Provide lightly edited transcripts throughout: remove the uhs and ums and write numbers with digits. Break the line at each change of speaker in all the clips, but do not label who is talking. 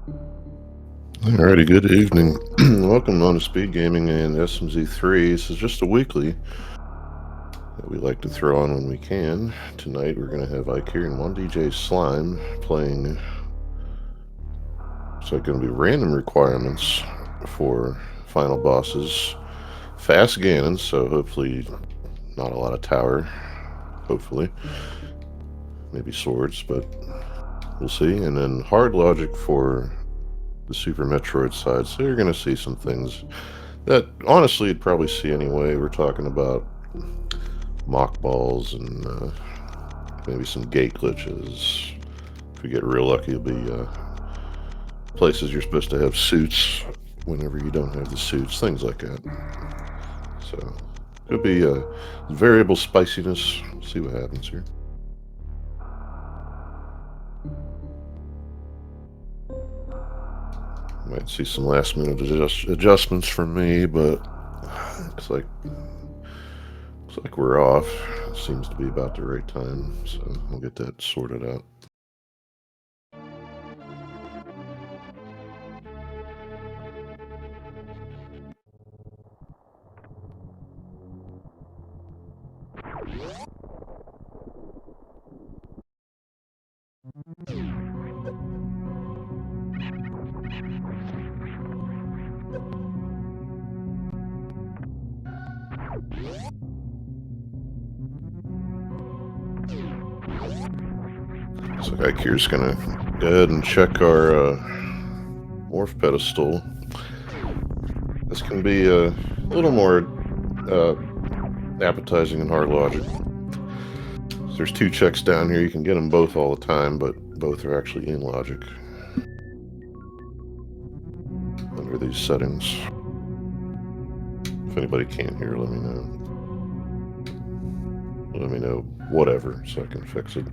Alrighty, good evening. Welcome on to Speed Gaming and SMZ3. This is just a weekly that we like to throw on when we can. Tonight we're going to have Ike here and one DJ Slime playing. It's like going to be random requirements for final bosses. Fast Ganon, so hopefully not a lot of tower. Hopefully. Maybe swords, but we'll see. And then hard logic for the Super Metroid side. So you're going to see some things that honestly you'd probably see anyway. We're talking about mock balls and maybe some gate glitches. If we get real lucky, it'll be places you're supposed to have suits whenever you don't have the suits, things like that. So it'll be variable spiciness. See what happens here. Might see some last minute adjustments from me, but looks like we're off. It seems to be about the right time, so we'll get that sorted out. So Ike's gonna go ahead and check our morph pedestal. This can be a little more appetizing and hard logic. So there's two checks down here. You can get them both all the time, but both are actually in logic under these settings. If anybody can't hear, let me know. Let me know whatever so I can fix it.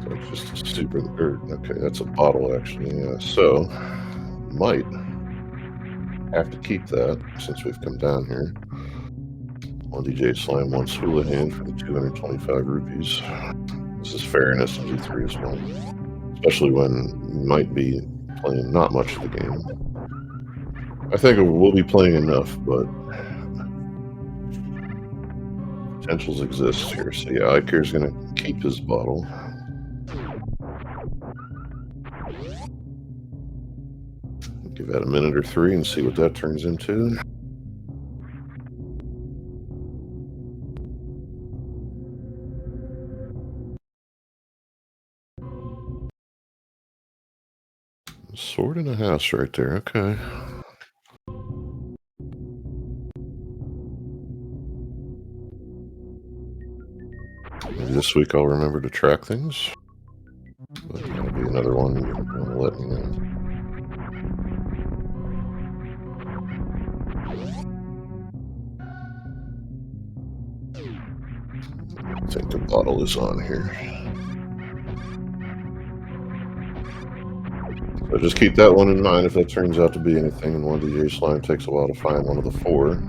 So it's just a super. Okay, that's a bottle actually. Yeah. So might have to keep that since we've come down here. One DJ Slime wants Hula Hand for the 225 rupees. This is fair in SMZ3 as well. Especially when you might be playing not much of the game. I think we'll be playing enough, but potentials exist here. So yeah, Ike's gonna keep his bottle. Give that a minute or three and see what that turns into. Sword in a house right there, okay. Maybe this week I'll remember to track things. But that'll be another one you want to let me know. I think the bottle is on here. So just keep that one in mind if that turns out to be anything, and one DJ Slime takes a while to find one of the four.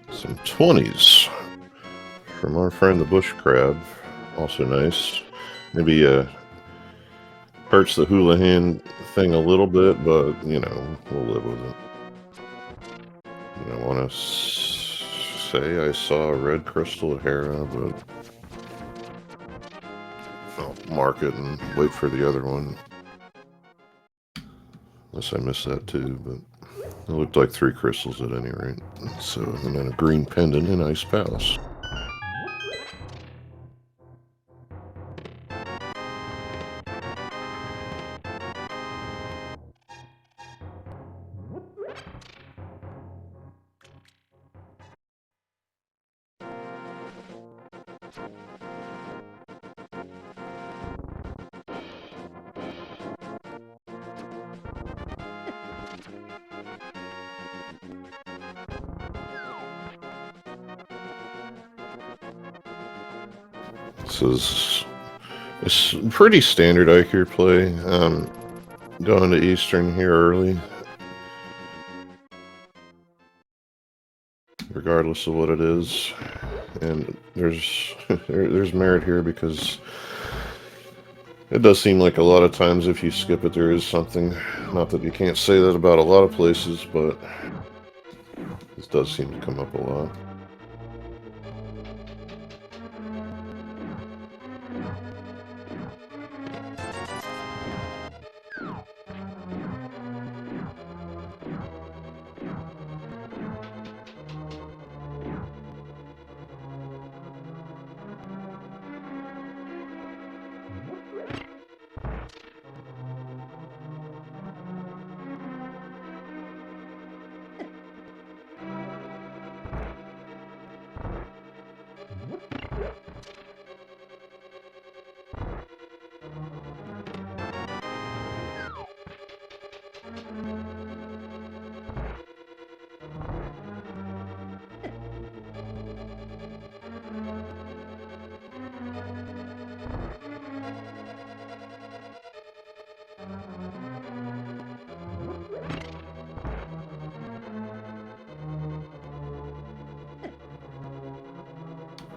Some 20s from our friend the bush crab. Also nice. Maybe hurts the hula hand thing a little bit, but you know, we'll live with it. And I want to say I saw a red crystal at Hera, but I'll mark it and wait for the other one. Unless I missed that too, but it looked like 3 crystals at any rate. So, and then a green pendant in Ice Palace. This is it's pretty standard IQ play. Going to Eastern here early, regardless of what it is, and there's there's merit here because it does seem like a lot of times if you skip it, there is something. Not that you can't say that about a lot of places, but this does seem to come up a lot.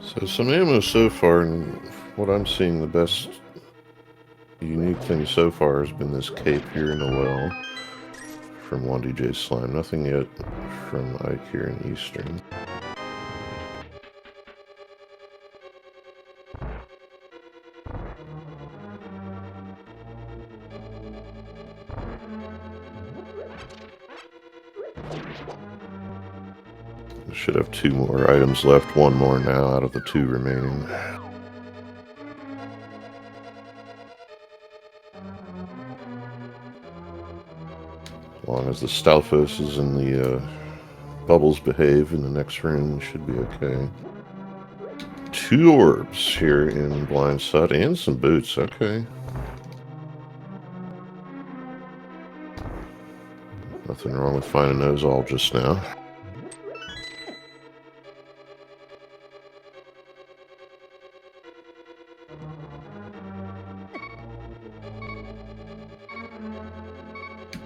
So some ammo so far, and what I'm seeing the best unique thing so far has been this cape here in the well from 1DJ Slime. Nothing yet from Ike here in Eastern. Should have 2 more items left, 1 more now out of the 2 remaining. As long as the Stalfoses and the bubbles behave in the next room, should be okay. 2 orbs here in Blind Side and some boots, okay. Nothing wrong with finding those all just now.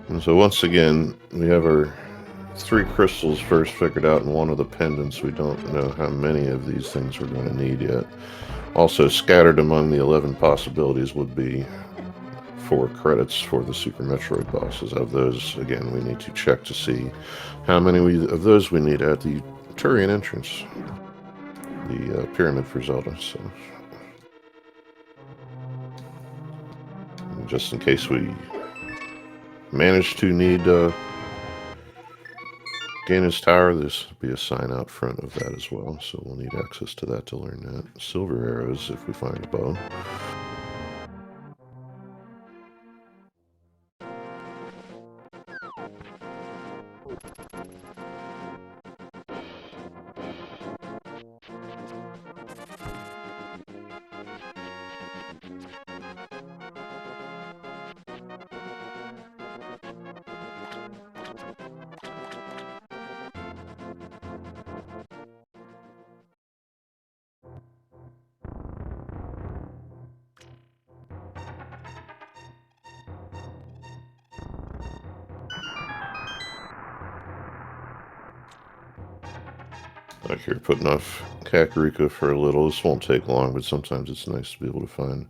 And so once again, we have our 3 crystals first figured out in one of the pendants. We don't know how many of these things we're going to need yet. Also scattered among the 11 possibilities would be 4 credits for the Super Metroid bosses. Of those, again, we need to check to see how many of those we need at the Turian entrance, the pyramid for Zelda. So, just in case we manage to need Ganon's Tower, this will be a sign out front of that as well, so we'll need access to that to learn that. Silver arrows if we find a bow. Like here, putting off Kakariko for a little. This won't take long, but sometimes it's nice to be able to find,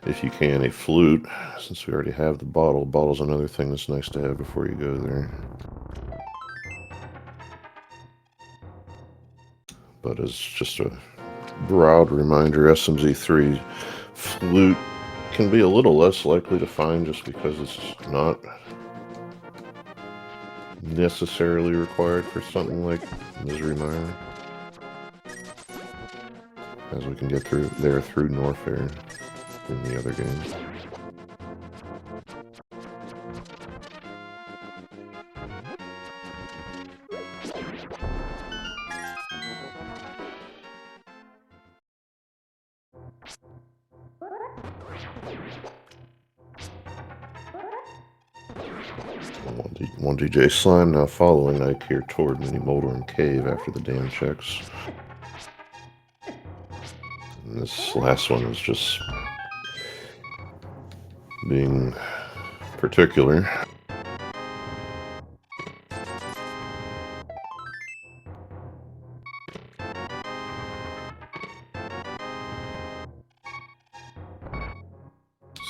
if you can, a flute. Since we already have the bottle, bottle's another thing that's nice to have before you go there. But as just a broad reminder, SMZ3 flute can be a little less likely to find just because it's not necessarily required for something like Misery Mire, as we can get through there through Norfair in the other games. One DJ Slime now following Ike here toward Mini Moldering Cave after the dam checks. And this last one is just being particular.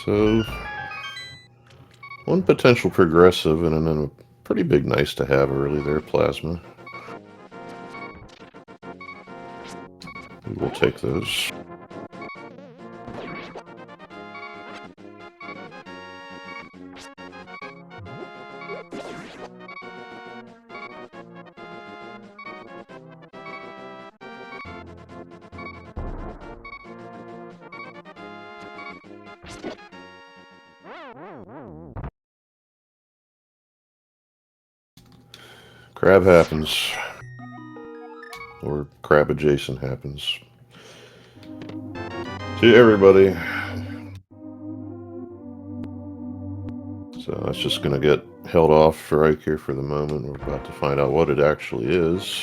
So, one potential progressive and then a pretty big nice to have early there, Plasma. We will take those. Crab happens. Or crab adjacent happens. See everybody. So that's just going to get held off for Ike here for the moment. We're about to find out what it actually is.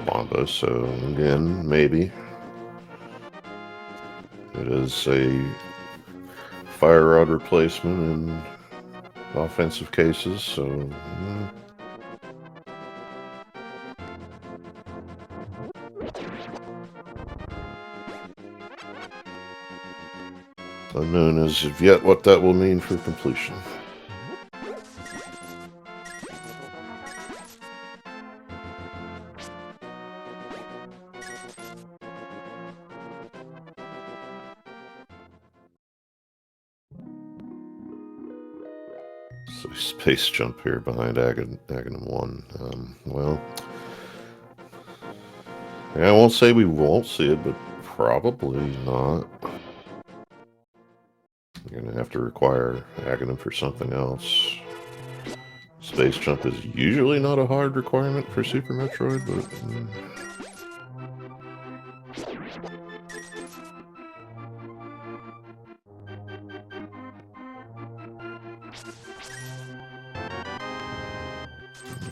Bomba, so again, maybe. It is a fire rod replacement in offensive cases, so... unknown as of yet what that will mean for completion. So space jump here behind Aghanim 1. Well, yeah, I won't say we won't see it, but probably not. You're going to have to require Aghanim for something else. Space jump is usually not a hard requirement for Super Metroid, but...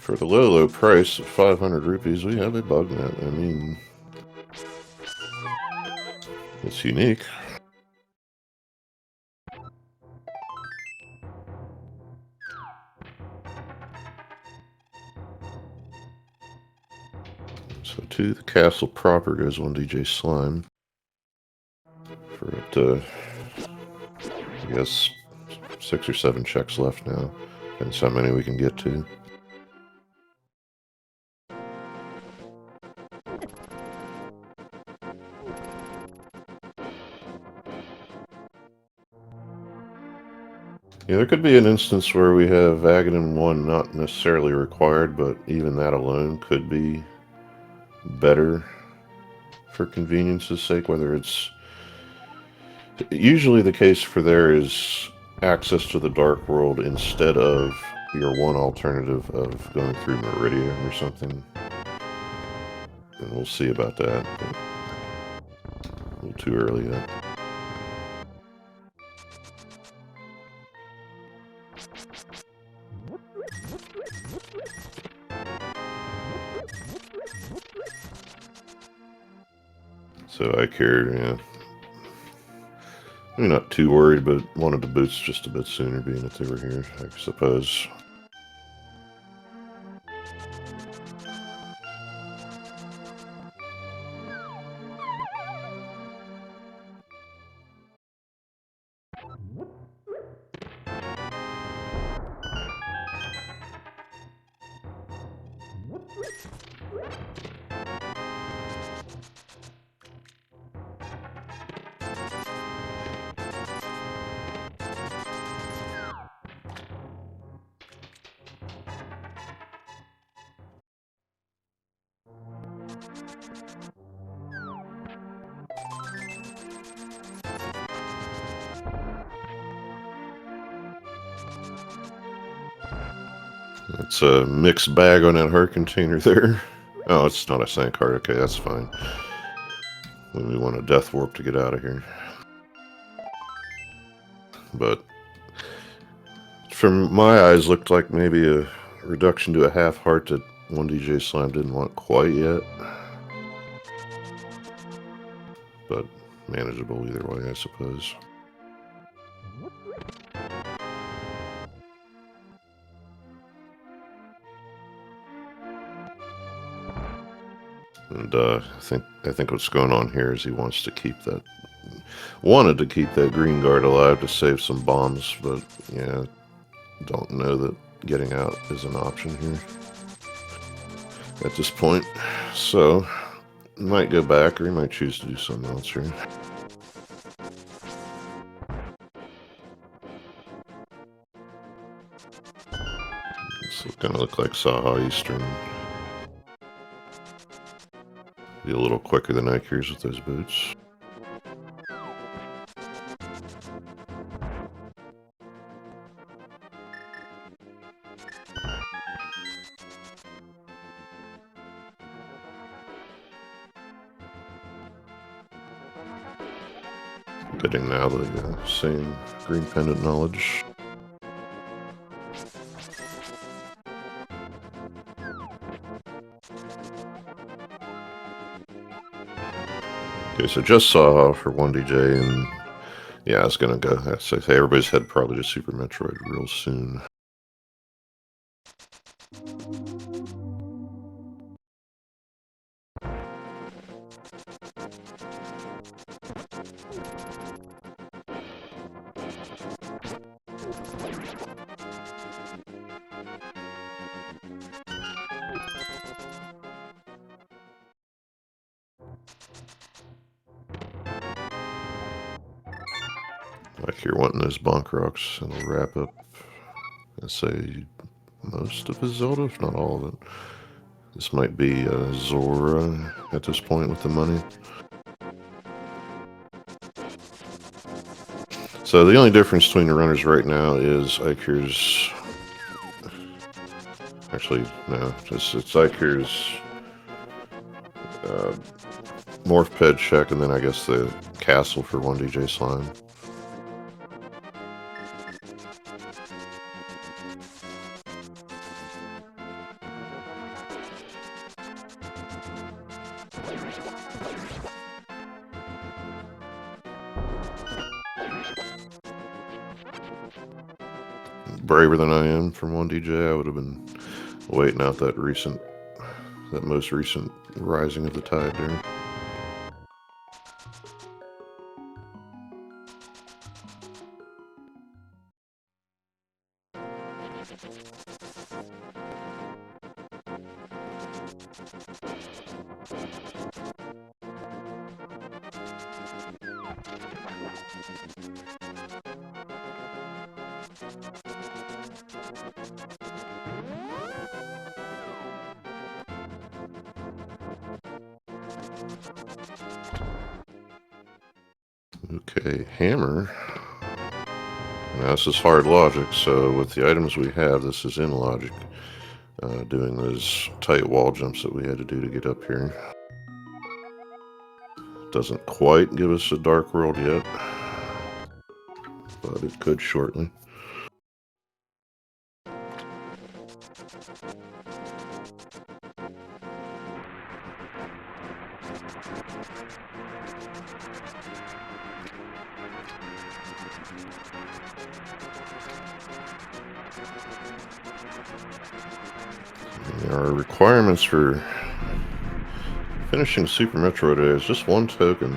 for the low price of 500 rupees, we have a bug net. I mean, it's unique. So to the castle proper goes one DJ Slime. For it, I guess 6 or 7 checks left now. Depends how many we can get to. Yeah, there could be an instance where we have Aghanim 1 not necessarily required, but even that alone could be better for convenience's sake, whether it's... Usually the case for there is access to the Dark World instead of your one alternative of going through Meridia or something. And we'll see about that, but a little too early yet. So I care, yeah. I'm not too worried, but wanted the boots just a bit sooner, being that they were here, I suppose. It's a mixed bag on that heart container there. Oh, it's not a sank heart. Okay, that's fine. We want a death warp to get out of here. But from my eyes, looked like maybe a reduction to a half heart that 1DJ Slime didn't want quite yet. But manageable either way, I suppose. And I think what's going on here is he wanted to keep that green guard alive to save some bombs, but yeah, don't know that getting out is an option here at this point. So he might go back, or he might choose to do something else here. This kind of look like Saha Eastern. Be a little quicker than Ikers with those boots. Getting now the same green pendant knowledge. Okay, so just saw for 1DJ, and yeah, it's gonna go. I say everybody's head probably to Super Metroid real soon. Like you're wanting those bonk rocks, and it'll wrap up, I'd say, most of his Zelda, if not all of it. This might be Zora at this point with the money. So the only difference between the runners right now is Iker's. Actually, no, it's Iker's Morph Ped check, and then I guess the castle for 1DJ Slime. Braver than I am from 1DJ, I would have been waiting out that most recent rising of the tide there. Okay, hammer. Now this is hard logic, so with the items we have, this is in logic. Doing those tight wall jumps that we had to do to get up here. Doesn't quite give us a dark world yet, but it could shortly. Our requirements for finishing Super Metroid is just one token,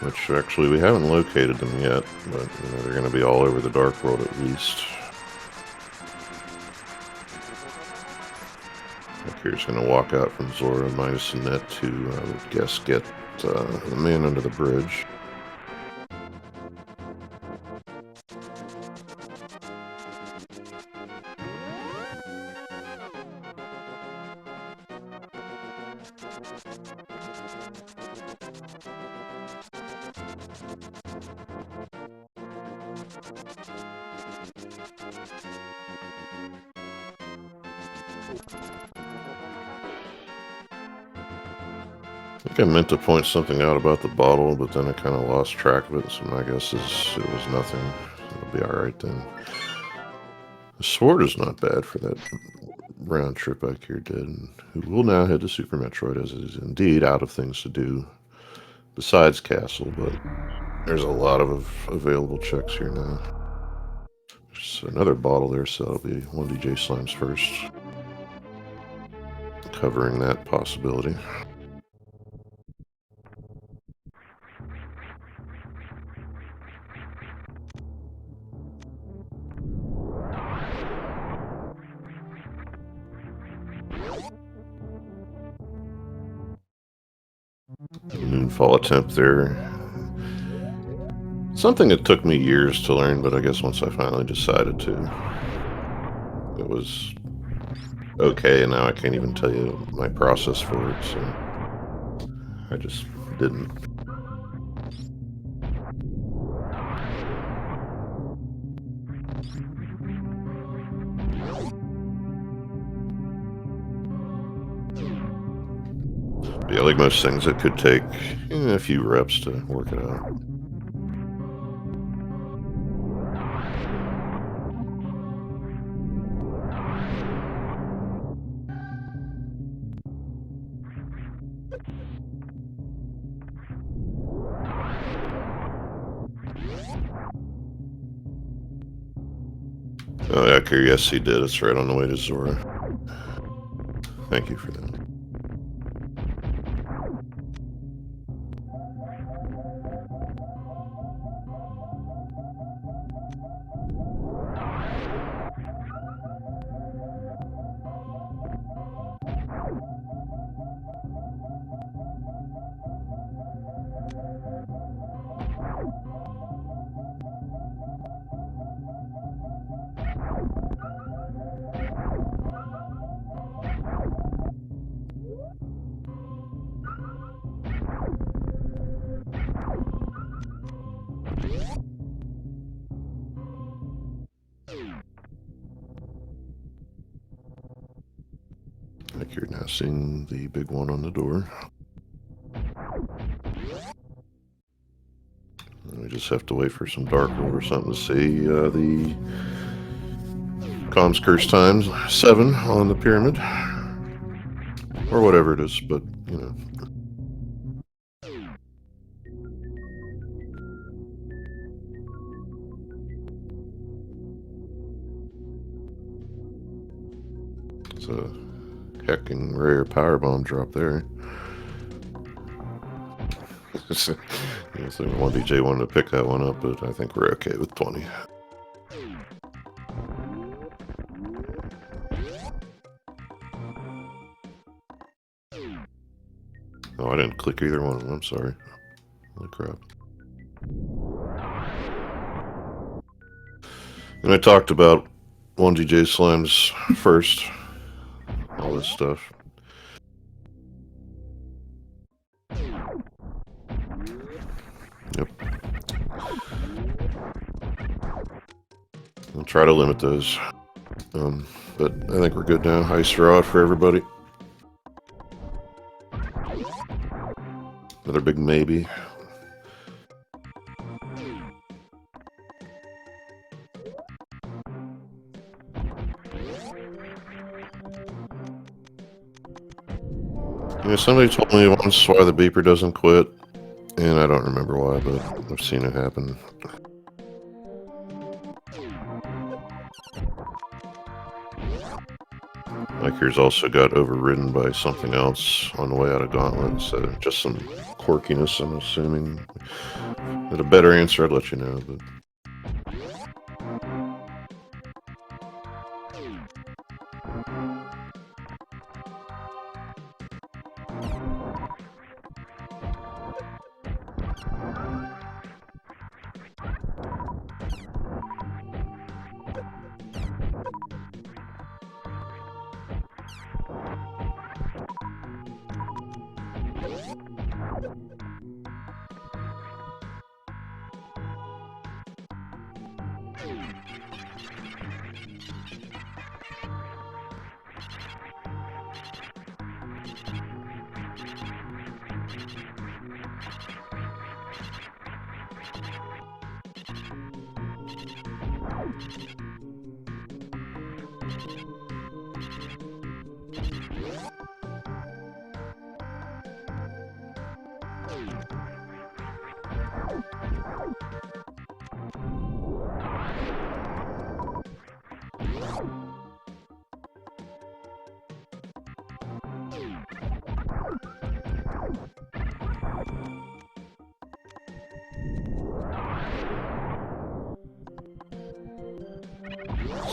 which actually we haven't located them yet, but they're going to be all over the Dark World at least. Here's going to walk out from Zora minus a net to, I would guess, get the man under the bridge. I think I meant to point something out about the bottle, but then I kind of lost track of it, so my guess is it was nothing. It'll be alright then. The sword is not bad for that round trip Ikir did, and who will now head to Super Metroid, as it is indeed out of things to do besides Castle, but there's a lot of available checks here now. There's another bottle there, so that'll be 1DJ Slime's first, covering that possibility. Moonfall attempt there. Something that took me years to learn, but I guess once I finally decided to, it was okay, and now I can't even tell you my process for it, so I just didn't. Yeah, like most things, it could take a few reps to work it out. Oh, yeah, yes, he did. It's right on the way to Zora. Thank you for that. Like you're now seeing the big one on the door. We just have to wait for some Dark World or something to see the Comms Curse times 7 on the pyramid. Or whatever it is, but, you know. It's a hecking rare power bomb drop there. So 1DJ wanted to pick that one up, but I think we're okay with 20. Oh, I didn't click either one of them. I'm sorry. Holy crap. And I talked about 1DJ Slime's first. All this stuff. Yep. I'll try to limit those. But I think we're good now. Ice rod for everybody. Another big maybe. You know, somebody told me once why the beeper doesn't quit, and I don't remember why, but I've seen it happen. Ikir's also got overridden by something else on the way out of Gauntlet, so just some quirkiness, I'm assuming. With a better answer, I'd let you know, but...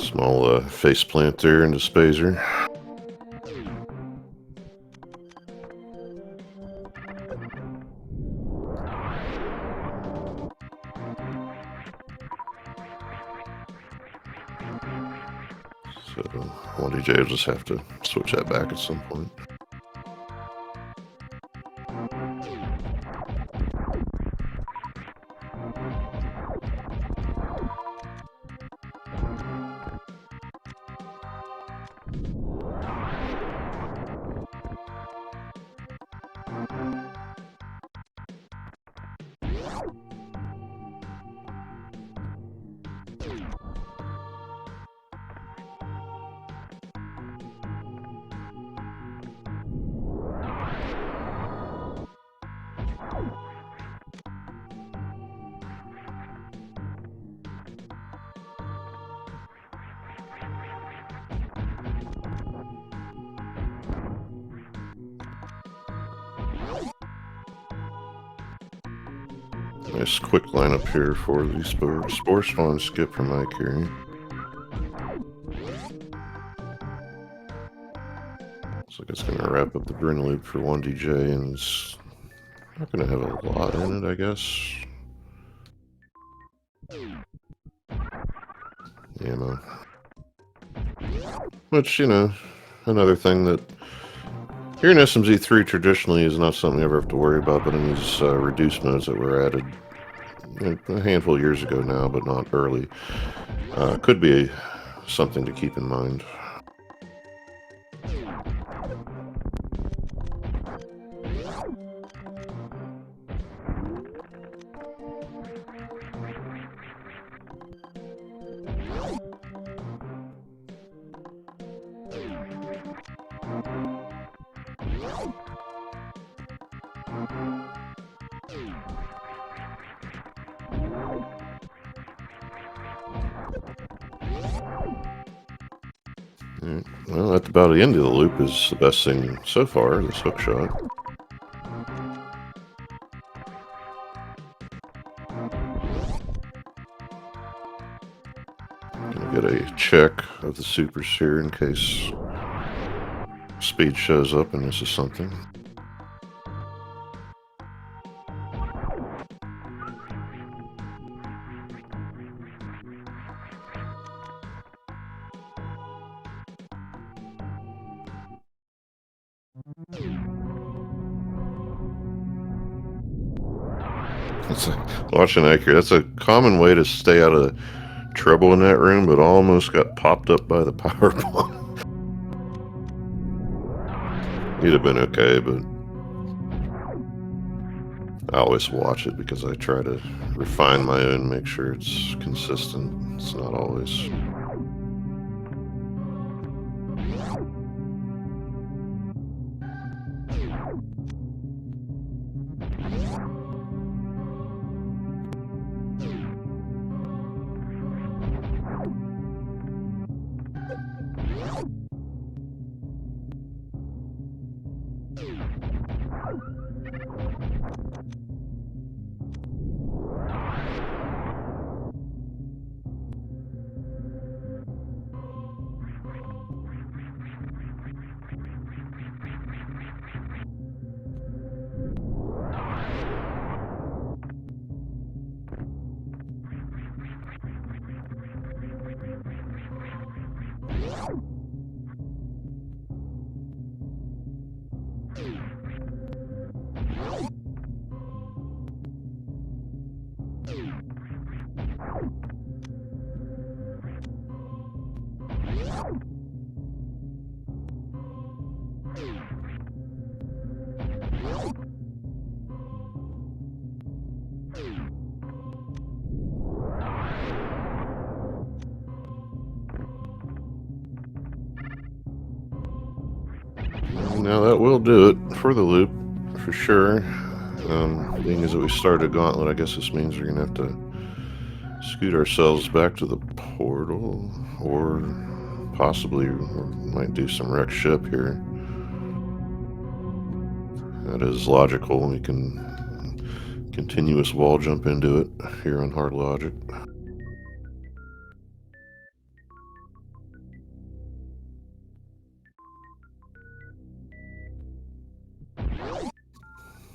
Small faceplant there into Spazer. So 1DJ will just have to switch that back at some point. Nice quick lineup here for the Spore Spawn skip from iCarry. Looks like it's going to wrap up the Bryn loop for 1DJ, and it's not going to have a lot in it, I guess. Ammo. Which, you know, another thing that here in SMZ3 traditionally is not something you ever have to worry about, but in these reduced modes that were added a handful of years ago now, but not early, could be something to keep in mind. Well, at about the end of the loop is the best thing so far, this hook shot. Gonna get a check of the supers here in case speed shows up and this is something. It's like watching accurate. That's a common way to stay out of trouble in that room, but almost got popped up by the power bomb. He'd have been okay, but I always watch it because I try to refine my own, make sure it's consistent. It's not always. Now that will do it for the loop, for sure. Being as that we started a gauntlet, I guess this means we're going to have to scoot ourselves back to the portal, or possibly we might do some wreck ship here. That is logical. We can continuous wall jump into it here on hard logic.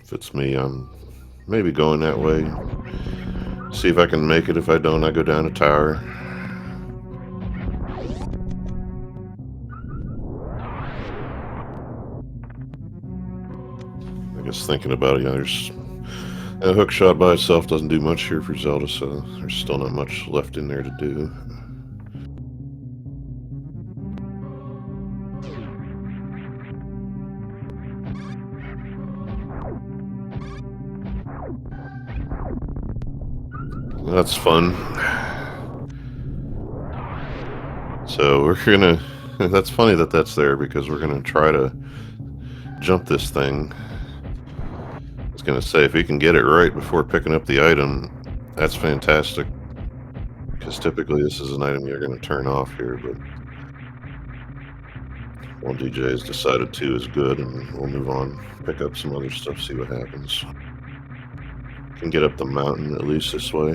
If it's me, I'm maybe going that way. See if I can make it. If I don't, I go down a tower. I guess thinking about it, there's a hook shot by itself doesn't do much here for Zelda, so there's still not much left in there to do. That's fun. So we're gonna... That's funny that that's there, because we're gonna try to jump this thing. I was gonna say, if we can get it right before picking up the item, that's fantastic. Because typically this is an item you're gonna turn off here, but one DJ has decided 2 is good, and we'll move on, pick up some other stuff, see what happens. Can get up the mountain at least this way.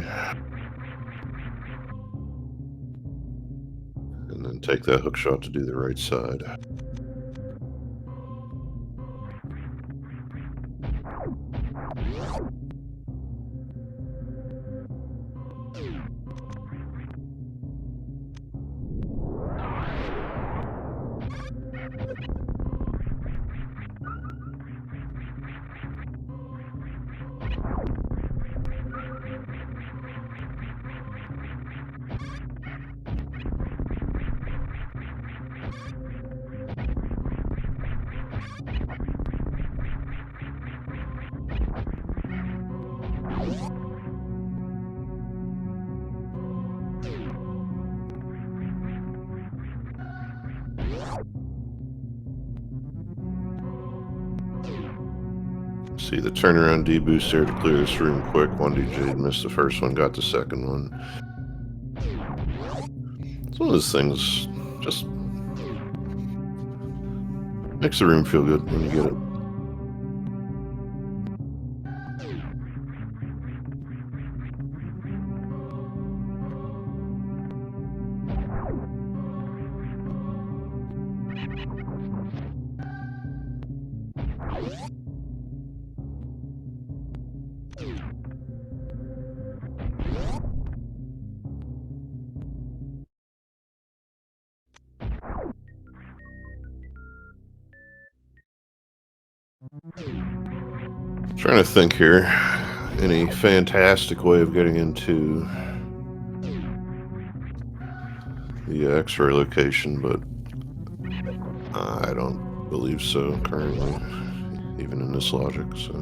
And then take that hook shot to do the right side. See the turnaround D-boost there to clear this room quick. One DJ missed the first one, got the second one. It's one of those things, just makes the room feel good when you get it. Trying to think here, any fantastic way of getting into the X-ray location, but I don't believe so currently, even in this logic, so.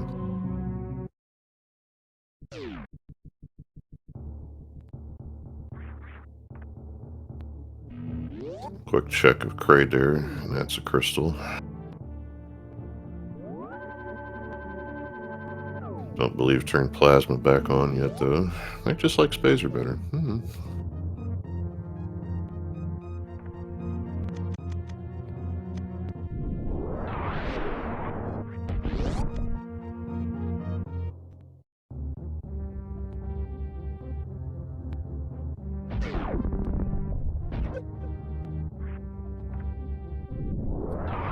Quick check of Kraid there, and that's a crystal. Don't believe turned plasma back on yet, though. I just like Spazer better.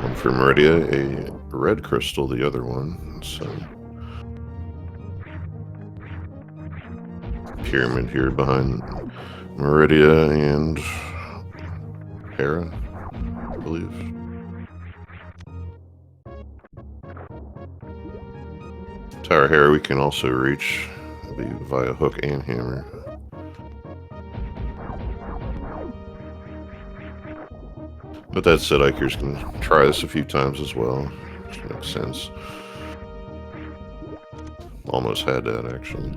One for Meridia, a red crystal, the other one, so. Pyramid here behind Meridia and Hera, I believe. Tower Hera we can also reach via hook and hammer. But that said, Ikers can try this a few times as well, which makes sense. Almost had that, actually.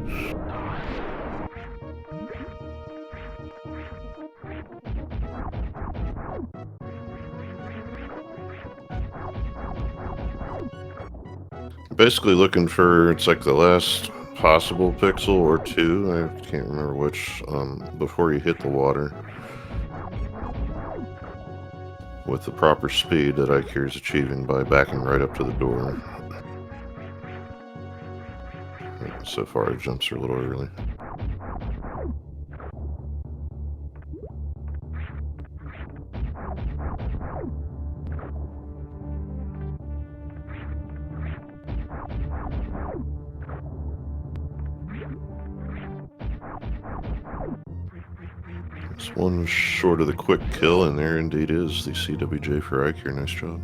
Basically looking for, it's like the last possible pixel or 2, I can't remember which, before you hit the water. With the proper speed that Ikir is achieving by backing right up to the door. So far, it jumps are a little early. This one was short of the quick kill, and there indeed is the CWJ for Ike here. Nice job.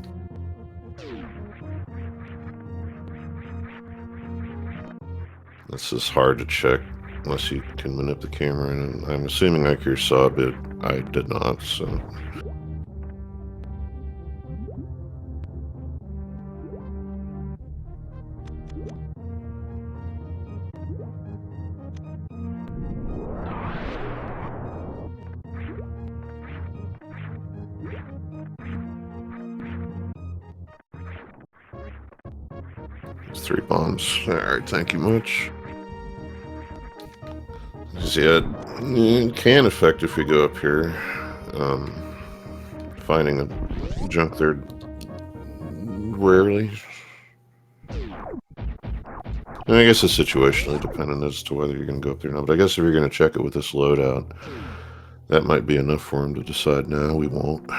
This is hard to check unless you can manip the camera, and I'm assuming Ike saw it, but I did not, so. There's 3 bombs. Alright, thank you much. Yeah, it can affect if you go up here. Finding a junk there rarely. I guess it's situationally dependent as to whether you're going to go up there or not. But I guess if you're going to check it with this loadout, that might be enough for him to decide, no, we won't.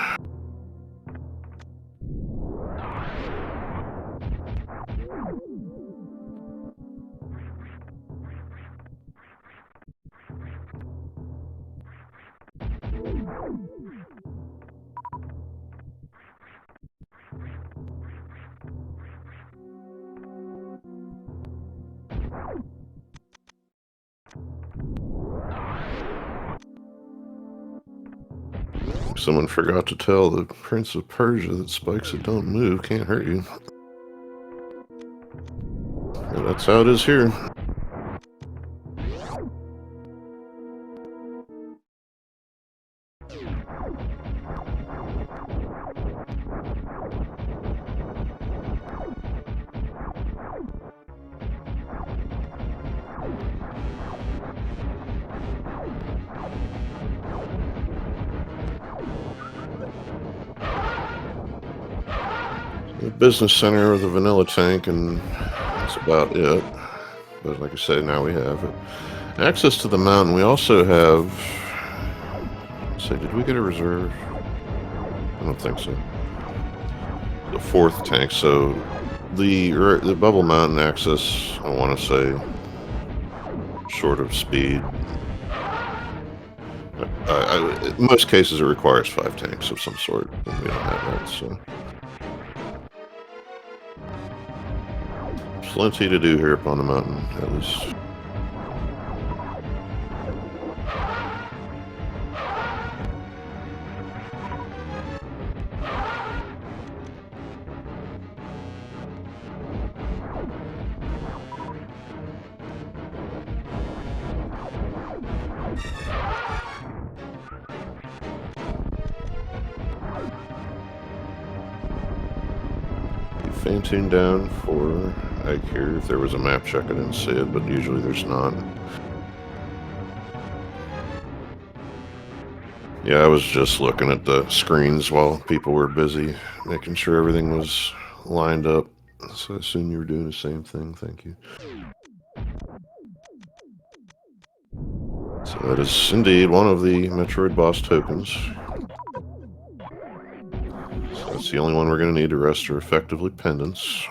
Someone forgot to tell the Prince of Persia that spikes that don't move can't hurt you. And that's how it is here. The business center with a vanilla tank, and that's about it. But like I said, now we have access to the mountain. We also have. Let's see, did we get a reserve? I don't think so. The 4th tank. So the Bubble Mountain access, I want to say, short of speed. In most cases, it requires 5 tanks of some sort, and we don't have that. So. Plenty to do here up on the mountain, at least. Fan tune down for Ike here. If there was a map check, I didn't see it, but usually there's not. Yeah, I was just looking at the screens while people were busy, making sure everything was lined up. So I assume you were doing the same thing. Thank you. So that is indeed one of the Metroid boss tokens. So that's the only one we're going to need. The rest are effectively pendants.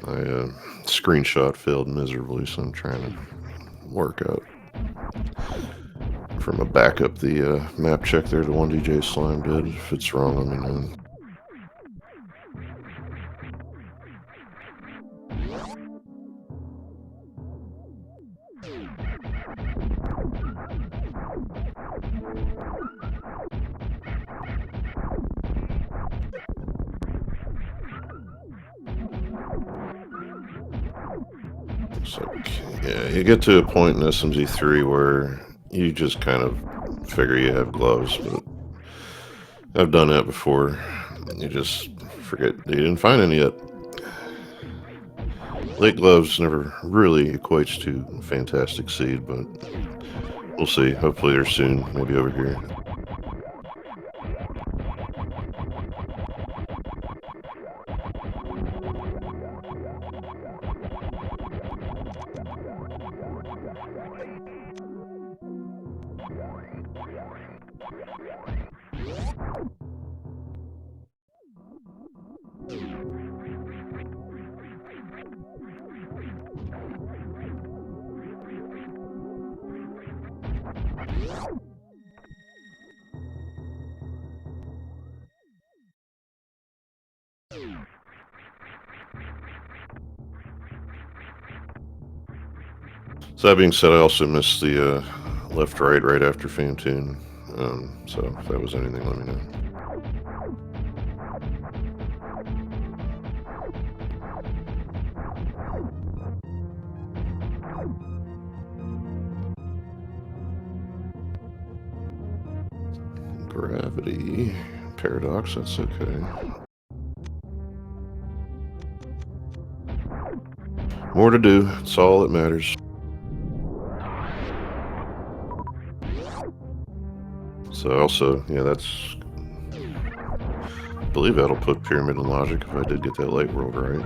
My screenshot failed miserably, so I'm trying to work out from a backup the map check there the one DJ Slime did. If it's wrong, let me know. So, yeah, you get to a point in SMZ3 where you just kind of figure you have gloves, but I've done that before. You just forget you didn't find any yet. Late gloves never really equates to fantastic seed, but we'll see. Hopefully they're soon, maybe over here. So that being said, I also missed the left-right right after Fantune. So if that was anything, let me know. Gravity paradox, that's okay. More to do, it's all that matters. So also, yeah, that's... I believe that'll put Pyramid in Logic if I did get that light world right.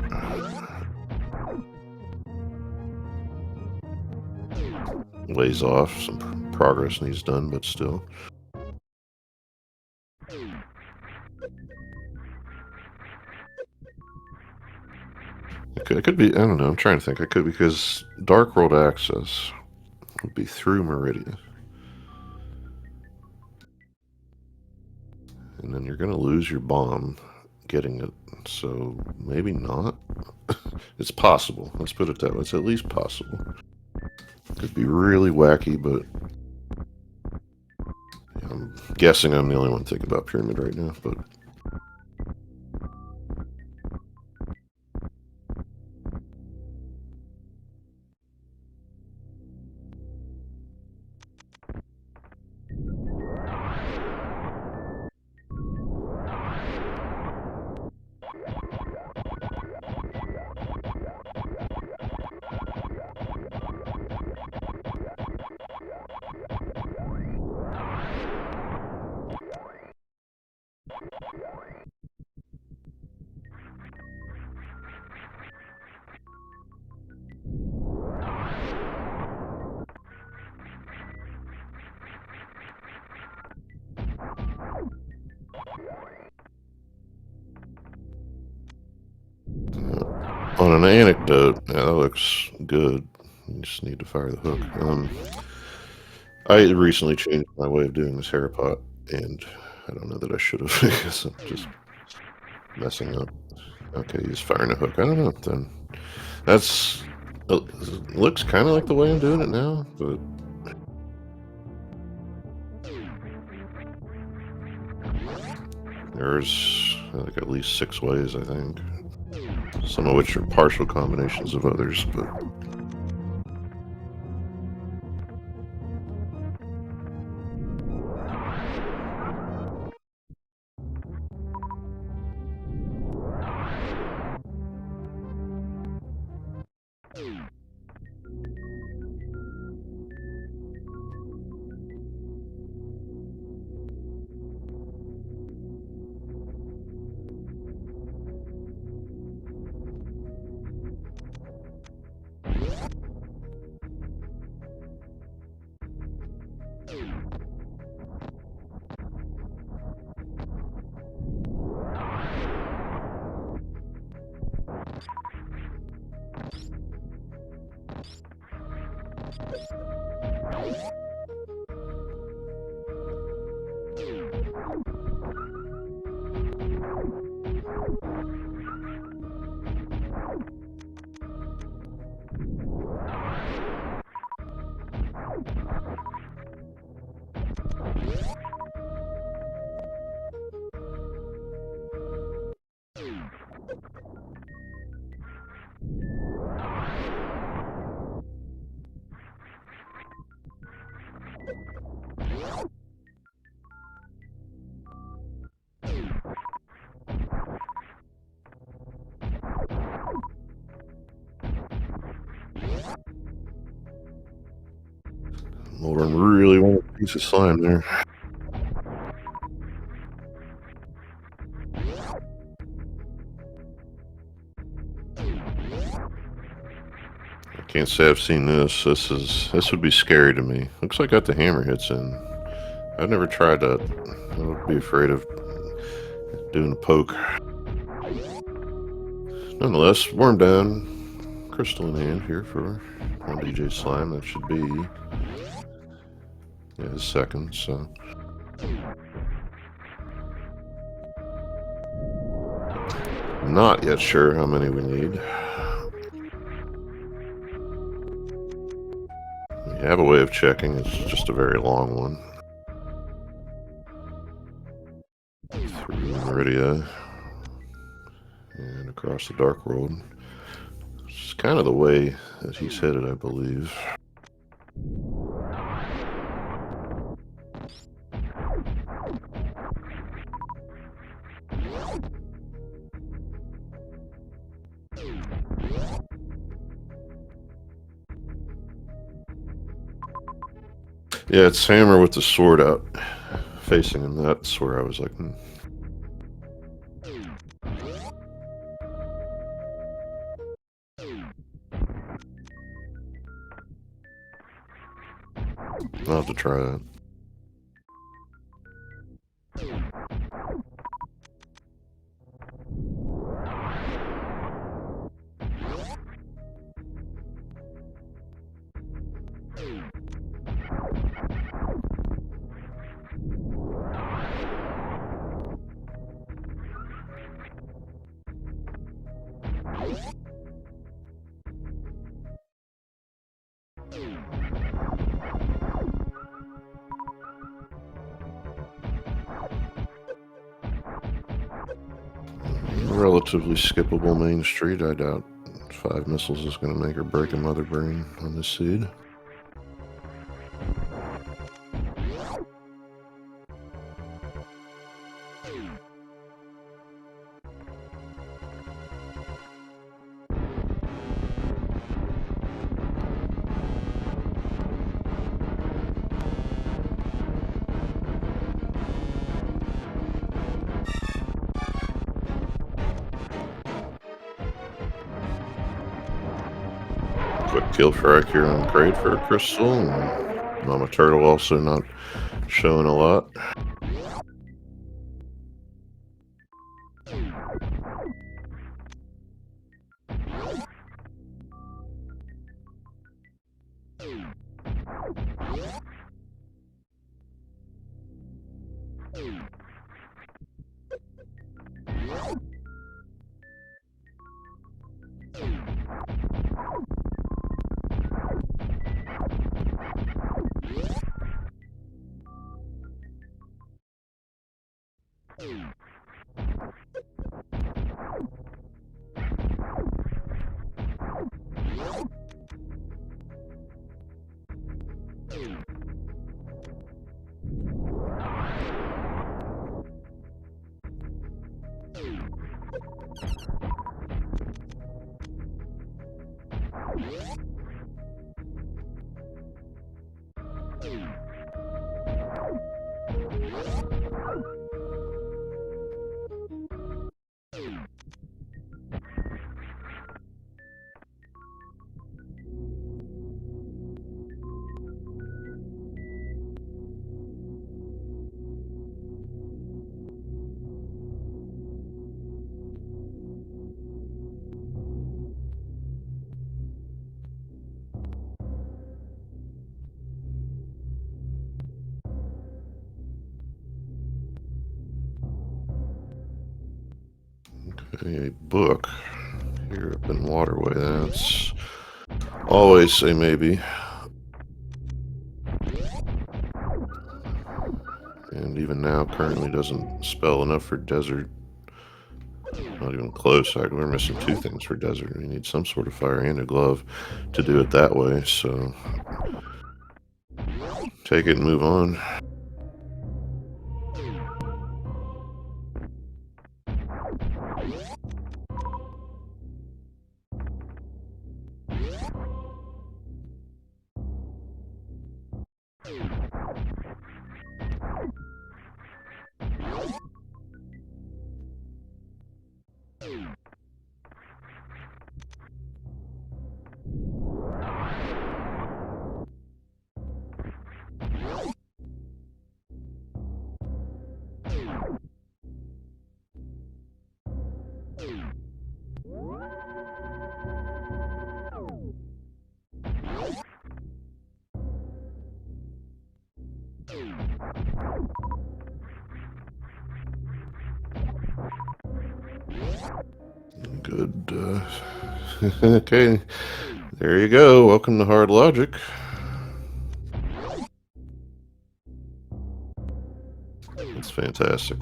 Ways off, some progress needs done, but still. It could be, I don't know, I'm trying to think. It could, because Dark World access would be through Meridia. And then you're going to lose your bomb getting it, so maybe not. It's possible. Let's put it that way. It's at least possible. Could be really wacky, but yeah, I'm guessing I'm the only one thinking about Pyramid right now, but... On an anecdote, yeah, that looks good. You just need to fire the hook. I recently changed my way of doing this hair pot, and I don't know that I should have because I'm just messing up. Okay, he's firing a hook. I don't know. Then that's looks kind of like the way I'm doing it now, but there's like at least 6 ways, I think. Some of which are partial combinations of others, but... Lord, I really want a piece of slime there. I can't say I've seen this. This would be scary to me. Looks like I got the hammer hits in. I've never tried that. I would be afraid of doing a poke. Nonetheless, worm down. Crystal in hand here for on DJ Slime. That should be his second, so. Not yet sure how many we need. We have a way of checking. It's just a very long one. Through Meridia and across the Dark World. It's kind of the way that he's headed, I believe. Yeah, it's Hammer with the sword out facing him. That's where I was like, I'll have to try that. Relatively skippable main street. I doubt 5 missiles is going to make or break a mother brain on this seed. Quick kill frag here on Grade for a crystal. And Mama Turtle also not showing a lot. A book here up in Waterway. That's always a maybe. And even now, currently doesn't spell enough for desert. Not even close. We're missing two things for desert. We need some sort of fire and a glove to do it that way. So take it and move on. Good. Okay, there you go. Welcome to Hard Logic. It's fantastic.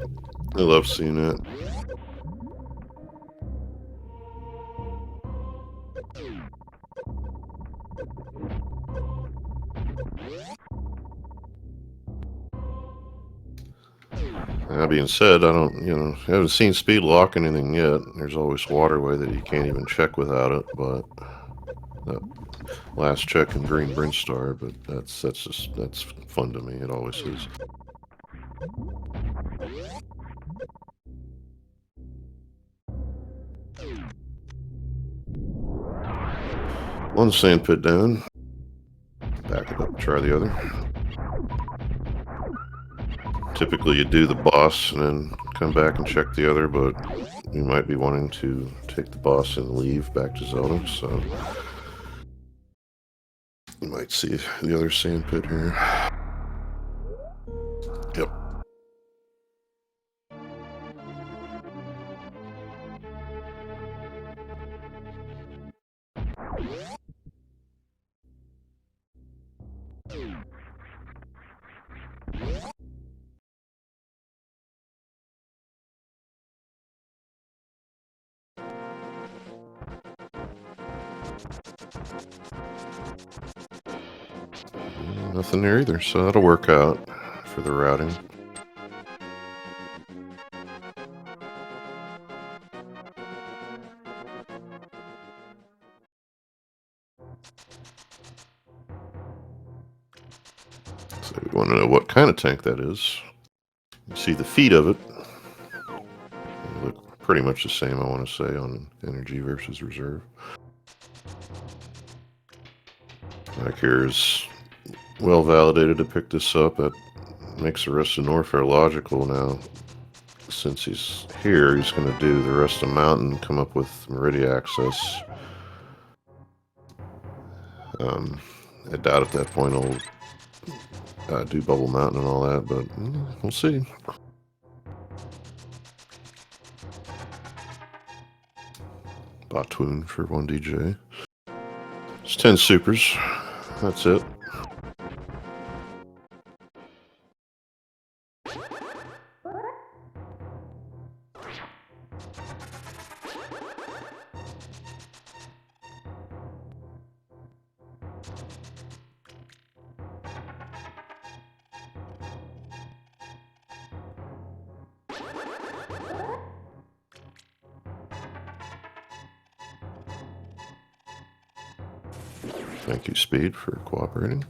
I love seeing it. That being said, I haven't seen speed lock anything yet. There's always Waterway that you can't even check without it, but that last check in Green Brinstar, but that's fun to me. It always is. One sand pit down. Back it up, try the other. Typically you do the boss and then come back and check the other, but you might be wanting to take the boss and leave back to Zelda, so you might see the other sand pit here. Yep. Nothing there either, so that'll work out for the routing. So we want to know what kind of tank that is. You see the feet of it. They look pretty much the same, I want to say, on energy versus reserve. Back here is well validated to pick this up. That makes the rest of Norfair logical now. Since he's here, he's going to do the rest of Mountain, come up with Meridia access. I doubt at that point he'll do Bubble Mountain and all that, but we'll see. Botwoon for 1 DJ. It's 10 supers. That's it. Thank you, Speed, for cooperating.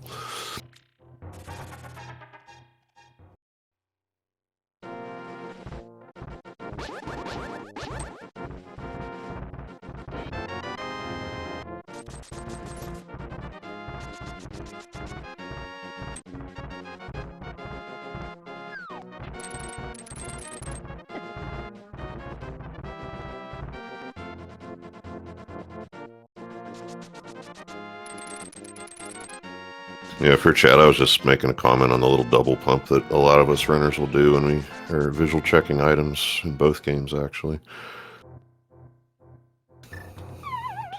Yeah, for chat, I was just making a comment on the little double pump that a lot of us runners will do when we are visual checking items in both games, actually.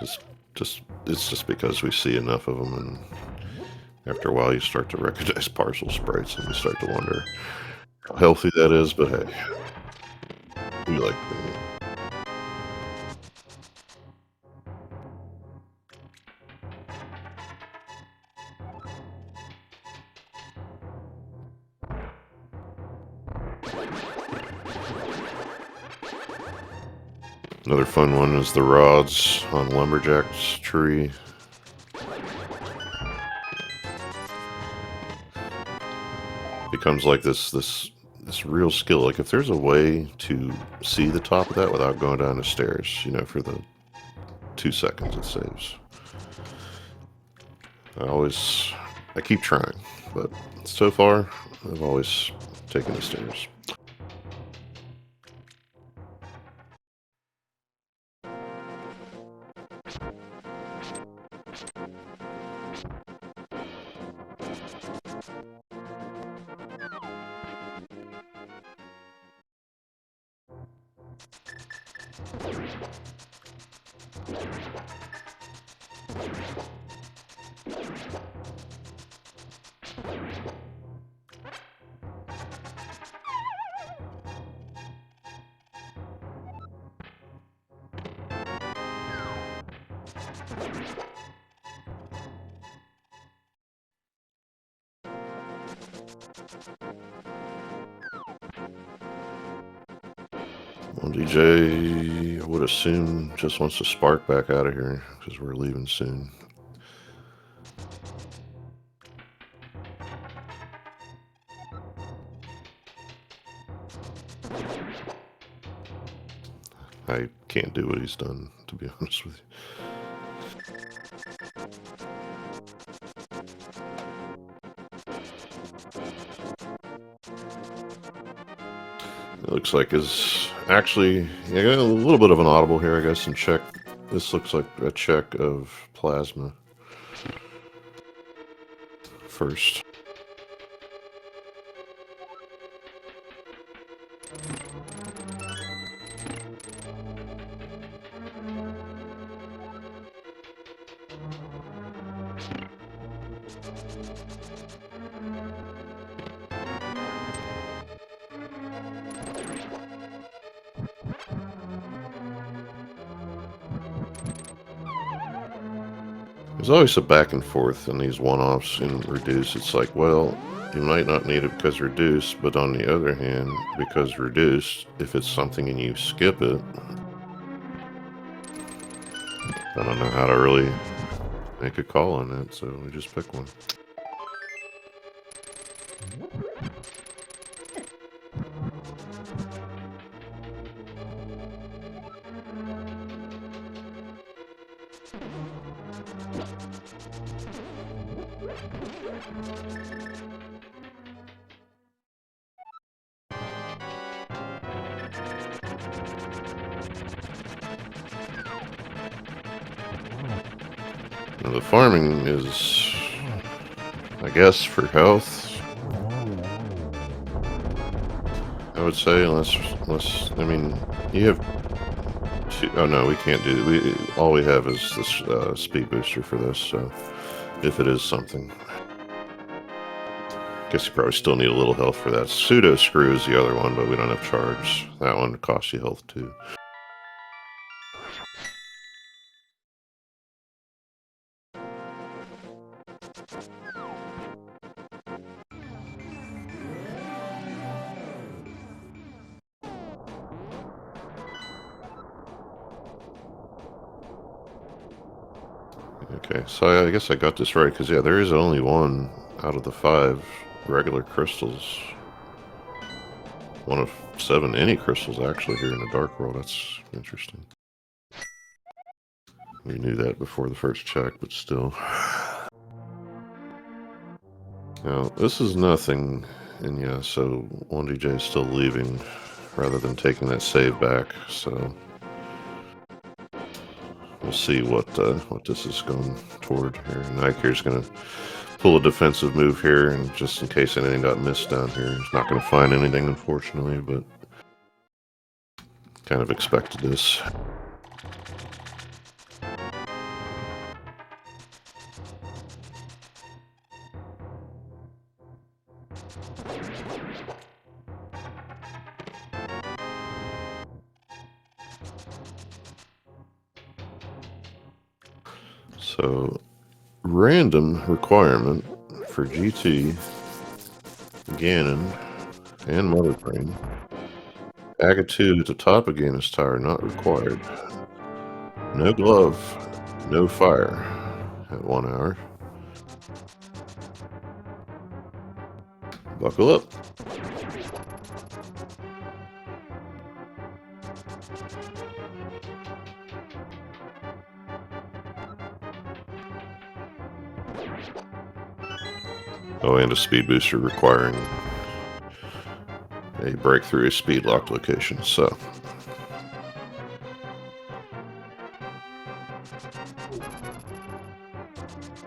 It's just because we see enough of them, and after a while you start to recognize partial sprites, and you start to wonder how healthy that is. But hey, we like doing it. Another fun one is the rods on Lumberjack's tree. Becomes like this real skill. Like if there's a way to see the top of that without going down the stairs, you know, for the 2 seconds it saves. I keep trying, but so far I've always taken the stairs. Well, DJ, I would assume, just wants to spark back out of here because we're leaving soon. I can't do what he's done, to be honest with you. It looks like is actually a little bit of an audible here, I guess, and check. This looks like a check of plasma first. There's always a back and forth in these one-offs in Reduce. It's like, well, you might not need it because Reduce, but on the other hand, because Reduce, if it's something and you skip it, I don't know how to really make a call on that, so we just pick one. Now the farming is, I guess, for health. I would say, unless I mean, you have. Oh no, we can't do. All we have is this speed booster for this. So, if it is something, guess you probably still need a little health for that. Pseudo screw is the other one, but we don't have charge. That one costs you health too. Okay, so I guess I got this right, because yeah, there is only one out of the 5 regular crystals. One of 7 any crystals actually here in the Dark World. That's interesting. We knew that before the first check, but still. Now, this is nothing, and yeah, so 1DJ is still leaving rather than taking that save back, so we'll see what this is going toward here. Nike's going to pull a defensive move here, and just in case anything got missed down here. He's not going to find anything, unfortunately, but kind of expected this. So, random requirement for GT, Ganon, and Motherbrain. Agate to top of Ganon's tower not required. No glove, no fire at 1 hour. Buckle up. Oh, and a speed booster requiring a breakthrough a speed lock location. So,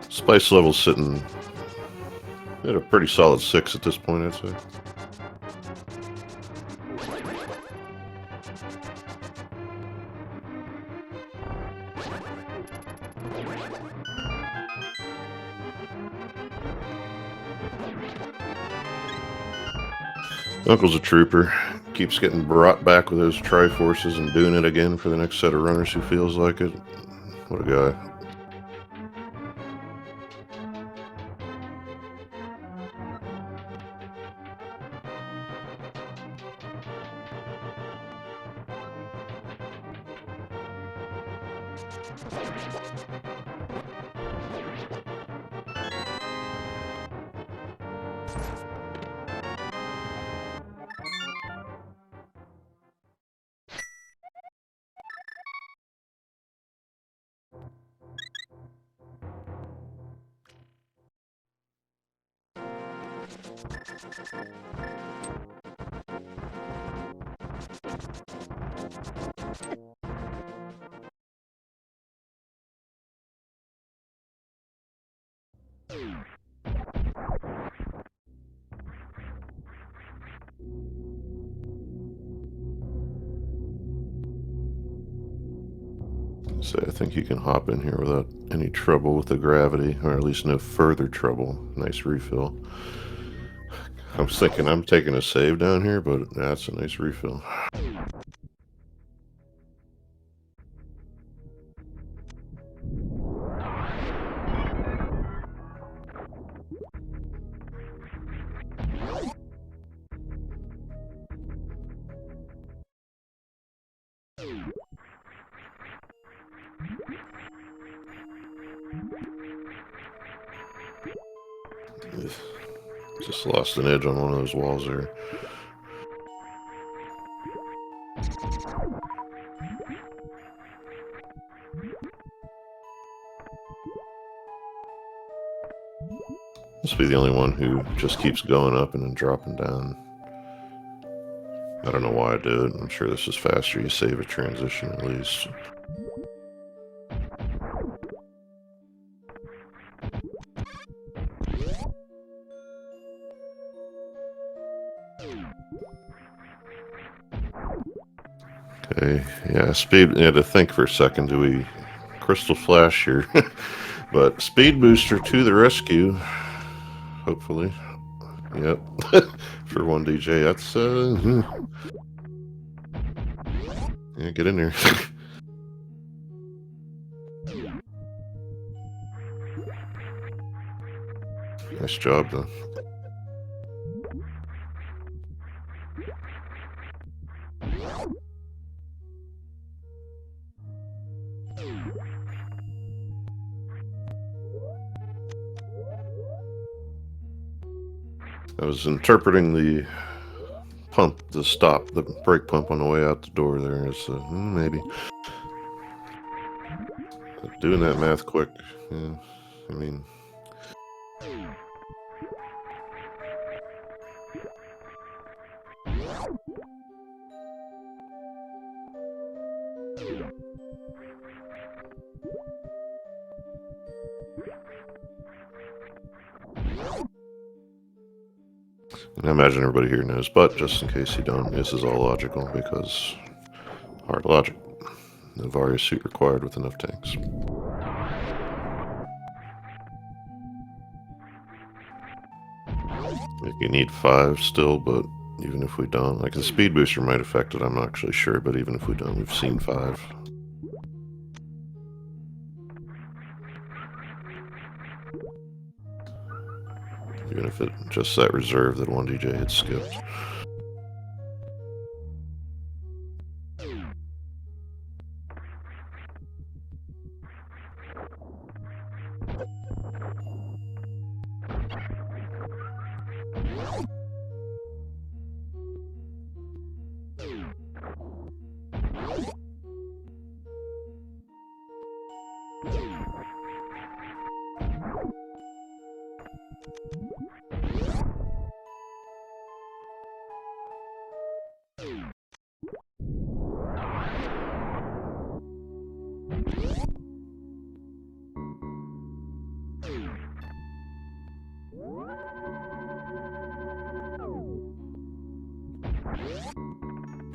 spice level's sitting at a pretty solid 6 at this point, I'd say. Uncle's a trooper. Keeps getting brought back with those Triforces and doing it again for the next set of runners who feels like it. What a guy. So I think you can hop in here without any trouble with the gravity, or at least no further trouble. Nice refill. I was thinking I'm taking a save down here, but that's a nice refill. Just lost an edge on one of those walls there. Must be the only one who just keeps going up and then dropping down. I don't know why I do it. I'm sure this is faster. You save a transition at least. Okay, yeah, speed. Yeah, to think for a second, do we crystal flash here? But speed booster to the rescue. Hopefully. Yep. For one DJ, that's yeah, get in there. Nice job, though. I was interpreting the pump, the stop, the brake pump on the way out the door there as maybe. Doing that math quick, yeah, I mean. And I imagine everybody here knows, but just in case you don't, this is all logical because hard logic. No Varia suit required with enough tanks. Like you need 5 still, but even if we don't, like the speed booster might affect it, I'm not actually sure, but even if we don't, we've seen 5. Even if it just that reserve that 1DJ had skipped.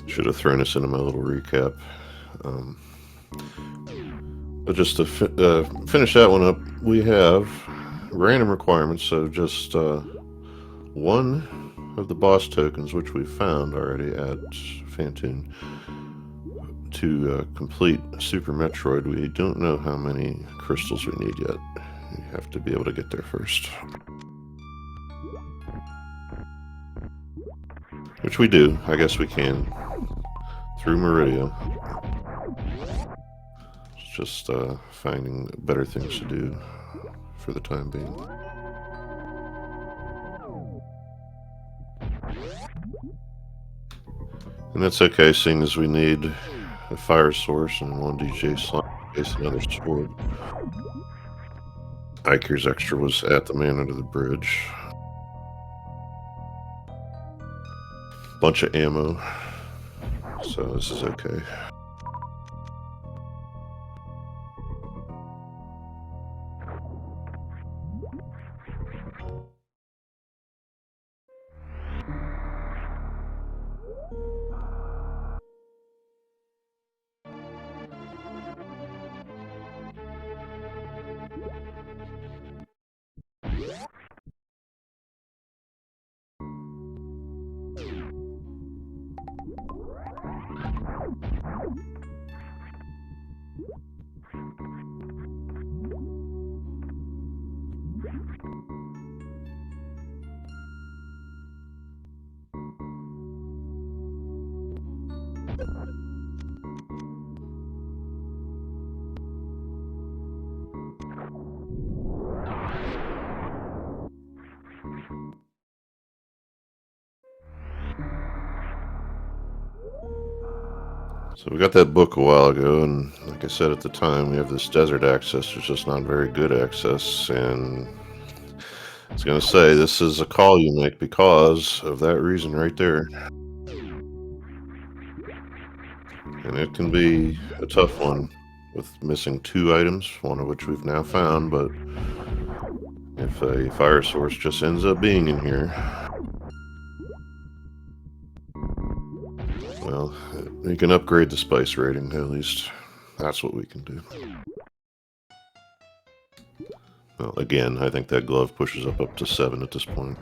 Should have thrown this into my little recap. But just to finish that one up, we have random requirements, so just one of the boss tokens, which we found already at Fantoon, to complete Super Metroid. We don't know how many crystals we need yet. You have to be able to get there first. Which we do. I guess we can. Through Meridia. It's just finding better things to do for the time being. And that's okay, seeing as we need a fire source and 1DJ slot in case another sword. Iker's extra was at the man under the bridge. Bunch of ammo, so this is okay. So we got that book a while ago, and like I said at the time, we have this desert access. There's just not very good access, and I was going to say, this is a call you make because of that reason right there. And it can be a tough one with missing 2 items, one of which we've now found, but if a fire source just ends up being in here, well, we can upgrade the spice rating, at least. That's what we can do. Well, again, I think that glove pushes up to 7 at this point.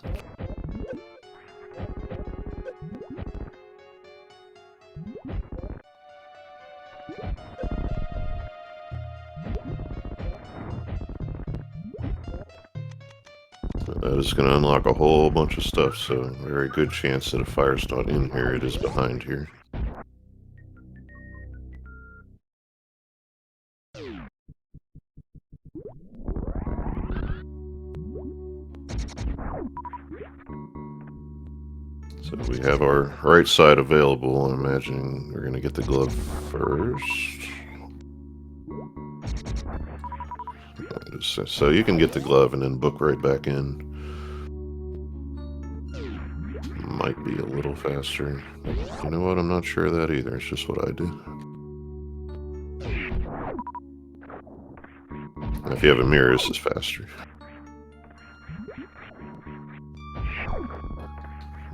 That is going to unlock a whole bunch of stuff, so very good chance that if fire's not in here, it is behind here. So we have our right side available. I'm imagining we're going to get the glove first. So you can get the glove and then book right back in. Might be a little faster. You know what? I'm not sure of that either. It's just what I do. If you have a mirror, this is faster.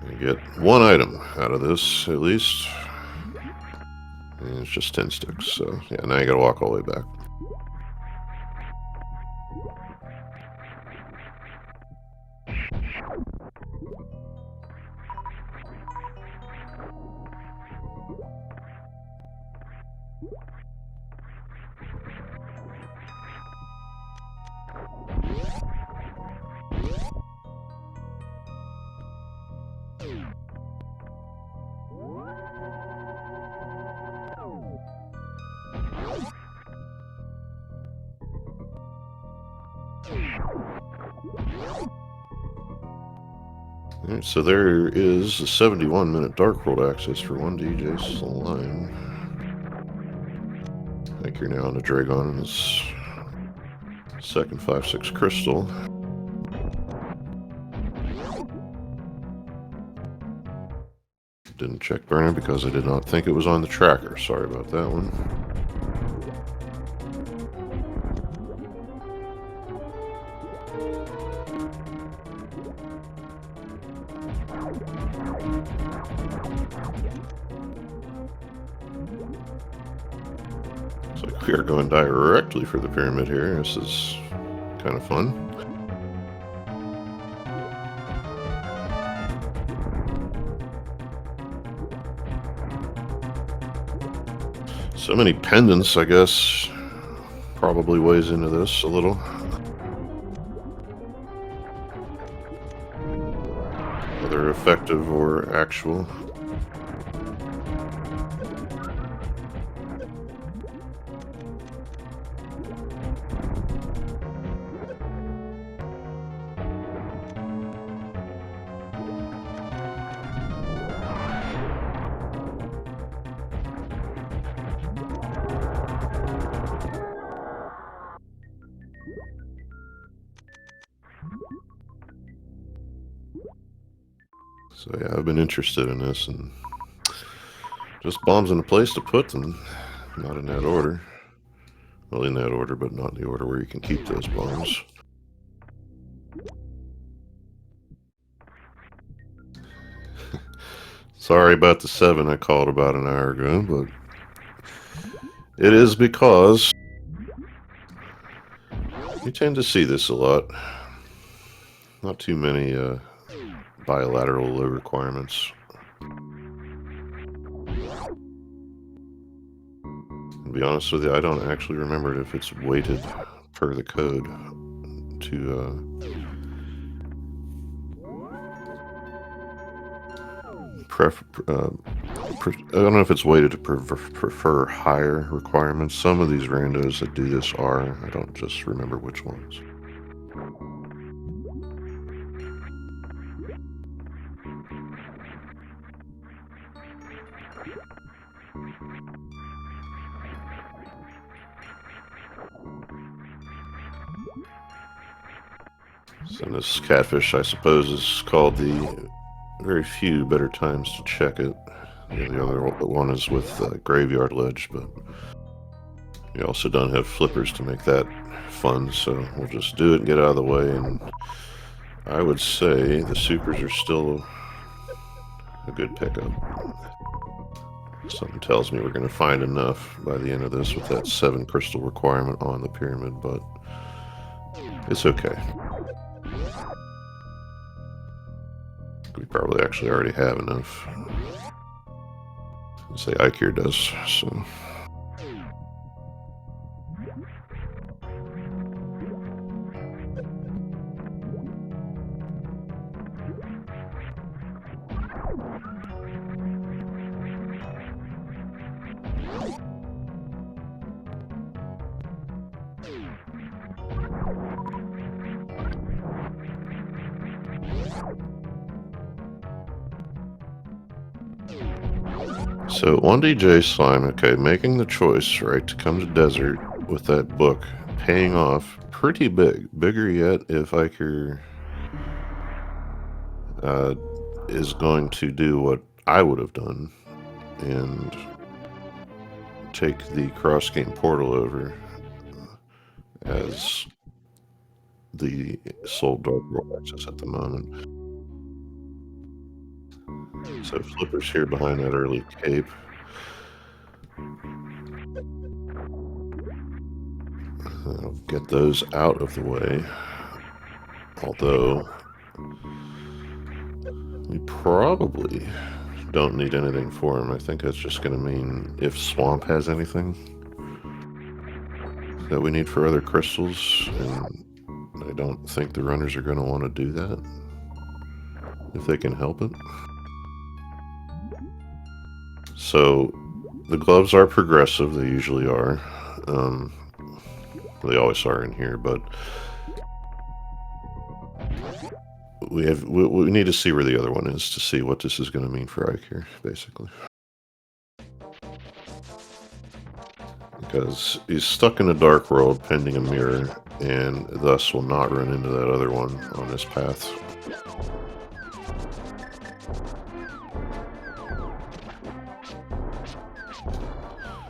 You get 1 item out of this, at least. And it's just 10 sticks, so yeah, now you gotta walk all the way back. Alright, so there is a 71-minute Dark World access for 1DJ Slime. I think you're now on the Dragon and his second 5-6 crystal. Didn't check burner because I did not think it was on the tracker. Sorry about that one. Looks like we are going directly for the pyramid here. This is kind of fun. So many pendants, I guess, probably weighs into this a little. Whether effective or actual. So yeah, I've been interested in this, and just bombs in a place to put them. Not in that order. Well, in that order, but not in the order where you can keep those bombs. Sorry about the 7 I called about an hour ago, but it is because you tend to see this a lot. Not too many bilateral low requirements. To be honest with you, I don't actually remember if it's weighted per the code to I don't know if it's weighted to prefer higher requirements. Some of these randos that do this are. I don't just remember which ones. So this catfish, I suppose, is called the very few better times to check it. Yeah, the other one is with Graveyard Ledge, but you also don't have flippers to make that fun, so we'll just do it and get out of the way. And I would say the supers are still a good pickup. Something tells me we're going to find enough by the end of this with that 7 crystal requirement on the pyramid, but it's okay. We probably actually already have enough. Say Ikir does, so. So 1DJ Slime, okay, making the choice, right, to come to Desert with that book, paying off pretty big. Bigger yet if Iker is going to do what I would have done and take the cross-game portal over as the sole Dark World access at the moment. So Flipper's here behind that early cape. I'll get those out of the way. Although we probably don't need anything for him. I think that's just going to mean if Swamp has anything that we need for other crystals, and I don't think the runners are going to want to do that if they can help it. So the gloves are progressive, they usually are. They always are in here, but we need to see where the other one is to see what this is going to mean for Ike here, basically. Because he's stuck in a dark world pending a mirror, and thus will not run into that other one on this path.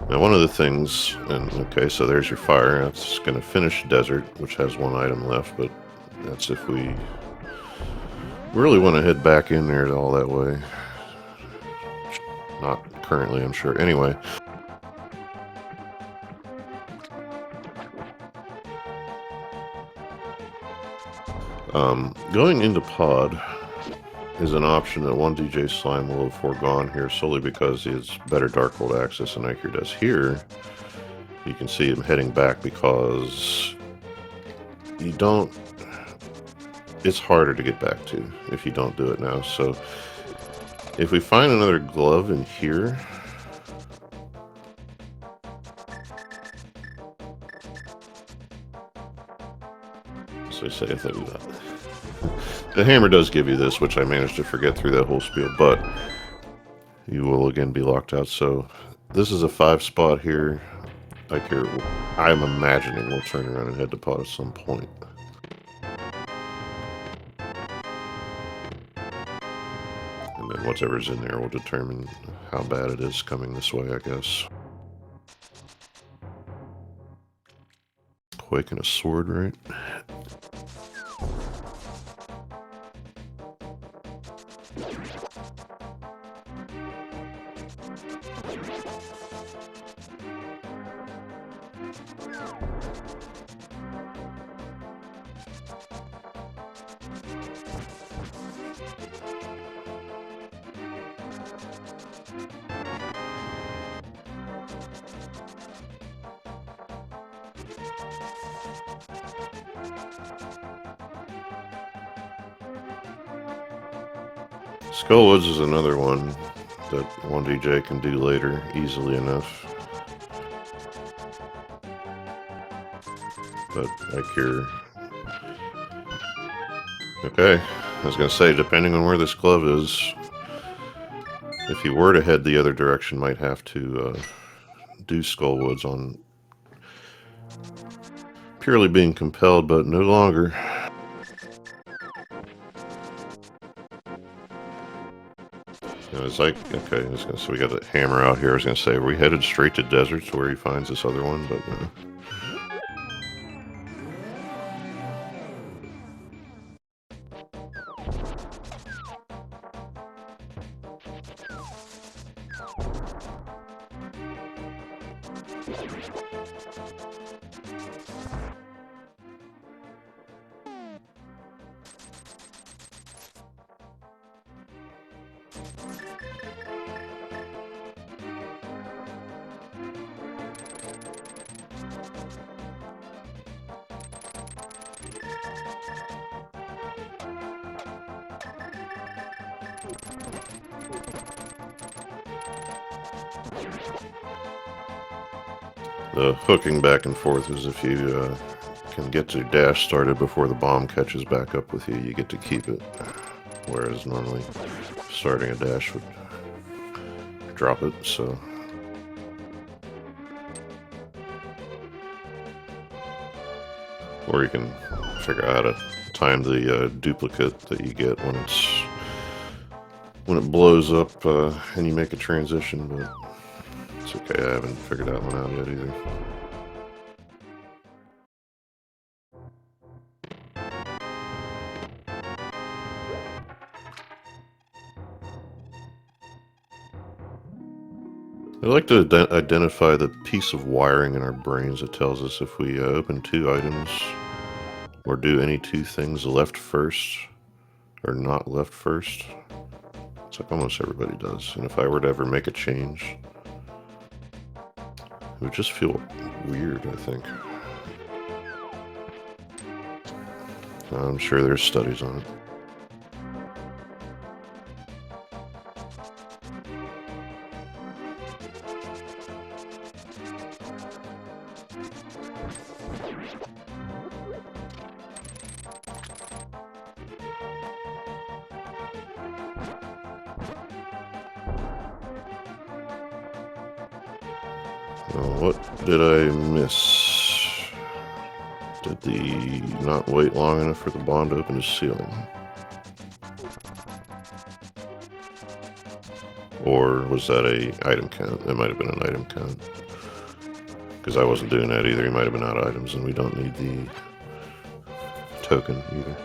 Now, one of the things, and okay, so there's your fire. That's going to finish desert, which has one item left, but that's if we really want to head back in there all that way. Not currently, I'm sure. Anyway. Going into pod is an option that one DJ Slime will have foregone here solely because he has better Dark World access than Iker does here. You can see him heading back because you don't... It's harder to get back to if you don't do it now. So if we find another glove in here... So I say I think that. The hammer does give you this, which I managed to forget through that whole spiel, but you will again be locked out. So this is a 5 spot here. I'm imagining we'll turn around and head to pod at some point. And then whatever's in there will determine how bad it is coming this way, I guess. Quake and a sword, right? Skullwoods is another one that one DJ can do later, easily enough. But like here... Okay, I was going to say, depending on where this glove is, if you were to head the other direction, might have to do Skullwoods on purely being compelled, but no longer. It's like, okay, so we got the hammer out here. I was going to say, are we headed straight to deserts where he finds this other one? But the hooking back and forth is if you can get your dash started before the bomb catches back up with you, you get to keep it. Whereas normally starting a dash would drop it, so... Or you can figure out how to time the duplicate that you get when it blows up and you make a transition, but it's okay, I haven't figured that one out yet either. I like to identify the piece of wiring in our brains that tells us if we open 2 items or do any 2 things left first or not left first. It's like almost everybody does. And if I were to ever make a change, it would just feel weird, I think. I'm sure there's studies on it. What did I miss? Did the not wait long enough for the bomb to open his ceiling? Or was that a item count? It might have been an item count. Because I wasn't doing that either. He might have been out of items, and we don't need the token either.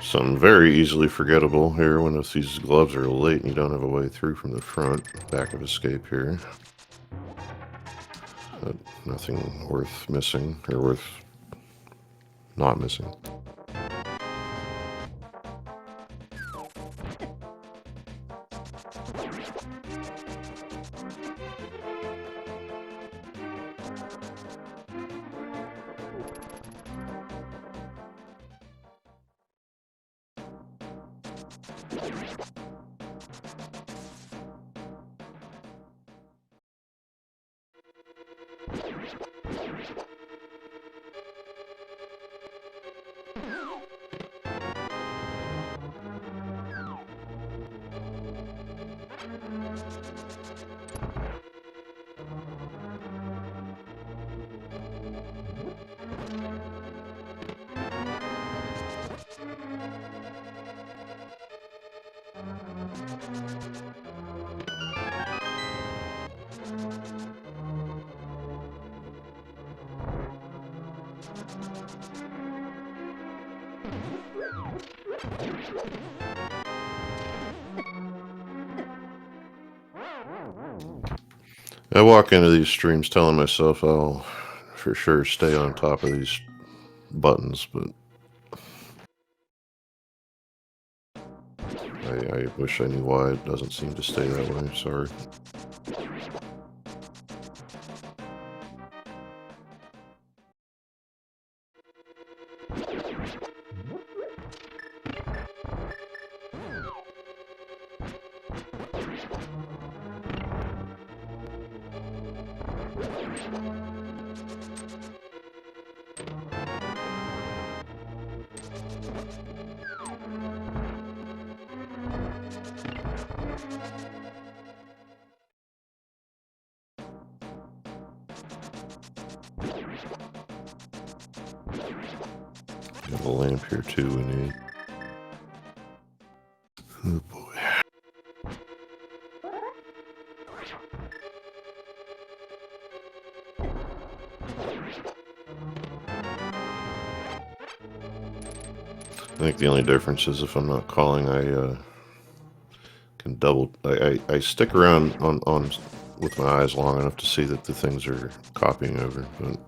Something very easily forgettable here when if these gloves are late and you don't have a way through from the front. Back of escape here. But nothing worth missing, or worth not missing. I walk into these streams telling myself I'll for sure stay on top of these buttons, but I wish I knew why it doesn't seem to stay that way. Sorry. Got a lamp here too we need. Oh boy. I think the only difference is if I'm not calling, I can double. I stick around on with my eyes long enough to see that the things are copying over, but.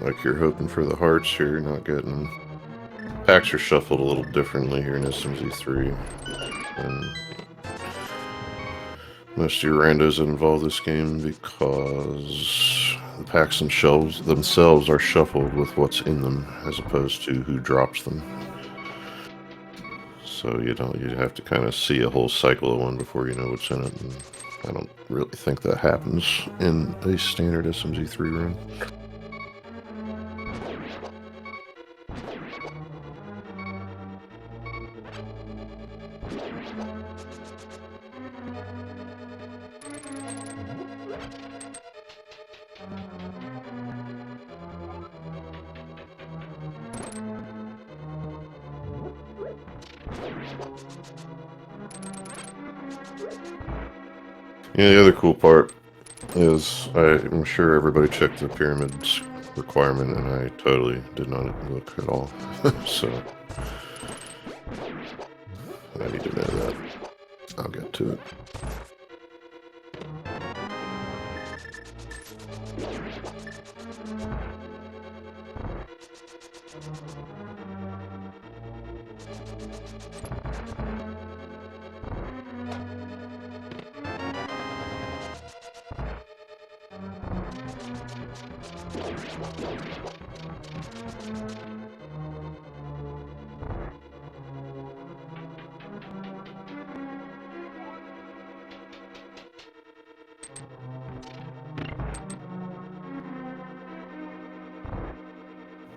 Like you're hoping for the hearts here, not getting... Packs are shuffled a little differently here in SMZ3. And most of your randos that involve this game because the packs themselves are shuffled with what's in them as opposed to who drops them. So you have to kind of see a whole cycle of one before you know what's in it. And I don't really think that happens in a standard SMZ3 run. Yeah, the other cool part is I'm sure everybody checked the pyramids requirement, and I totally did not look at all. So I need to know that. I'll get to it.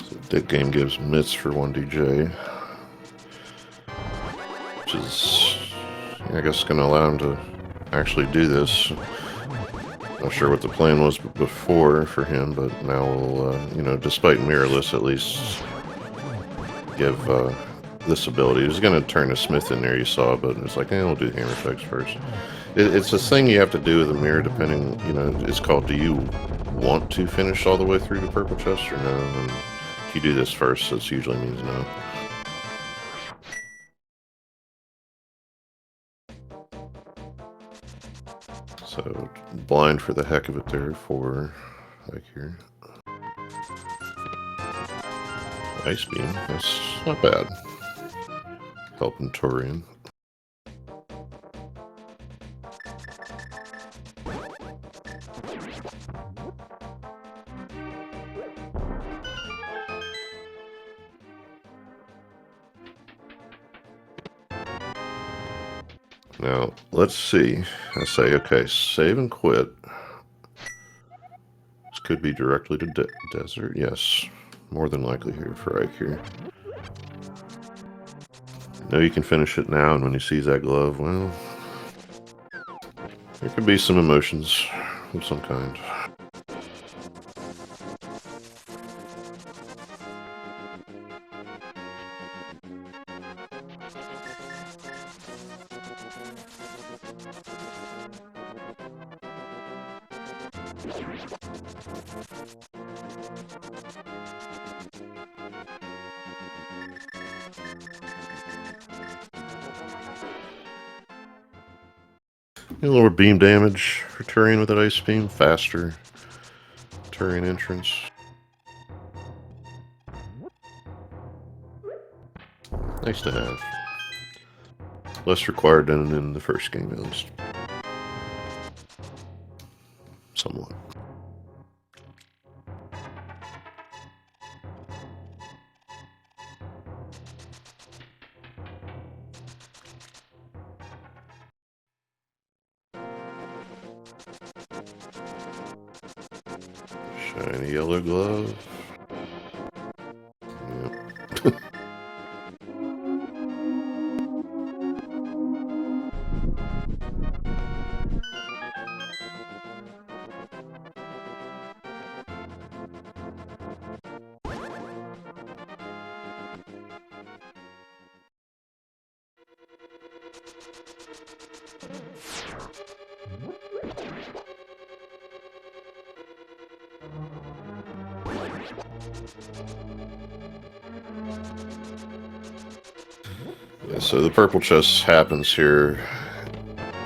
So Dick Game gives mitts for 1DJ, which is, I guess, going to allow him to actually do this. Not sure what the plan was before for him, but now we'll, despite mirrorless, at least give this ability. He's going to turn a Smith in there, you saw, but it's like, we'll do hammer effects first. It's a thing you have to do with a mirror, depending, it's called, do you want to finish all the way through the purple chest or no? And if you do this first, this usually means no. So, blind for the heck of it there for, like here. Ice Beam, that's not bad. Helping Torian. Now, let's see. I say, okay, save and quit. This could be directly to desert. Yes, more than likely here for Ike here. Know you can finish it now, and when he sees that glove, well, there could be some emotions of some kind. Lower beam damage for Turian with that ice beam, faster Turian entrance. Nice to have. Less required than in the first game, at least. Somewhat. Shiny yellow glove. Yep. Yeah, so the purple chest happens here.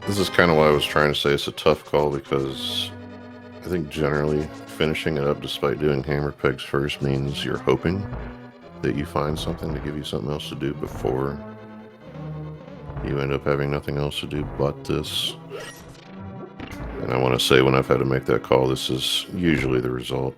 This is kind of why I was trying to say it's a tough call, because I think generally finishing it up despite doing hammer pegs first means you're hoping that you find something to give you something else to do before you end up having nothing else to do but this. And I want to say, when I've had to make that call, this is usually the result.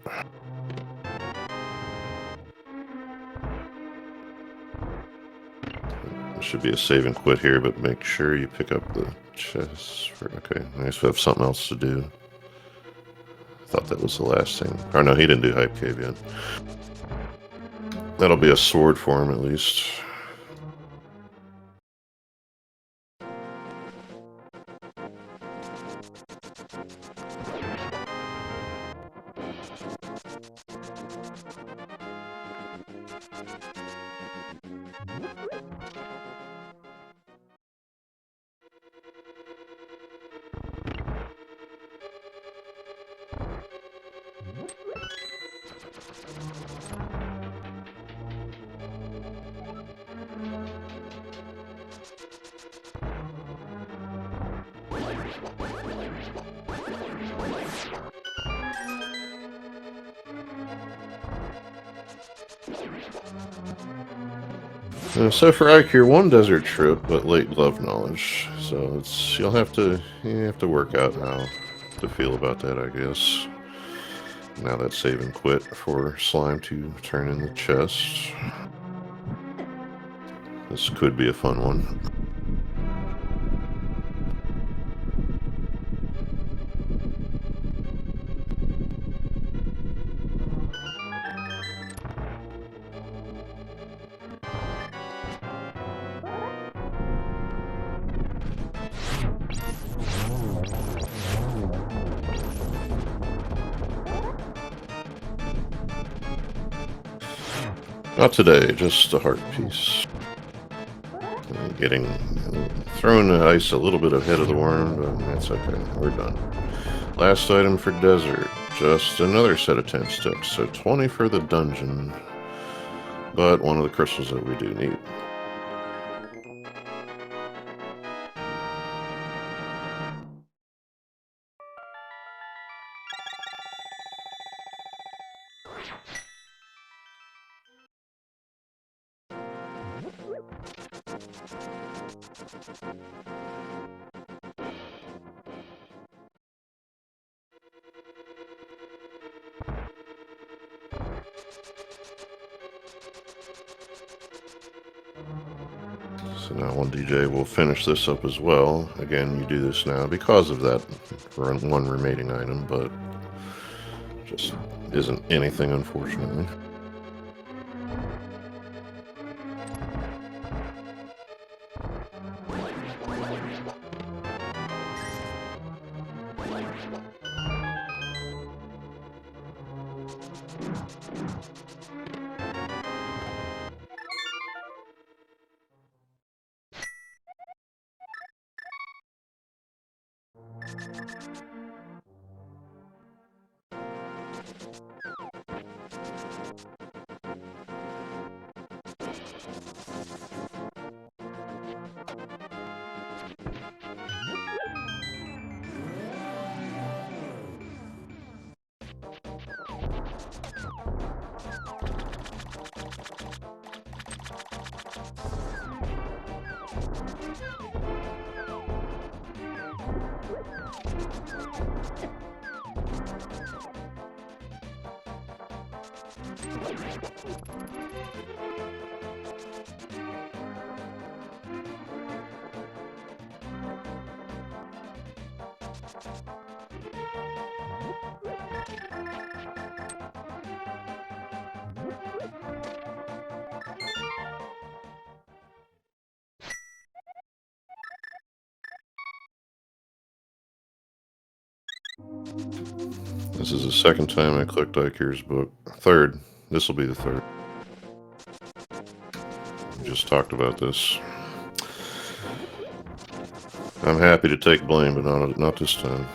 There should be a save and quit here, but make sure you pick up the chest. Okay, nice. We have something else to do. I thought that was the last thing. Or no, he didn't do Hype Cave yet. That'll be a sword for him at least. So for IQ, one desert trip, but late glove knowledge. So you'll have to work out how to feel about that, I guess. Now that save and quit for slime to turn in the chest. This could be a fun one. Not today, just a heart piece. Getting thrown the ice a little bit ahead of the worm, but that's okay. We're done. Last item for desert, just another set of 10 sticks, so 20 for the dungeon, but one of the crystals that we do need. So now one DJ will finish this up as well. Again, you do this now because of that one remaining item, but just isn't anything, unfortunately. This is the second time I clicked Ikir's book. Third. This will be the third. We just talked about this. I'm happy to take blame, but not this time.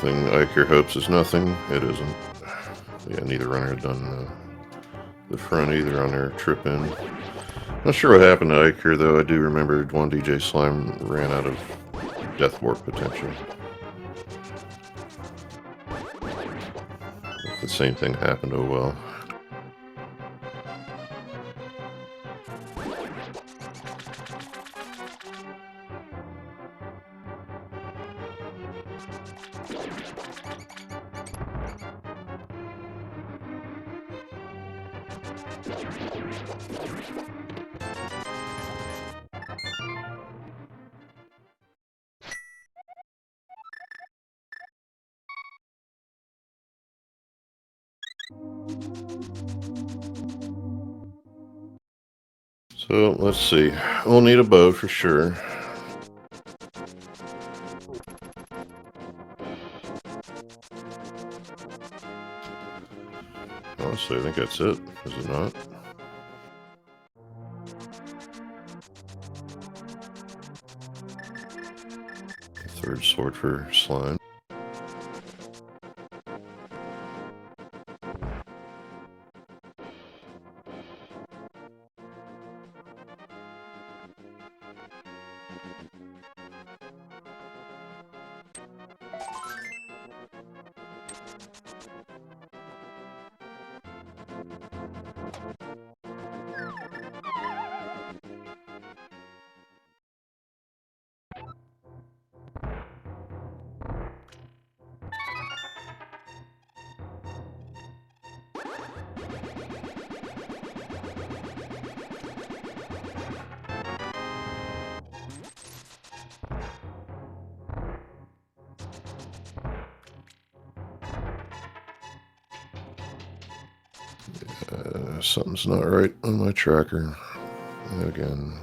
Thing Iker hopes is nothing. It isn't. Yeah, neither runner had done the front either on their trip in. Not sure what happened to Iker, though. I do remember one DJ Slime ran out of Death Warp potential. If the same thing happened, oh well. So, let's see. We'll need a bow for sure. Honestly, I think that's it. Is it not? Third sword for Slime. Something's not right on my tracker. Again.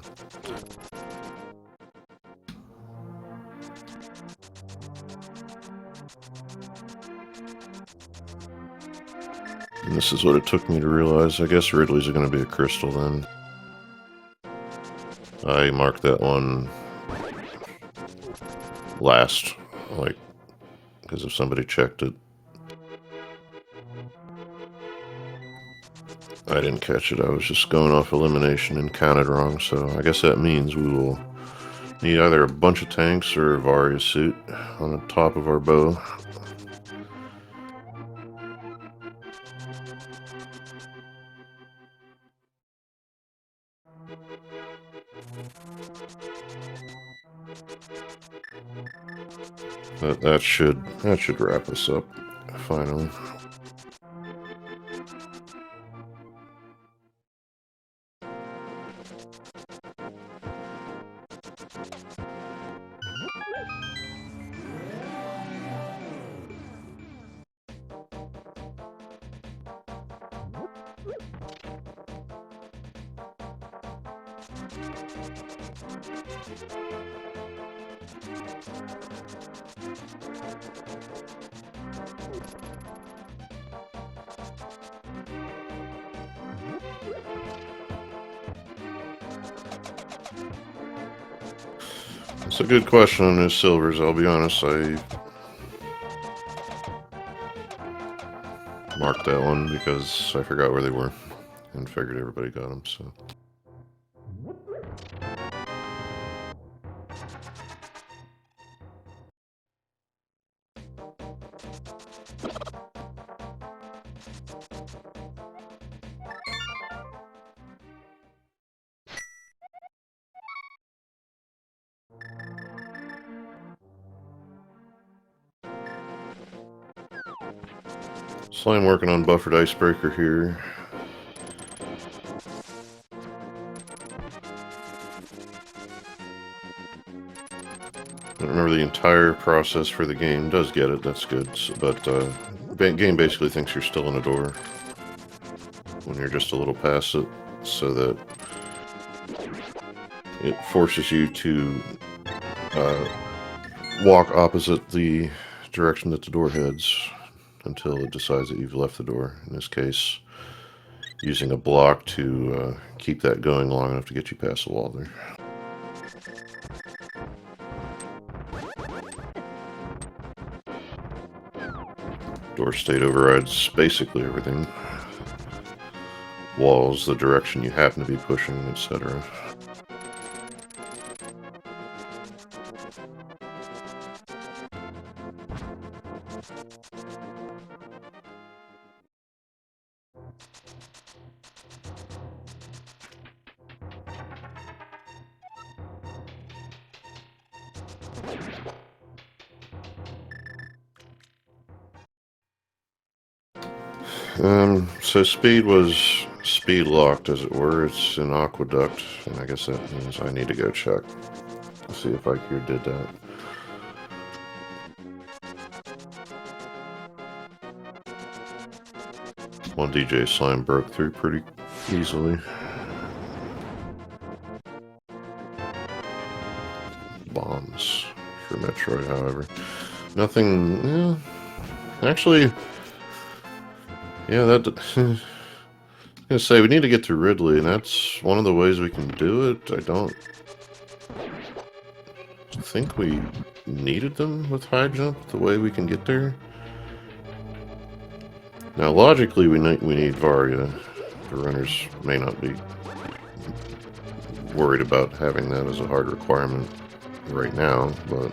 And this is what it took me to realize. I guess Ridley's going to be a crystal then. I marked that one last, like, because if somebody checked it, I didn't catch it. I was just going off elimination and counted wrong, so I guess that means we will need either a bunch of tanks or a Varia suit on the top of our bow. But that should wrap us up finally. It's a good question on his silvers. I'll be honest, I marked that one because I forgot where they were and figured everybody got them, so. Slime working on buffered icebreaker here. I don't remember the entire process for the game. Does get it, that's good. But game basically thinks you're still in a door when you're just a little past it, so that it forces you to walk opposite the direction that the door heads until it decides that you've left the door. In this case, using a block to keep that going long enough to get you past the wall there. Door state overrides basically everything. Walls, the direction you happen to be pushing, etc. So speed was speed locked, as it were. It's an aqueduct, and I guess that means I need to go check. See if IQ did that. One DJ slime broke through pretty easily. Bombs for Metroid, however. Nothing, actually, yeah, that, I was gonna say, we need to get to Ridley, and that's one of the ways we can do it. I don't think we needed them with high jump, the way we can get there. Now, logically, we need Varia. The runners may not be worried about having that as a hard requirement right now, but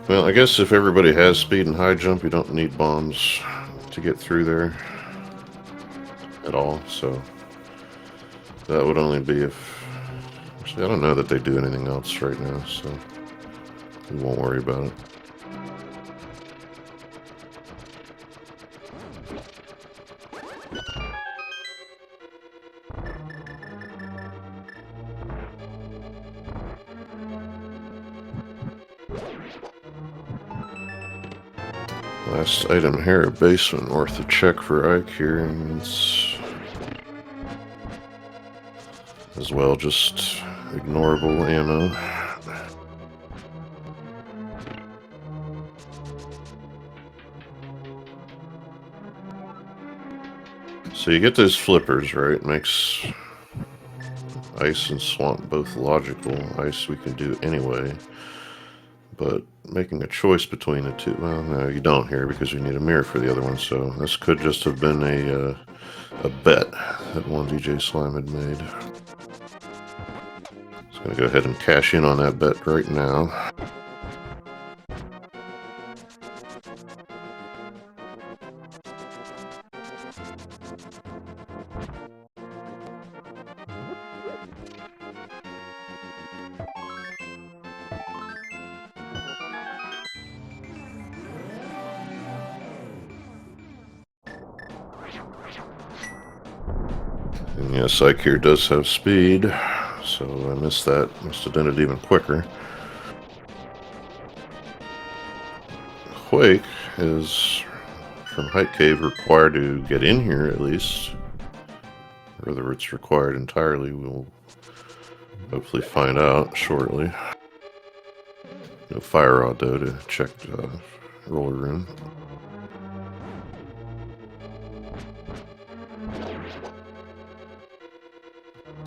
well, I guess if everybody has speed and high jump, you don't need bombs to get through there at all, so that would only be if... Actually, I don't know that they do anything else right now, so we won't worry about it. Last item here, a basement, worth a check for Ike here, and it's as well just ignorable ammo. So you get those flippers, right? Makes ice and swamp both logical. Ice we can do anyway, but making a choice between the two, well, no, you don't here because you need a mirror for the other one. So this could just have been a bet that one DJ Slime had made. Just gonna go ahead and cash in on that bet right now. And yes, Ike here does have speed, so I missed that. Must have done it even quicker. Quake is, from Height Cave, required to get in here at least. Whether it's required entirely, we'll hopefully find out shortly. No fire rod though to check the roller room.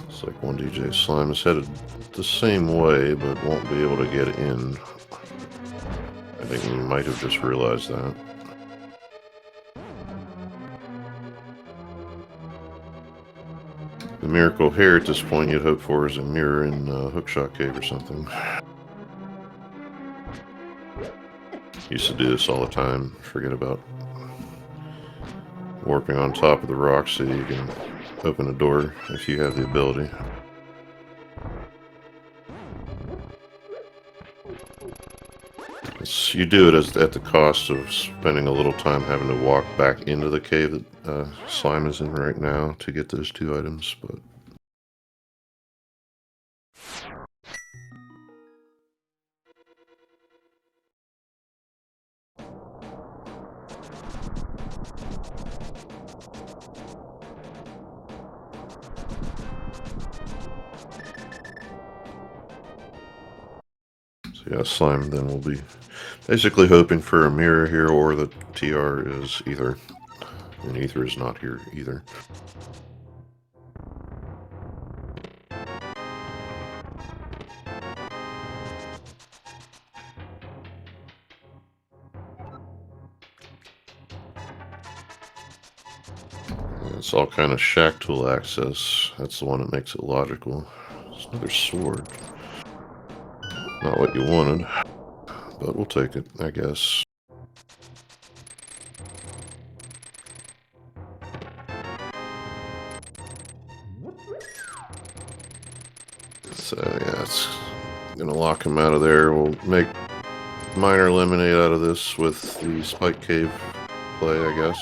Looks like one DJ Slime is headed the same way, but won't be able to get in. I think we might have just realized that. The miracle here at this point you'd hope for is a mirror in Hookshot Cave or something. Used to do this all the time. Forget about warping on top of the rock so you can open a door if you have the ability. This you do it at the cost of spending a little time having to walk back into the cave that Slime is in right now to get those 2 items, but... So yeah, Slime then will be basically hoping for a mirror here, or that TR is Ether, and Ether is not here either. It's all kind of shack tool access. That's the one that makes it logical. There's another sword. Not what you wanted, but we'll take it, I guess. So yeah, it's gonna lock him out of there. We'll make minor lemonade out of this with the Spike Cave play, I guess.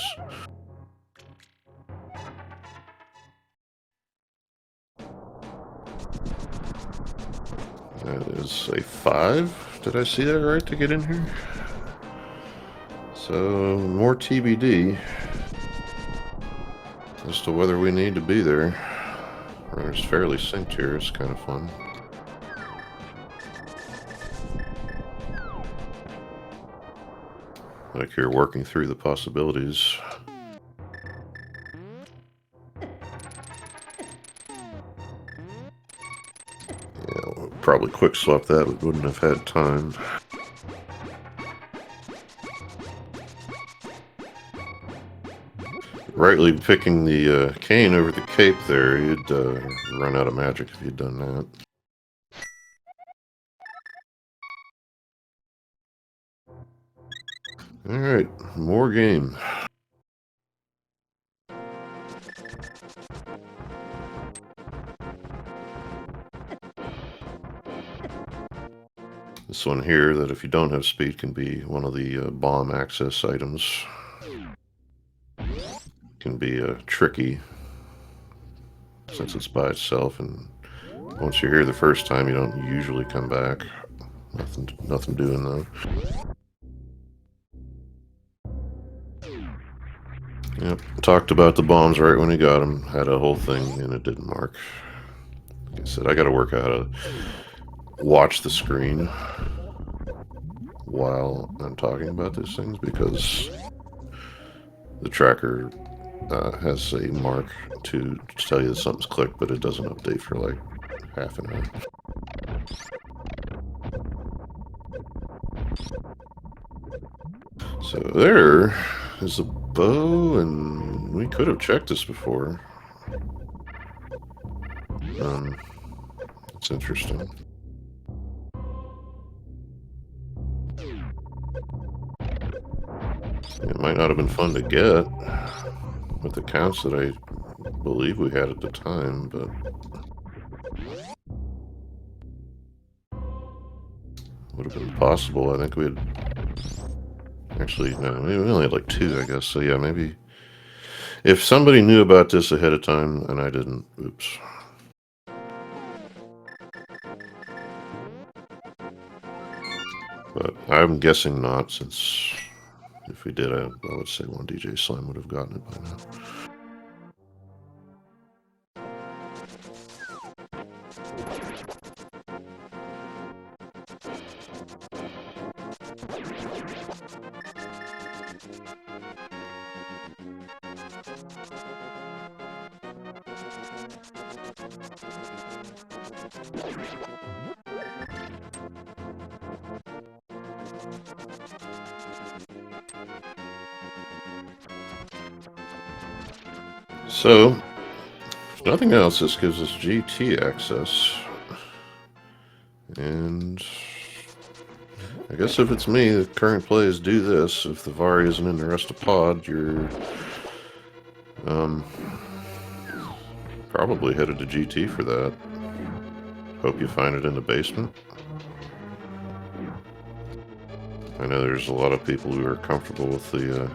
That is a 5. Did I see that right to get in here? So, more TBD as to whether we need to be there. It's fairly synced here. It's kind of fun. Like you're working through the possibilities. Yeah, we'll probably quick swap that. We wouldn't have had time. Rightly picking the cane over the cape there, you'd run out of magic if you'd done that. Alright, more game. This one here, that if you don't have speed, can be one of the bomb access items. Can be tricky, since it's by itself, and once you're here the first time, you don't usually come back. Nothing doing though. Yep, talked about the bombs right when he got them. Had a whole thing and it didn't mark. Like I said, I gotta work out how to watch the screen while I'm talking about these things, because the tracker has a mark to tell you that something's clicked, but it doesn't update for like half an hour. So there is a bow, and we could have checked this before. It's interesting. It might not have been fun to get with the counts that I believe we had at the time, but would have been possible. I think we had actually, no, we only had like 2, I guess. So yeah, maybe if somebody knew about this ahead of time and I didn't, oops. But I'm guessing not, since if we did, I would say one DJ Slime would have gotten it by now. So, if nothing else, this gives us GT access. And I guess if it's me, the current plays do this. If the Vari isn't in the rest of pod, you're probably headed to GT for that. Hope you find it in the basement. I know there's a lot of people who are comfortable with the,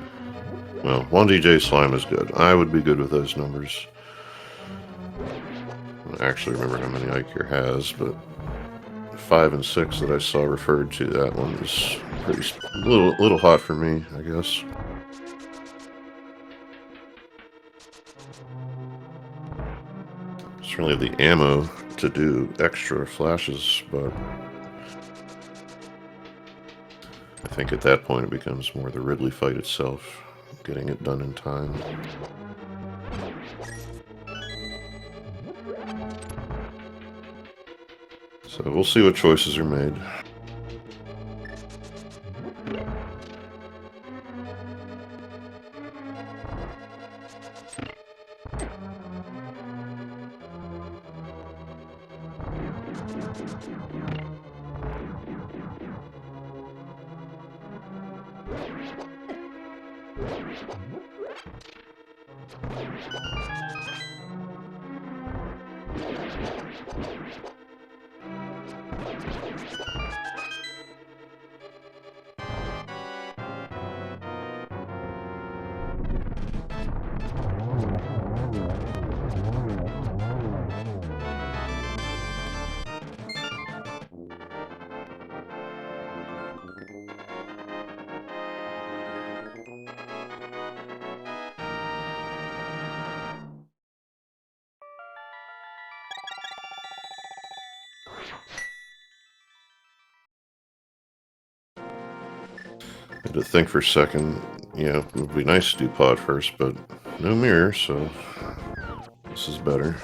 well, 1DJ slime is good. I would be good with those numbers. I don't actually remember how many Ikir has, but 5 and 6 that I saw referred to, that one is pretty little hot for me, I guess. Certainly the ammo to do extra flashes, but I think at that point it becomes more the Ridley fight itself, getting it done in time. So we'll see what choices are made. I had to think for a second. Yeah, it would be nice to do pod first, but no mirror, so this is better.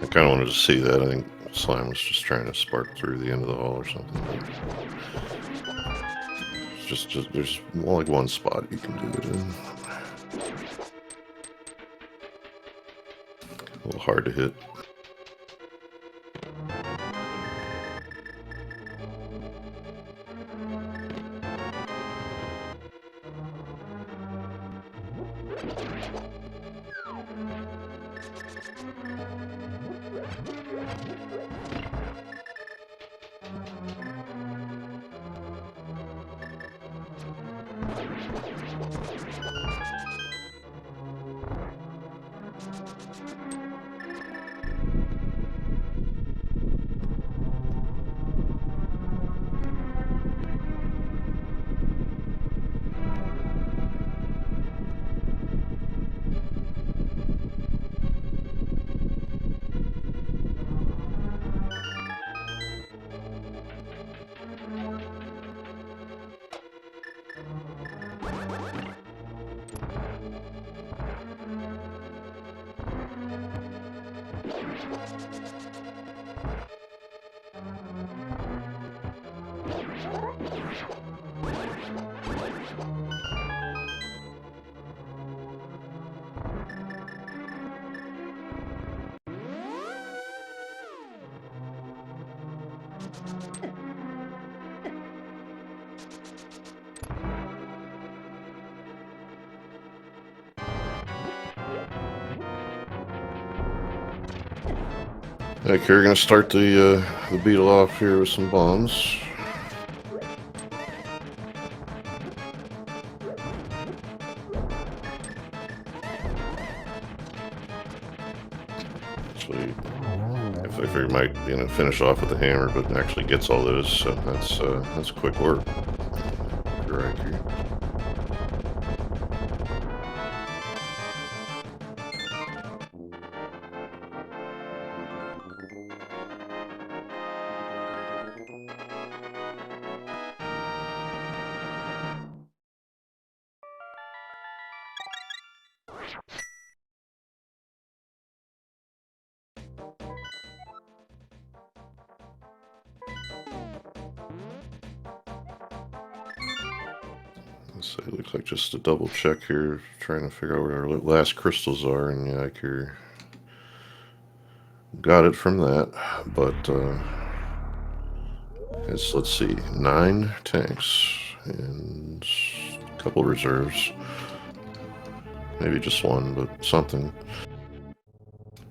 I kind of wanted to see that. I think slime was just trying to spark through the end of the hall or something. It's just there's like one spot you can do it in. A little hard to hit. Okay, we're gonna start the beetle off here with some bombs. Actually, if I figure might finish off with the hammer, but actually gets all those, so that's quick work. Right here. So it looks like just a double check here, trying to figure out where our last crystals are, and yeah, I here got it from that. But let's see, 9 tanks and a couple reserves, maybe just one, but something.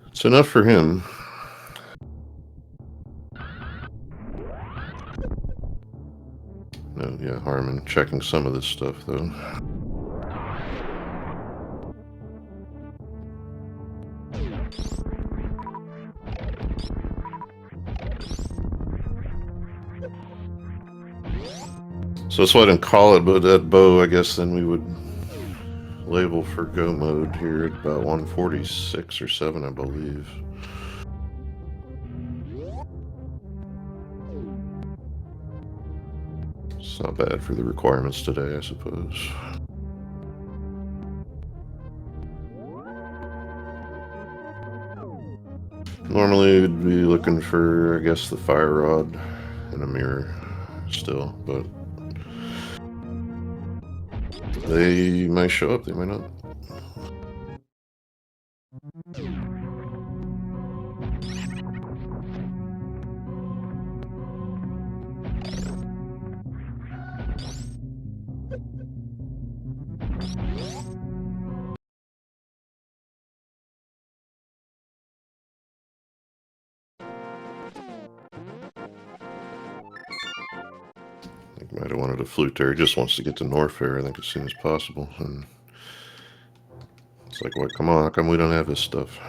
It's enough for him. No, yeah, Harmon checking some of this stuff though. So that's why I didn't call it, but that bow, I guess then we would label for go mode here at about 146 or 7, I believe. It's not bad for the requirements today, I suppose. Normally we'd be looking for, I guess, the fire rod and a mirror still, but they might show up, they might not. He might have wanted a flute there. He just wants to get to Norfair, I think, as soon as possible. And it's like, what? Come on, how come we don't have this stuff?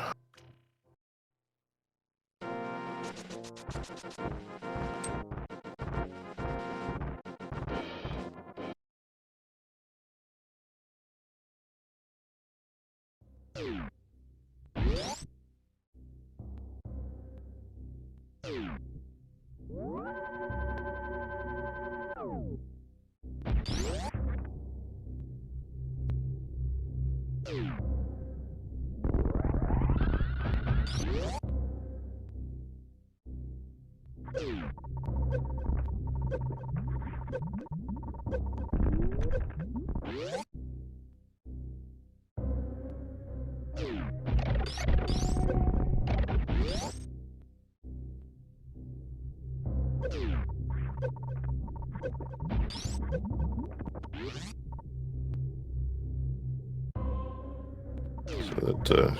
So that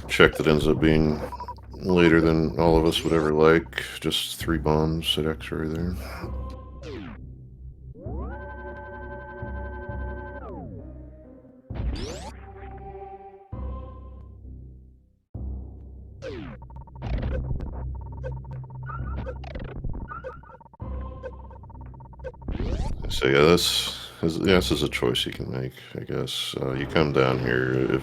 check that ends up being later than all of us would ever like. Just 3 bombs at X-ray there. So yeah, this is a choice you can make, I guess. You come down here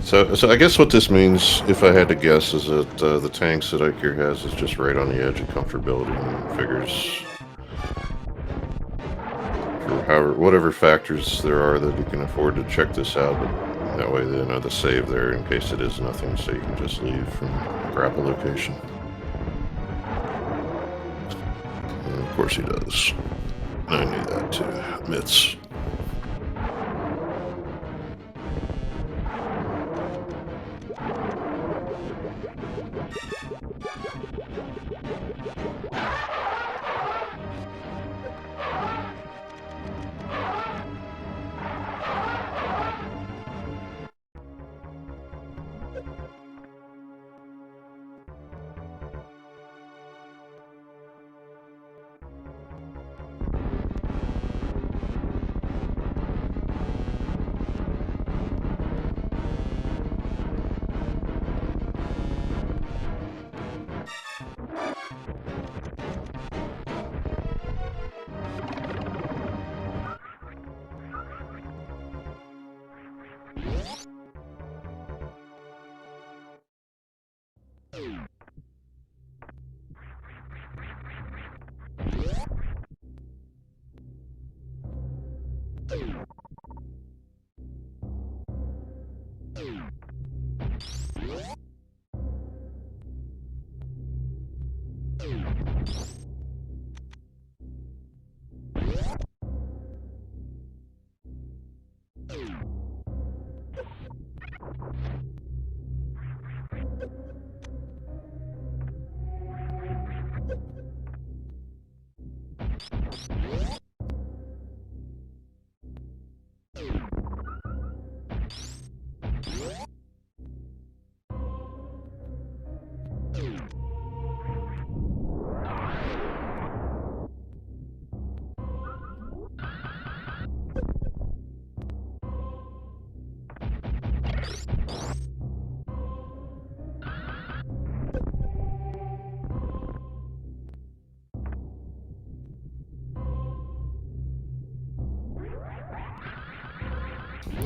So I guess what this means, if I had to guess, is that the tanks that Ike here has is just right on the edge of comfortability, and figures for whatever factors there are that you can afford to check this out. But That way they know the save there in case it is nothing, so you can just leave from grab a location. And of course he does. I knew that too. Myths.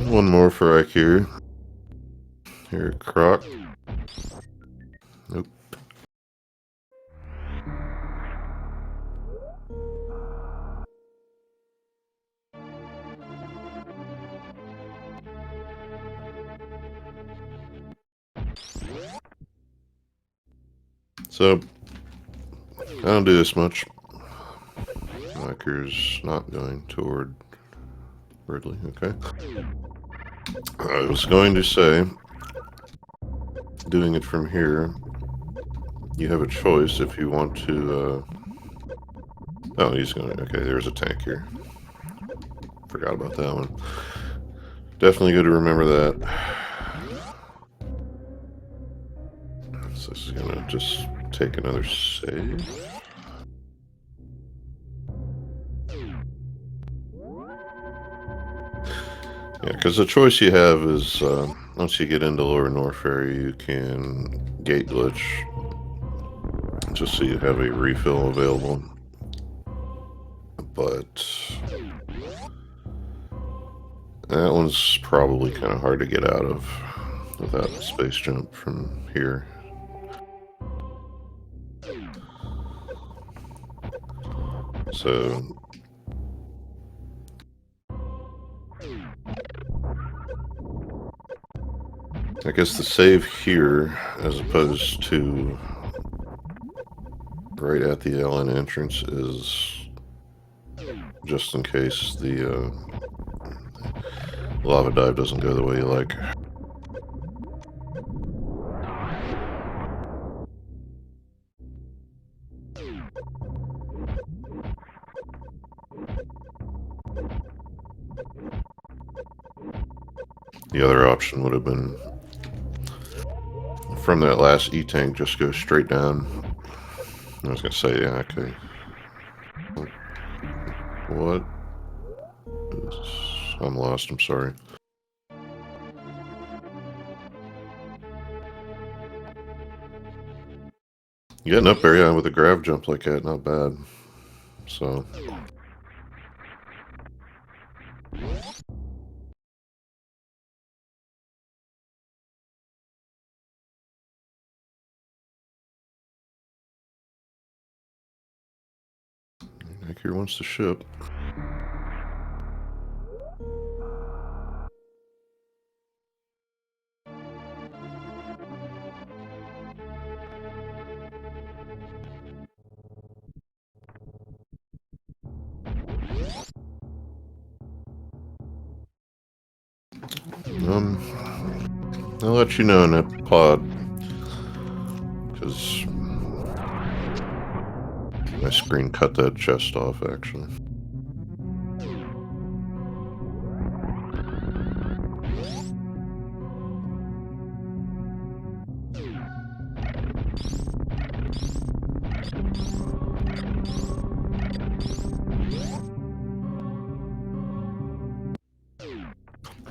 One more for IQ. Here, Croc. Nope. So, I don't do this much. Marker's not going toward Ridley, okay. I was going to say, doing it from here, you have a choice if you want to, oh, he's gonna, okay, there's a tank here. Forgot about that one. Definitely good to remember that. So this is gonna just take another save. Yeah, because the choice you have is, once you get into Lower North area, you can gate glitch, just so you have a refill available. But that one's probably kind of hard to get out of without the space jump from here. So I guess the save here, as opposed to right at the LN entrance, is just in case the lava dive doesn't go the way you like. The other option would have been from that last E-tank, just go straight down. I was gonna say, yeah, okay. What? I'm lost, I'm sorry. Getting up there, yeah, with a grav jump like that, not bad. So. Here wants to ship. I'll let you know in that pod, because my screen cut that chest off, actually.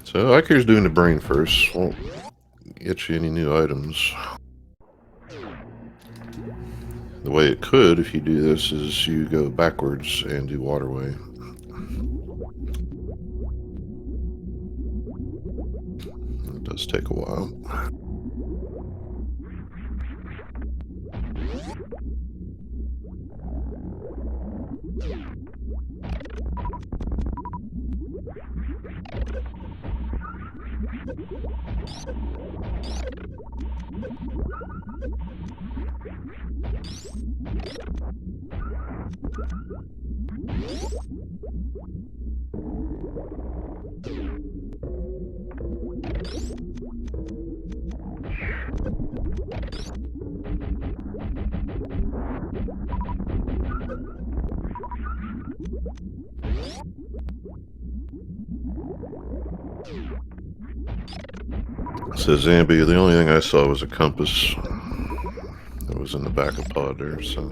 So Ike's doing the brain first. Won't get you any new items. The way it could, if you do this, is you go backwards and do waterway. It does take a while. Says Zambi, the only thing I saw was a compass that was in the back of pod there, so.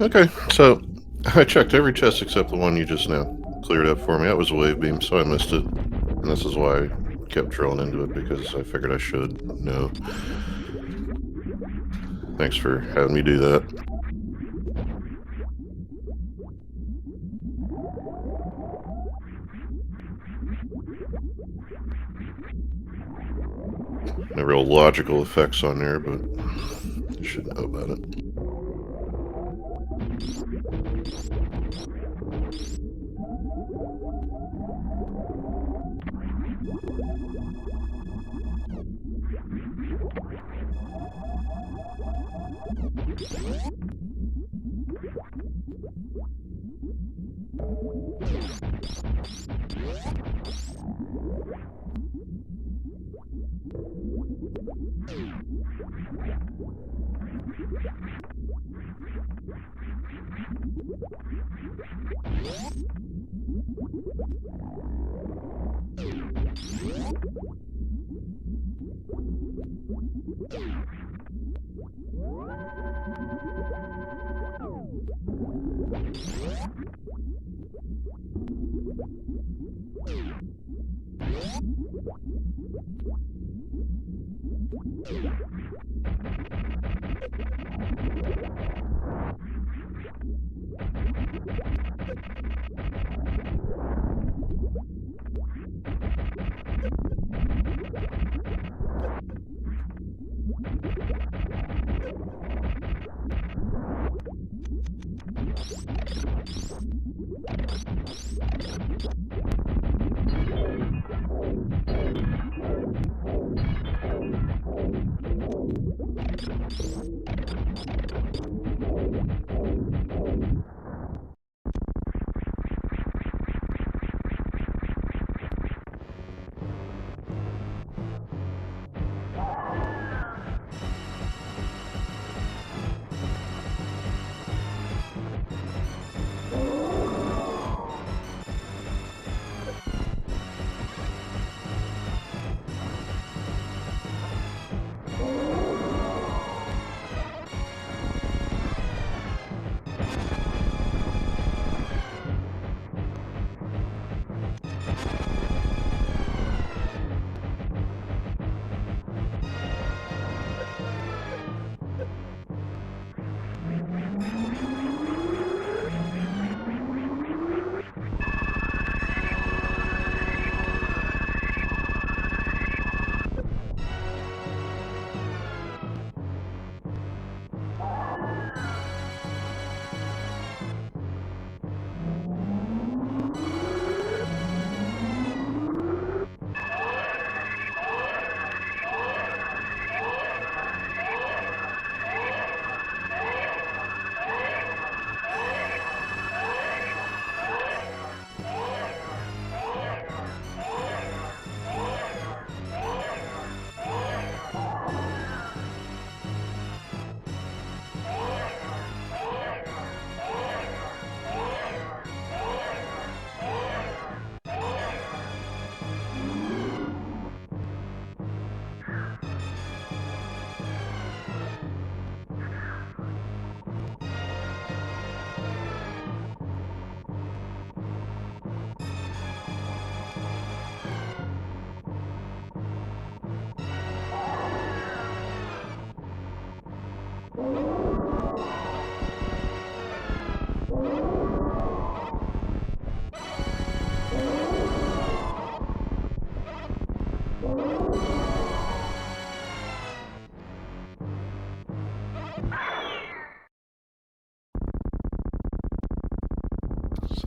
Okay, so I checked every chest except the one you just now cleared up for me. That was a wave beam, so I missed it. And this is why I kept drilling into it, because I figured I should know. Thanks for having me do that. No real logical effects on there, but you should know about it.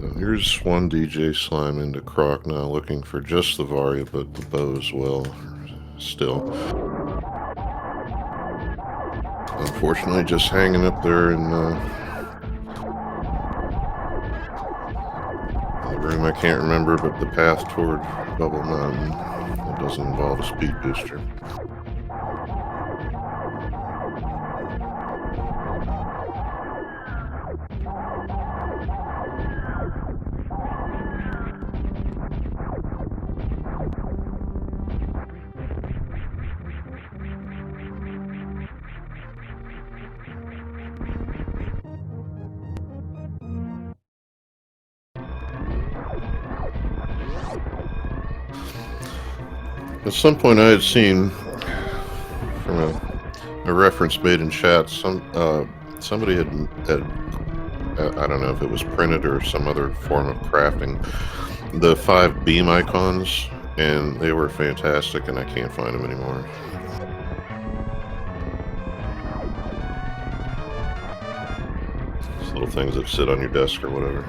So here's one DJ slime into Croc now, looking for just the Varia, but the bow as well. Still. Unfortunately, just hanging up there in the room I can't remember, but the path toward Bubble Mountain. It doesn't involve a speed booster. At some point I had seen from a reference made in chat, somebody had I don't know if it was printed or some other form of crafting, the 5 beam icons, and they were fantastic, and I can't find them anymore. These little things that sit on your desk or whatever.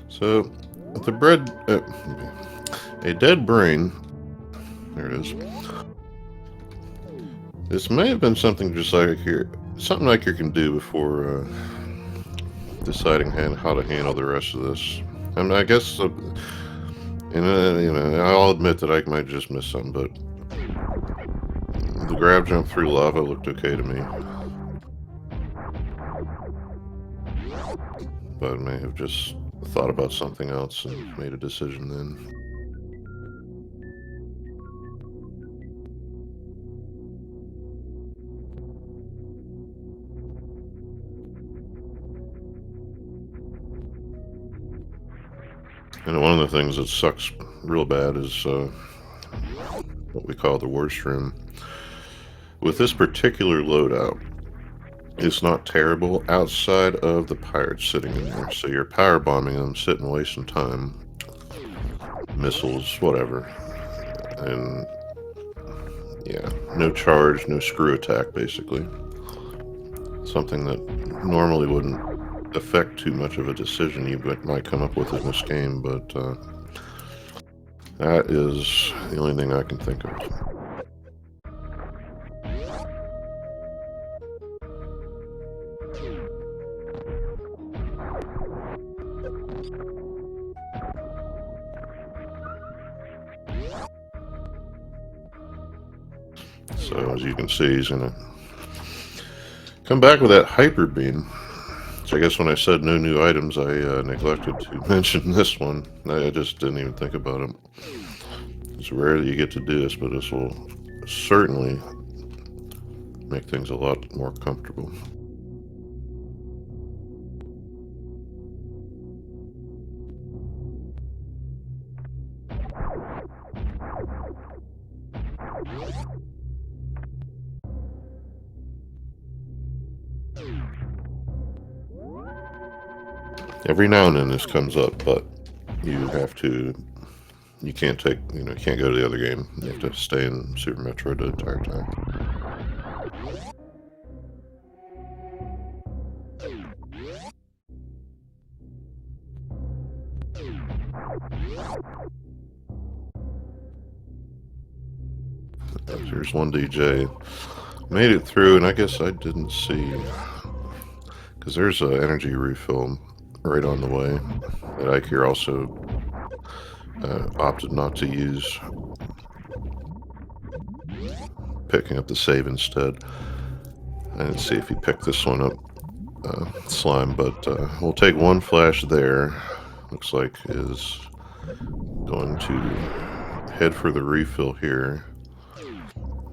So, the bread, a dead brain, there it is. This may have been something just like something like you can do before deciding how to handle the rest of this. I mean, I guess, I'll admit that I might just miss something, but the grab jump through lava looked okay to me. But I may have just thought about something else and made a decision then. And one of the things that sucks real bad is what we call the worst room. With this particular loadout, it's not terrible outside of the pirates sitting in there. So you're power bombing them, sitting wasting time, missiles, whatever. And yeah, no charge, no screw attack, basically. Something that normally wouldn't affect too much of a decision you might come up with in this game, but that is the only thing I can think of. So as you can see, he's gonna come back with that hyper beam. So I guess when I said no new items, I neglected to mention this one. I just didn't even think about it. It's rare that you get to do this, but this will certainly make things a lot more comfortable. Every now and then this comes up, but you can't take, you can't go to the other game. You have to stay in Super Metroid the entire time. Here's one DJ. Made it through, and I guess I didn't see, because there's an energy refill right on the way that Ike here also opted not to use, picking up the save instead. I didn't see if he picked this one up, slime, but we'll take one flash there. Looks like is going to head for the refill here.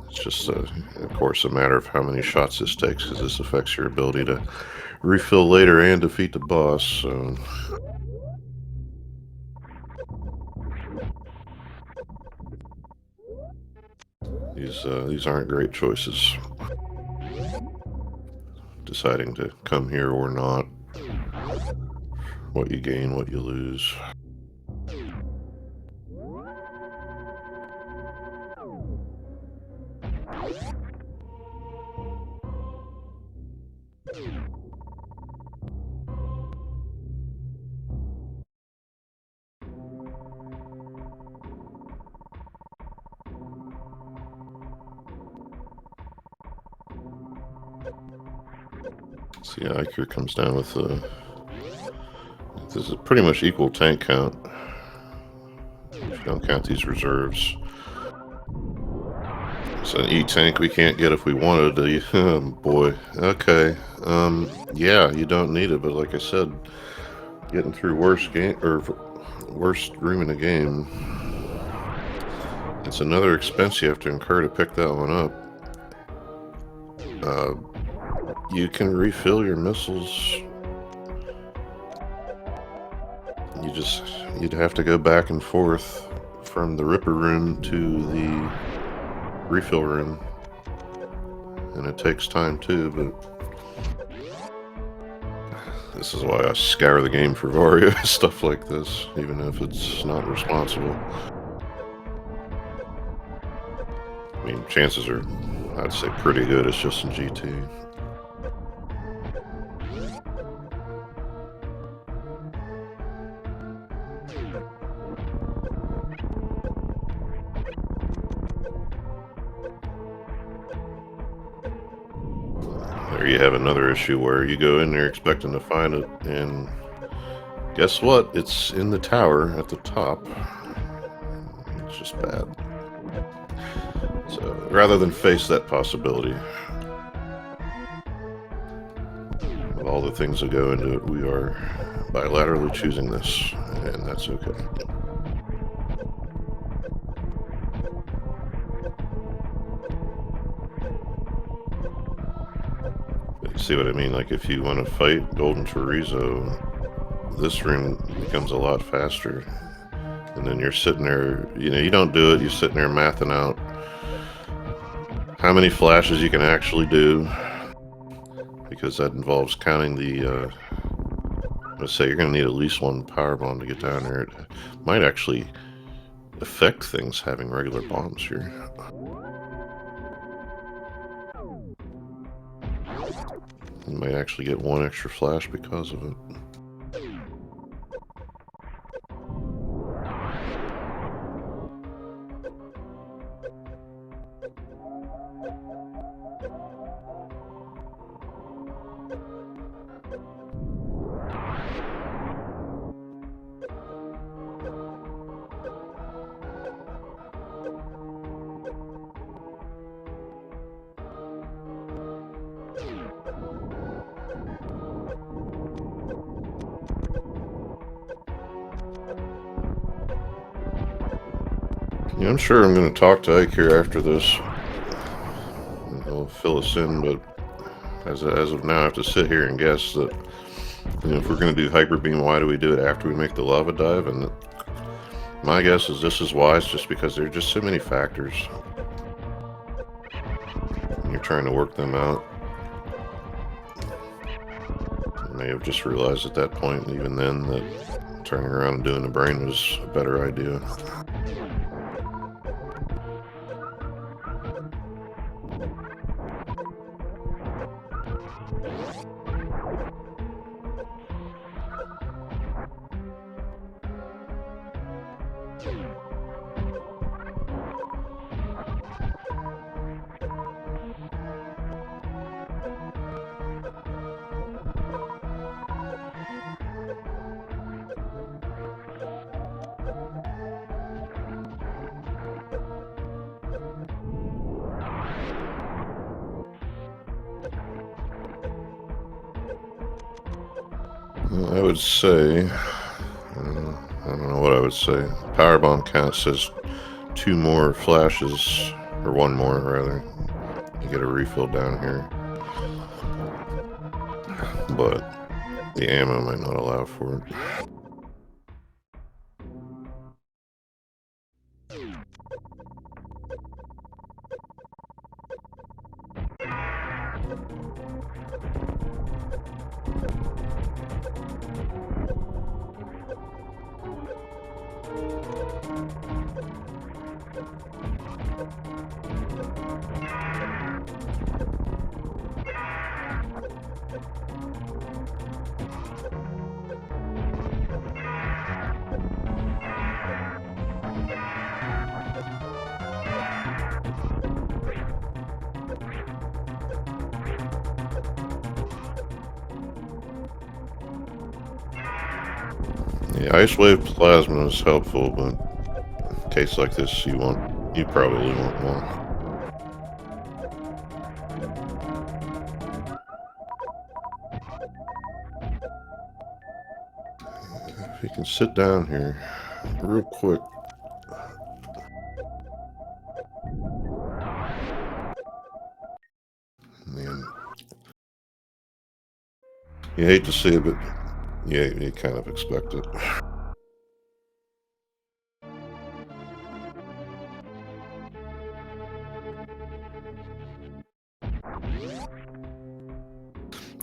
It's just, of course, a matter of how many shots this takes, because this affects your ability to refill later and defeat the boss. So these aren't great choices. Deciding to come here or not. What you gain, what you lose. See, IQ comes down with this is pretty much equal tank count. If you don't count these reserves. It's an E-tank we can't get if we wanted to. Oh boy. Okay. Yeah, you don't need it, but like I said, getting through worst room in the game, it's another expense you have to incur to pick that one up. You can refill your missiles. You'd have to go back and forth from the Ripper room to the refill room, and it takes time too, but this is why I scour the game for Vario stuff like this, even if it's not responsible. I mean, chances are, I'd say, pretty good. It's just in GT. There you have another issue where you go in there expecting to find it, and guess what? It's in the tower at the top. It's just bad. So rather than face that possibility, of all the things that go into it, we are bilaterally choosing this, and that's okay. See what I mean? Like, if you want to fight Golden Chorizo, this room becomes a lot faster. And then you're sitting there, you don't do it, you're sitting there mathing out how many flashes you can actually do, because that involves counting the, let's say you're going to need at least one power bomb to get down there. It might actually affect things having regular bombs here. You might actually get one extra flash because of it. Yeah, I'm sure I'm going to talk to Ike here after this. He'll fill us in, but as of now, I have to sit here and guess that, if we're going to do Hyper Beam, why do we do it after we make the lava dive? And my guess is this is wise, just because there are just so many factors. And you're trying to work them out. I may have just realized at that point, even then, that turning around and doing the brain was a better idea. I would say, I don't know what I would say. Powerbomb count says 2 more flashes, or 1 more rather. You get a refill down here, but the ammo might not allow for it. The Ice Wave Plasma is helpful, but in a case like this, you probably want more. If you can sit down here real quick. Man, you hate to see it, but yeah, you kind of expect it.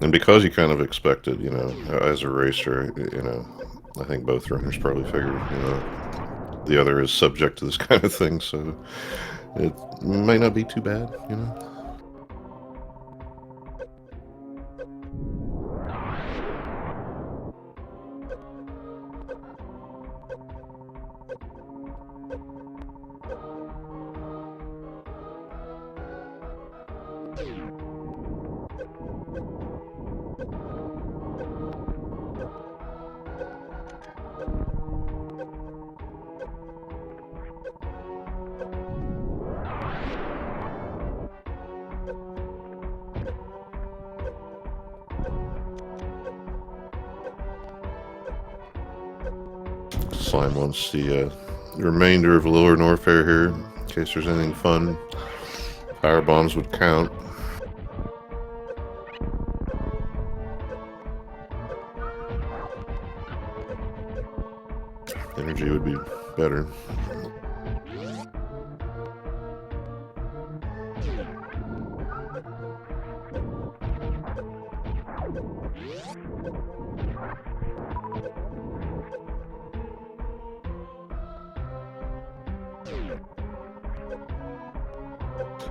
And because you kind of expect it, as a racer, I think both runners probably figured, the other is subject to this kind of thing, so it might not be too bad. Slime wants the remainder of Lower Norfair here, in case there's anything fun. Fire bombs would count. Energy would be better.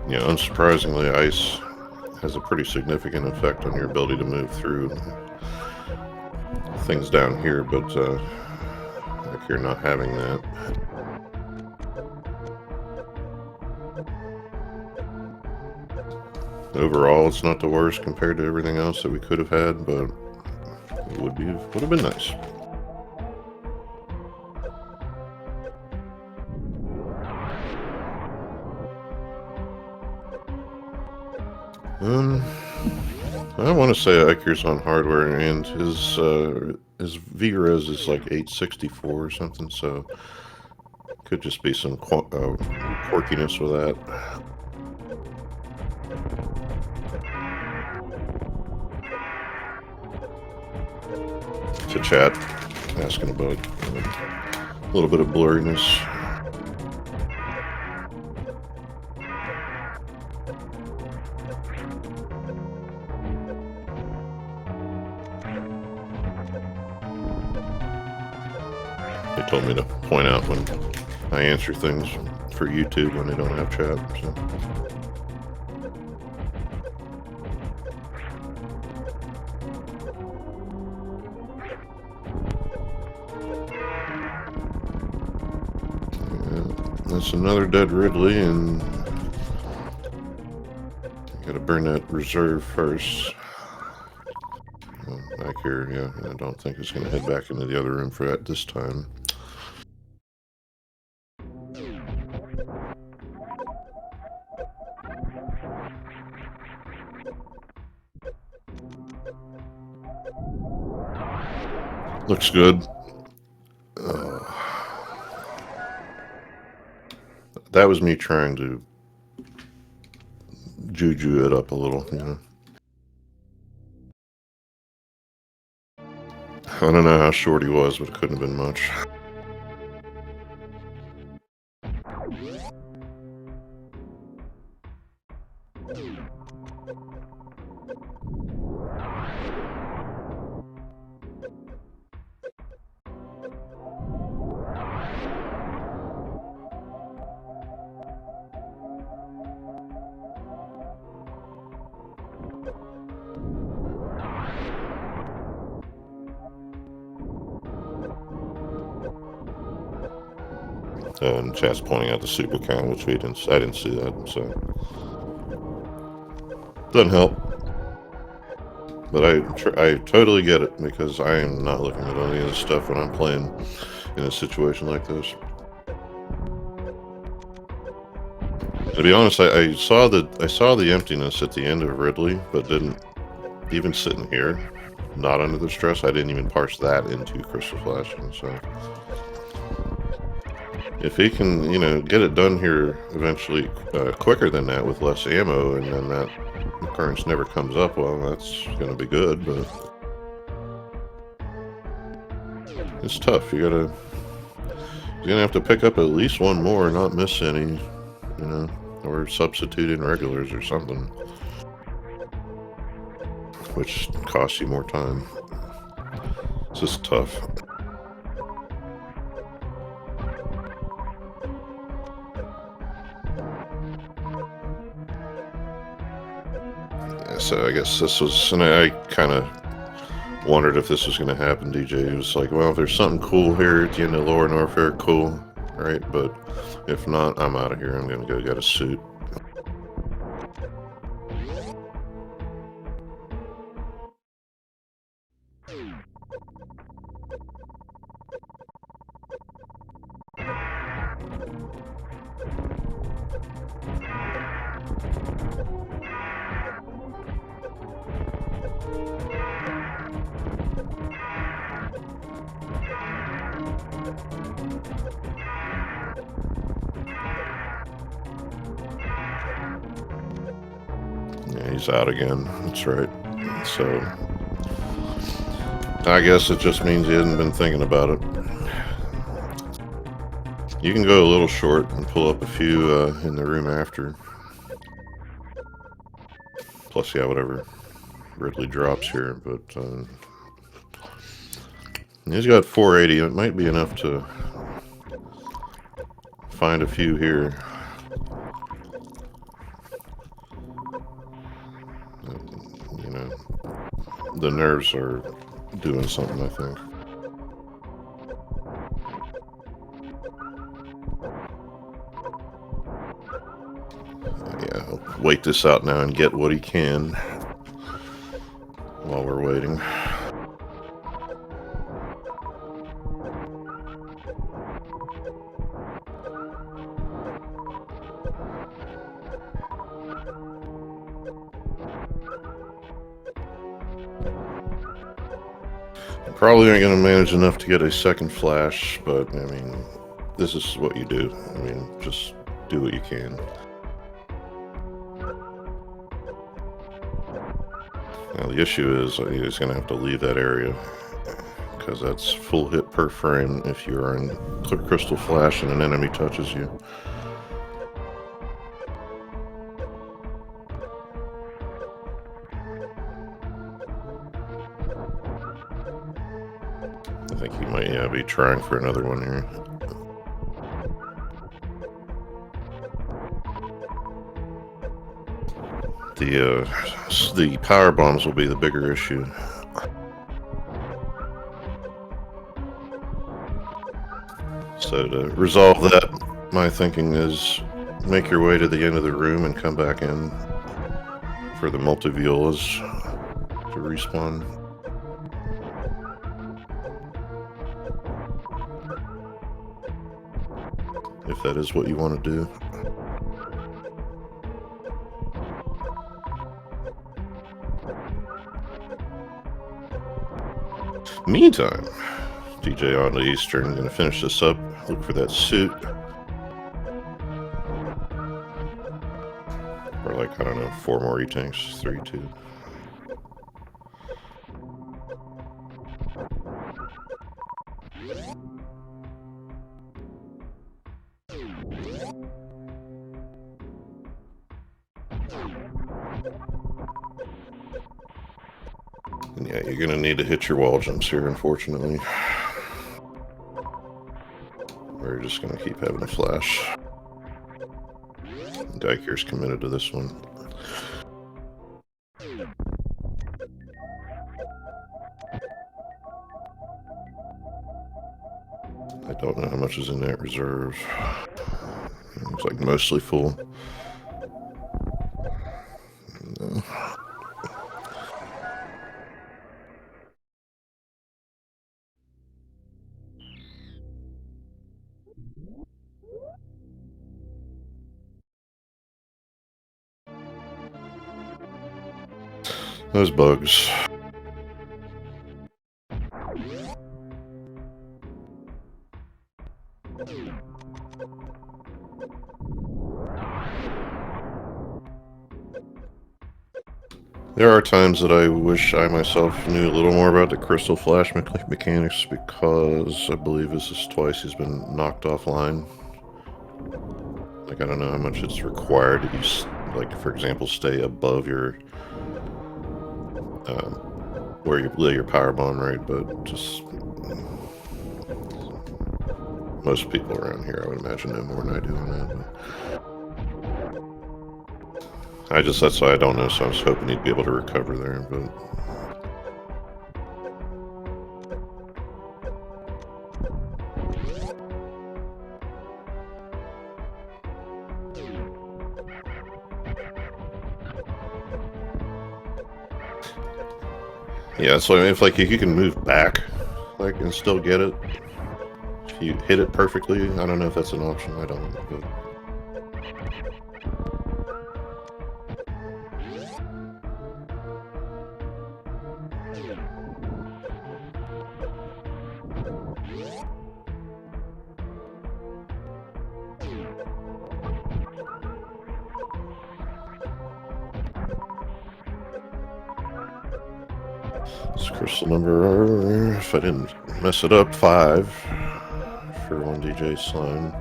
Unsurprisingly, ice has a pretty significant effect on your ability to move through things down here, but like you're not having that. Overall, it's not the worst compared to everything else that we could have had, but it would have been nice. I want to say Iker's on hardware, and his V-Res is like 864 or something, so could just be some quirkiness with that. To chat, asking about a little bit of blurriness. They told me to point out when I answer things for YouTube when they don't have chat. So. Yeah, that's another dead Ridley, and gotta burn that reserve first. Back here, yeah, I don't think it's gonna head back into the other room for that this time. Looks good. That was me trying to juju it up a little, you know. I don't know how short he was, but it couldn't have been much. And chat's pointing out the super count, which I didn't see that, so doesn't help. But I totally get it, because I am not looking at any of this stuff when I'm playing in a situation like this. To be honest, I saw the emptiness at the end of Ridley, but didn't even sitting here, not under the stress. I didn't even parse that into Crystal Flashing. So if he can, you know, get it done here eventually quicker than that with less ammo, and then that occurrence never comes up, well, that's going to be good. But it's tough. You're gonna have to pick up at least one more, not miss any, you know, or substitute in regulars or something, which costs you more time. It's just tough. Yeah, so I guess this was, and I kind of wondered if this was going to happen. DJ was like, well, if there's something cool here at the end of Lower Norfair, cool, right? But if not, I'm out of here. I'm going to go get a suit. Yeah, he's out again. That's right. So I guess it just means he hasn't been thinking about it. You can go a little short and pull up a few in the room after. Plus, yeah, whatever Ridley drops here, but he's got 480. It might be enough to find a few here. You know, the nerves are doing something, I think. Yeah, I'll wait this out now and get what he can while we're waiting. Probably ain't gonna manage enough to get a second flash, but I mean, this is what you do. I mean, just do what you can. Now the issue is he's gonna have to leave that area, because that's full hit per frame if you're in crystal flash and an enemy touches you. I think he might be trying for another one here. The power bombs will be the bigger issue. So to resolve that, my thinking is make your way to the end of the room and come back in for the multi-violas to respawn. If that is what you want to do. Meantime, DJ on the Eastern, gonna finish this up. Look for that suit. Or like, I don't know, 4 more E-tanks. 3, 2. And yeah, you're gonna need to hit your wall jumps here, unfortunately. Or you're just gonna keep having a flash. Daiker's committed to this one. I don't know how much is in that reserve. It looks like mostly full. No. Those bugs. There are times that I wish I myself knew a little more about the crystal flash mechanics, because I believe this is twice he's been knocked offline. Like, I don't know how much it's required to you, like, for example, stay above your, where you lay your power bomb, right? But just, most people around here, I would imagine, know more than I do on that. But that's why I don't know, so I was hoping he'd be able to recover there, but... Yeah, so I mean, if you can move back, like, and still get it, if you hit it perfectly, I don't know if that's an option, I don't know, but... This crystal number, if I didn't mess it up, 5 for 1 DJ slime.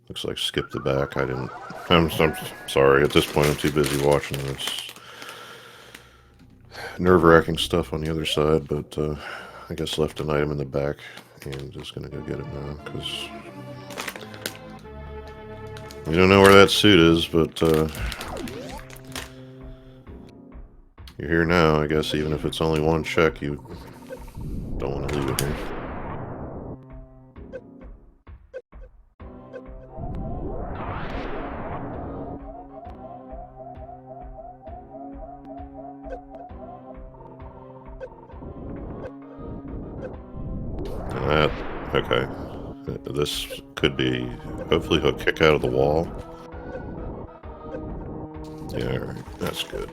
Looks like skip the back. I'm sorry. At this point, I'm too busy watching this nerve-wracking stuff on the other side. But I guess left an item in the back, and just gonna go get it now because we don't know where that suit is. But you're here now. I guess even if it's only 1 check, you don't want to leave it here. Okay. This could be... Hopefully he'll kick out of the wall. Yeah, that's good.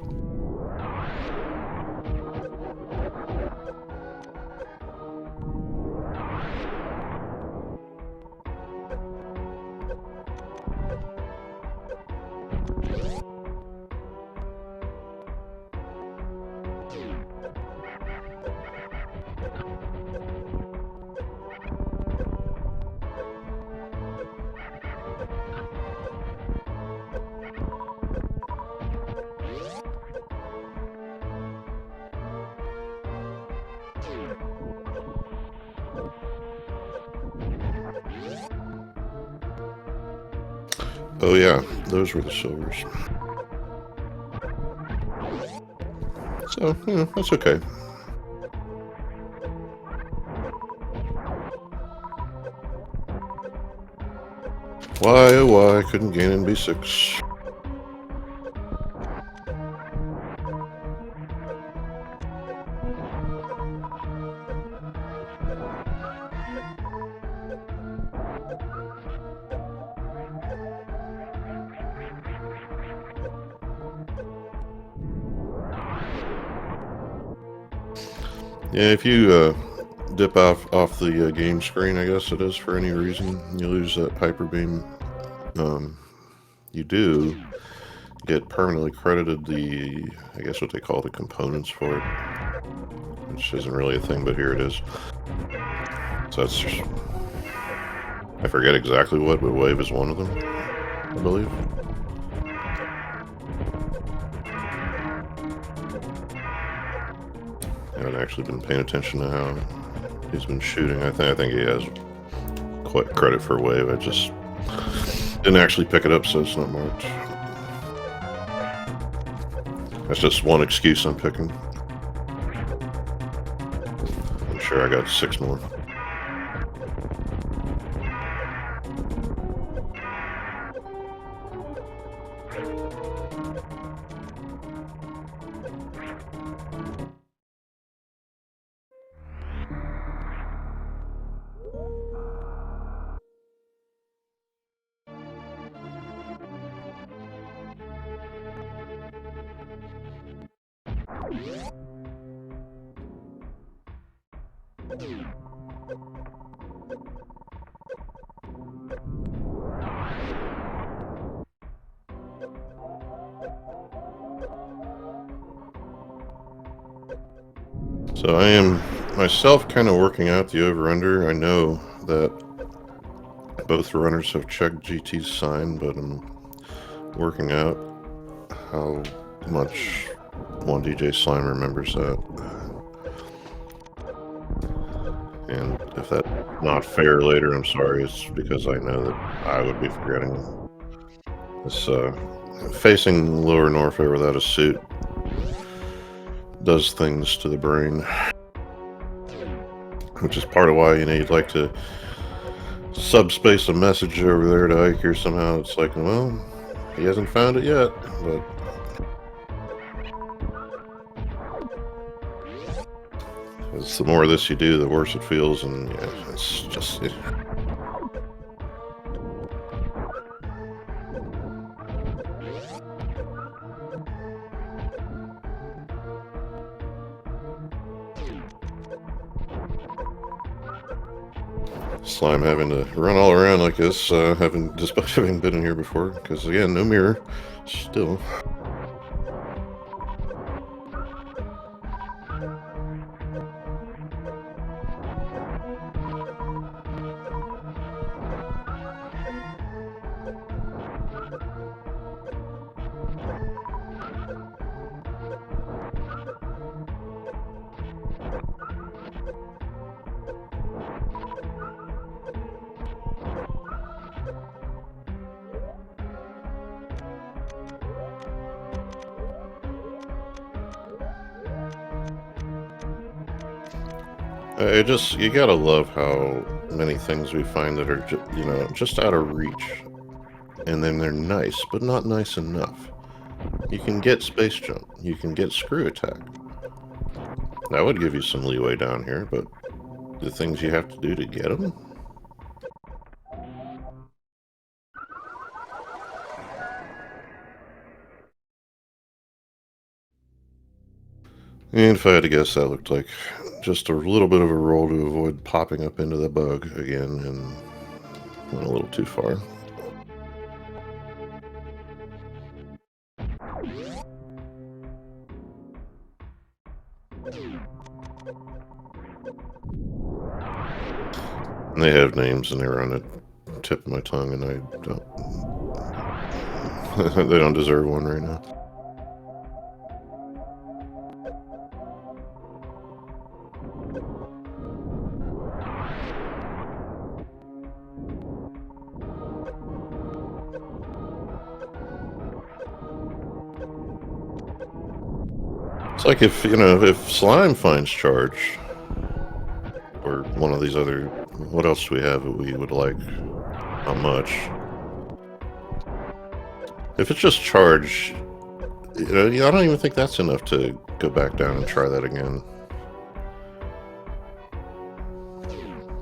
Oh yeah, those were the silvers. So, yeah, that's okay. Why, oh why, couldn't gain in B6. Yeah, if you dip off the game screen, I guess it is, for any reason, you lose that hyper beam. You do get permanently credited the, I guess what they call the components for it, which isn't really a thing, but here it is. So that's just, I forget exactly what, but wave is one of them, I believe. I haven't actually been paying attention to how he's been shooting. I think he has quite credit for wave. I just didn't actually pick it up, so it's not marked. That's just one excuse I'm picking. I'm sure I got 6 more. So I am myself kind of working out the over-under. I know that both runners have checked GT's sign, but I'm working out how much one DJ Slime remembers that. And if that's not fair later, I'm sorry. It's because I know that I would be forgetting this. Facing lower Norfair without a suit does things to the brain, which is part of why, you know, you'd like to subspace a message over there to Ike here somehow. It's like, well, he hasn't found it yet, but it's the more of this you do, the worse it feels, and yeah, it's just Slime having to run all around like this, despite having been in here before, because again, no mirror, still. You gotta love how many things we find that are, you know, just out of reach. And then they're nice, but not nice enough. You can get space jump. You can get screw attack. That would give you some leeway down here, but the things you have to do to get them? And if I had to guess, that looked like just a little bit of a roll to avoid popping up into the bug again, and went a little too far. And they have names, and they were on the tip of my tongue, and I don't. They don't deserve one right now. It's like if, you know, if Slime finds charge, or one of these other, what else do we have that we would like? How much? If it's just charge, you know, I don't even think that's enough to go back down and try that again.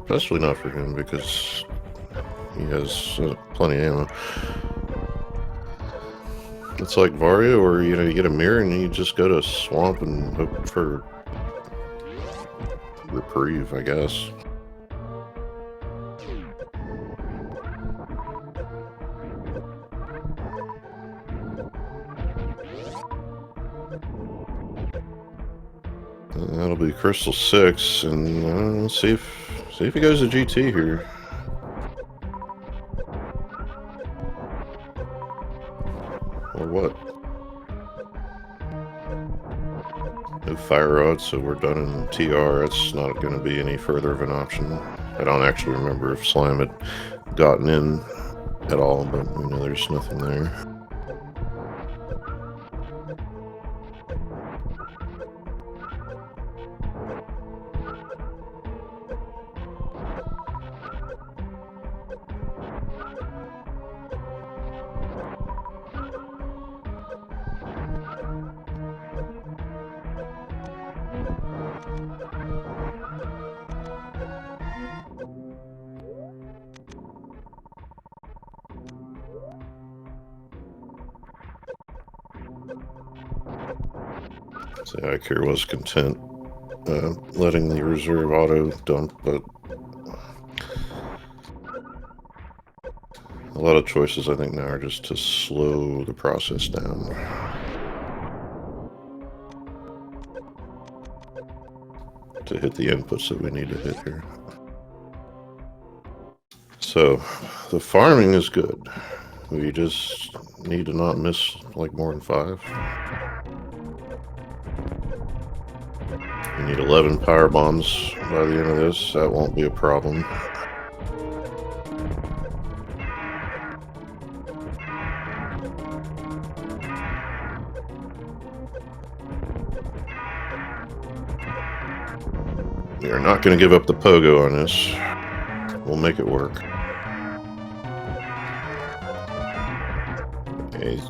Especially not for him, because he has plenty of ammo. It's like Vario, where, you know, you get a mirror and you just go to a swamp and hope for reprieve, I guess. That'll be Crystal 6, and let's see if he goes to GT here. Or what? No fire rod, so we're done in TR. It's not going to be any further of an option. I don't actually remember if Slime had gotten in at all, but we know there's nothing there. So Ikir was content letting the reserve auto dump, but a lot of choices I think now are just to slow the process down. To hit the inputs that we need to hit here. So, the farming is good. We just need to not miss like more than 5. We need 11 power bombs by the end of this. That won't be a problem. We are not going to give up the pogo on this. We'll make it work. Okay.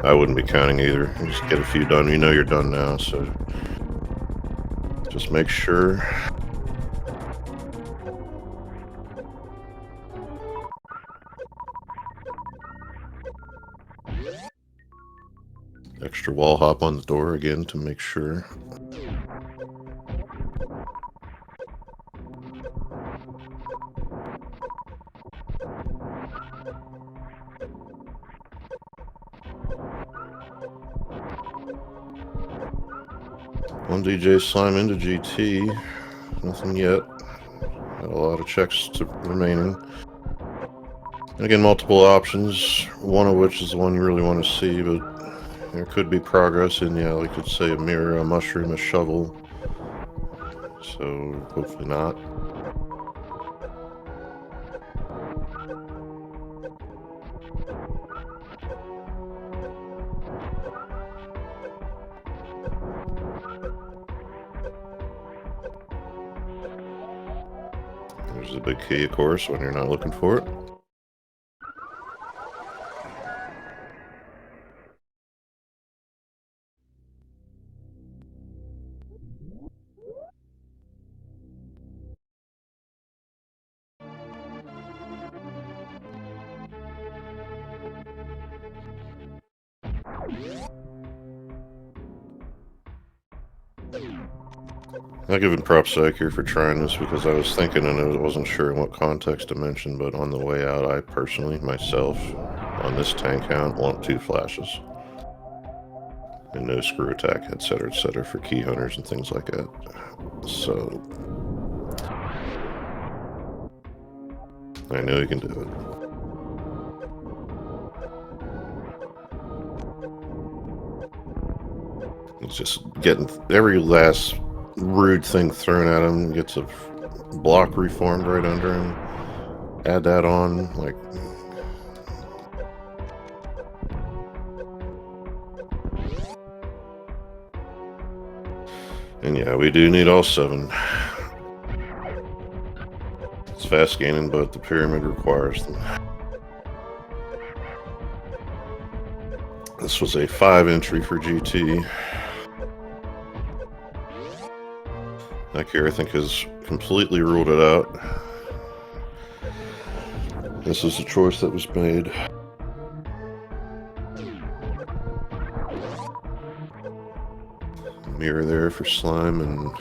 I wouldn't be counting either. Just get a few done. You know you're done now, so just make sure. Extra wall hop on the door again to make sure. One DJ Slime into GT. Nothing yet. Got a lot of checks remaining. And again, multiple options. One of which is the one you really want to see, but there could be progress in, yeah, we could say a mirror, a mushroom, a shovel. So, hopefully not. There's a big key, of course, when you're not looking for it. I'll give it props to Ikir for trying this because I was thinking and I wasn't sure in what context to mention, but on the way out, I personally, myself, on this tank count, want 2 flashes. And no screw attack, etc., for key hunters and things like that. So, I know you can do it. It's just getting every last rude thing thrown at him, gets a block reformed right under him. Add that on, like... And yeah, we do need all 7. It's fast gaining, but the pyramid requires them. This was a 5 entry for GT. Ikir, I think, has completely ruled it out. This is the choice that was made. Mirror there for Slime, and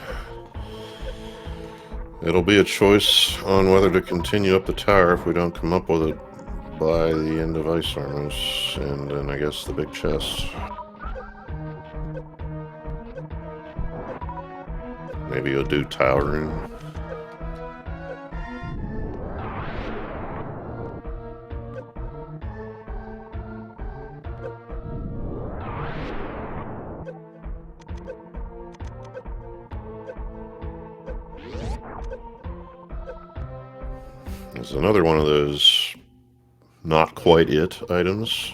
It'll be a choice on whether to continue up the tower if we don't come up with it by the end of Ice Armors, and then I guess the big chest. Maybe you'll do Tower Room. There's another one of those not quite it items.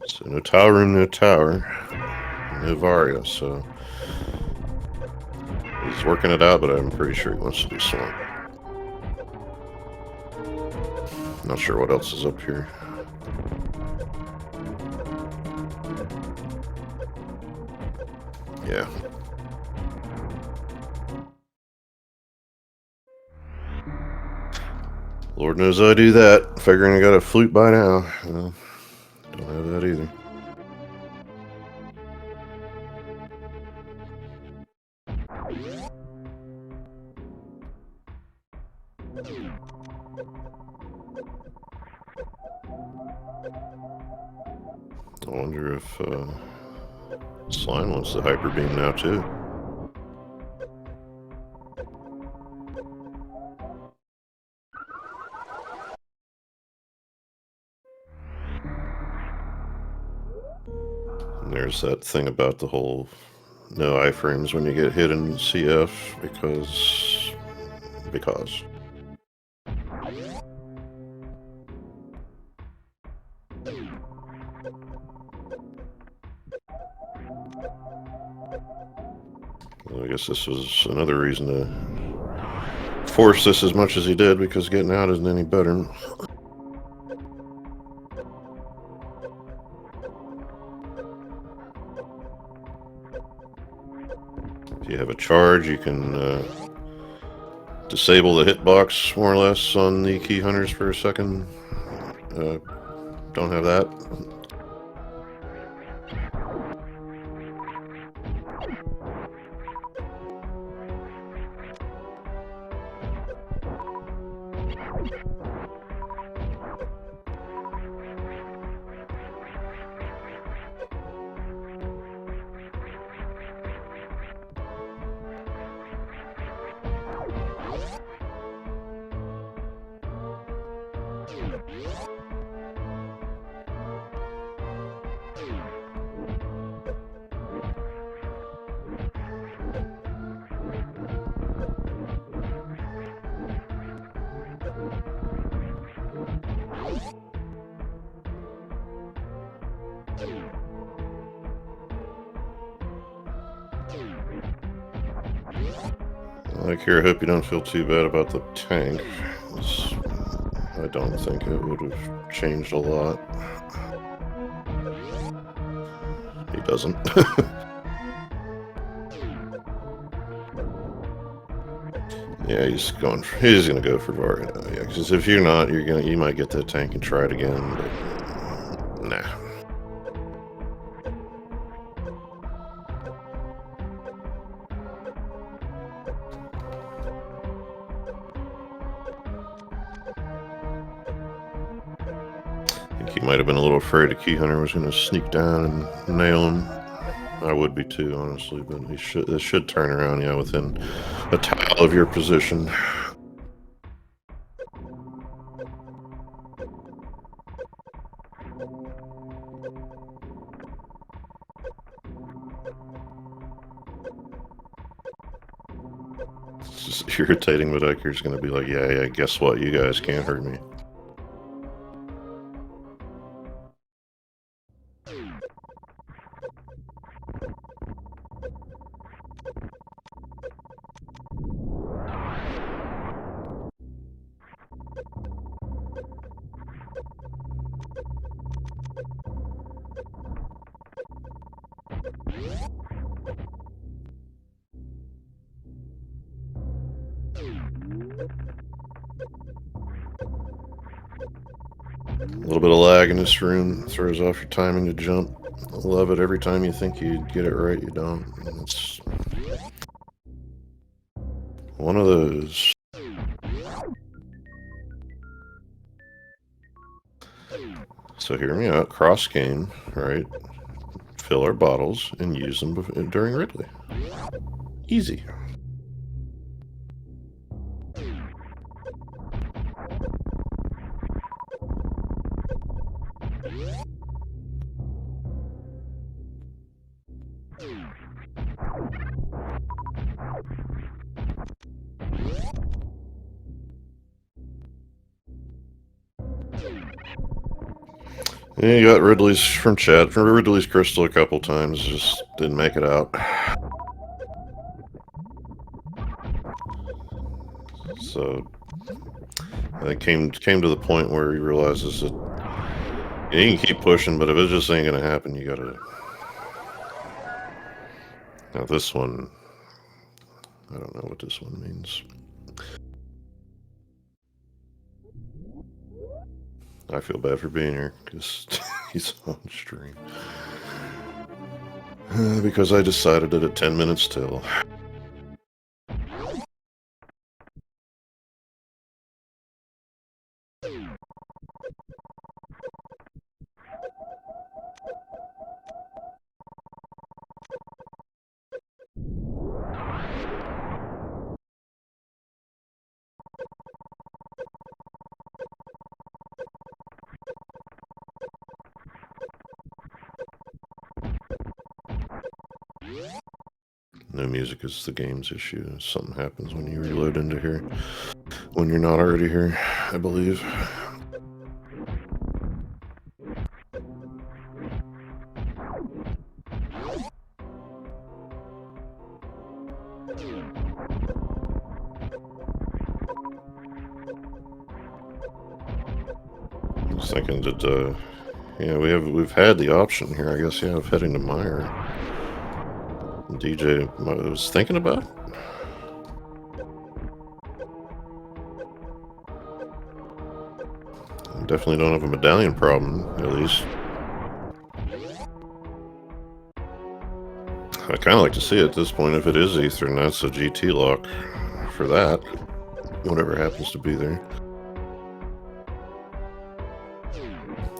So no Tower Room, no Tower, no Varia, so he's working it out, but I'm pretty sure he wants to do Swamp. Not sure what else is up here. Yeah. Lord knows I do that, figuring I got a flute by now. Well, don't have that either. I wonder if Slime wants the Hyper Beam now too. And there's that thing about the whole no iframes when you get hit in CF because. Well, I guess this was another reason to force this as much as he did, because getting out isn't any better. If you have a charge, you can disable the hitbox more or less on the key hunters for a second. Don't have that. Like here, I hope you don't feel too bad about the tank. I don't think it would have changed a lot. He doesn't. Yeah, he's gonna go for Varia. Yeah, because if you're not, you might get that tank and try it again. But nah. He might have been a little afraid a key hunter was going to sneak down and nail him. I would be too, honestly, but this should turn around, yeah, within a tile of your position. It's just irritating, but Iker's going to be like, yeah, guess what? You guys can't hurt me. A little bit of lag in this room throws off your timing to jump. I love it. Every time you think you get it right, you don't. One of those. So hear me out. Cross game, right? Fill our bottles and use them during Ridley. Easy. Yeah, you got Ridley's from chat. Ridley's crystal a couple times, just didn't make it out. So I think came to the point where he realizes that you can keep pushing, but if it just ain't gonna happen, you gotta. Now this one, I don't know what this one means. I feel bad for being here because he's on stream. Because I decided it at 10 minutes till. No music is the game's issue. Something happens when you reload into here. When you're not already here, I believe. I was thinking that, yeah, we've had the option here, I guess, yeah, of heading to Meyer. DJ, I was thinking about it. I definitely don't have a medallion problem, at least. I kind of like to see at this point if it is Ether, and that's a GT lock for that. Whatever happens to be there.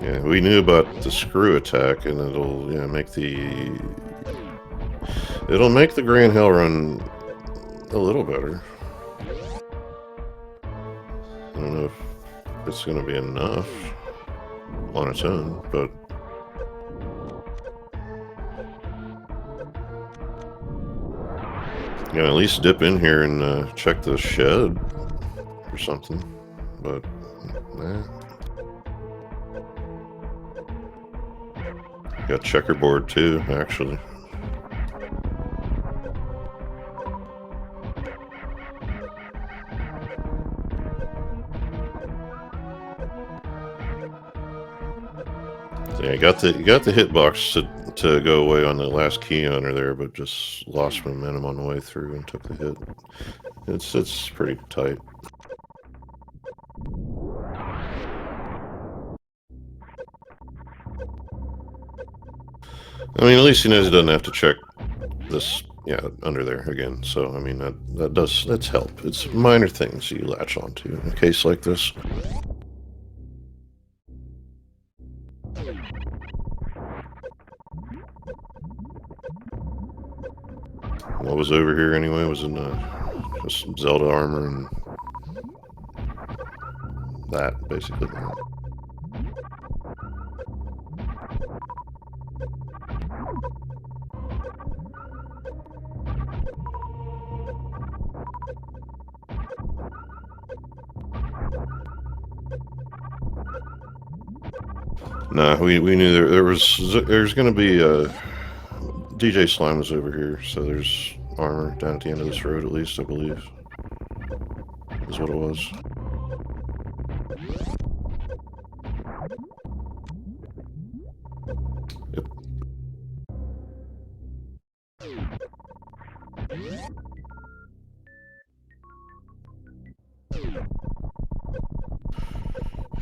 Yeah, we knew about the screw attack, and it'll make the Grand Hell run a little better. I don't know if it's going to be enough on its own, but you know, at least dip in here and check the shed or something. But nah. Got checkerboard too, actually. So yeah, you got the hitbox to go away on the last key under there, but just lost momentum on the way through and took the hit. It's pretty tight. I mean, at least he knows he doesn't have to check this, under there again. So, I mean, that's help. It's minor things you latch onto in a case like this. What was over here anyway was in just Zelda armor and that, basically. Nah, we knew there's going to be DJ Slime was over here, so there's armor down at the end of this road, at least, I believe. Is what it was. Yep.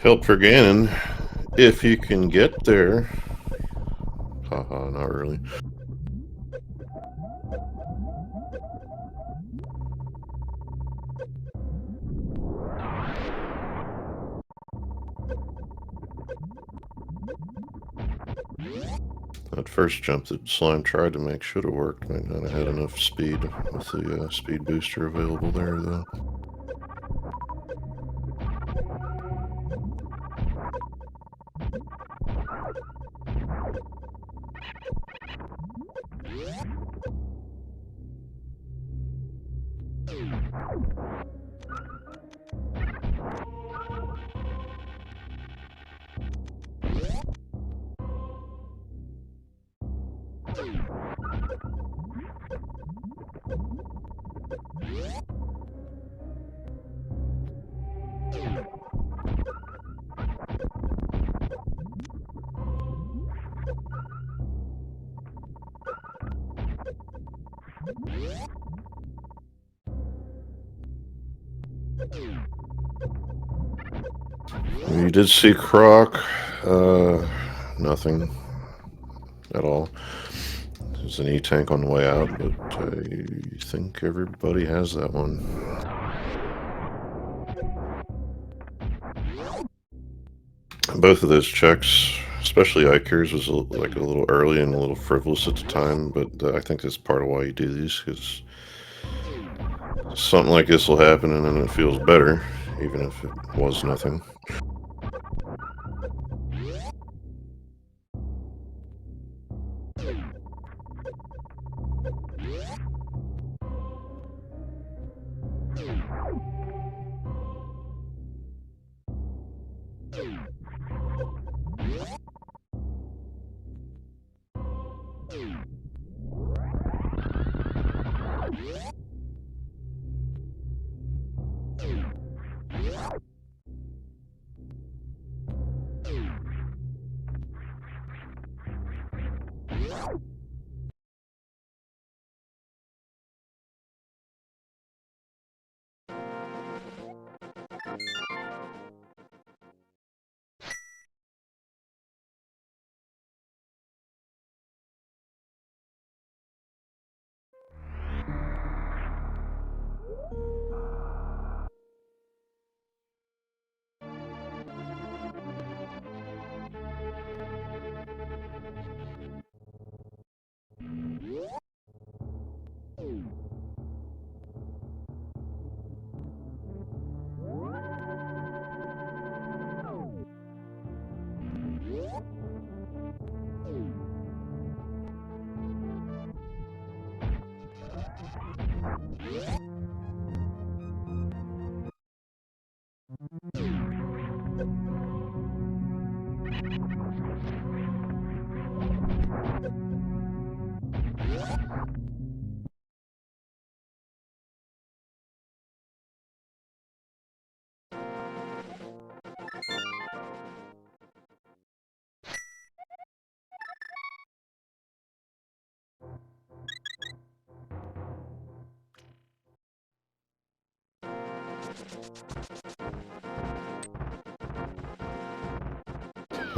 Help for Ganon, if you can get there. Haha, not really. That first jump that Slime tried to make should have worked. Might not have had enough speed with the speed booster available there, though. We did see Croc. Nothing at all. There's an E-tank on the way out, but I think everybody has that one. Both of those checks, especially Ikers, was like a little early and a little frivolous at the time, but I think that's part of why you do these, because something like this will happen and then it feels better, even if it was nothing.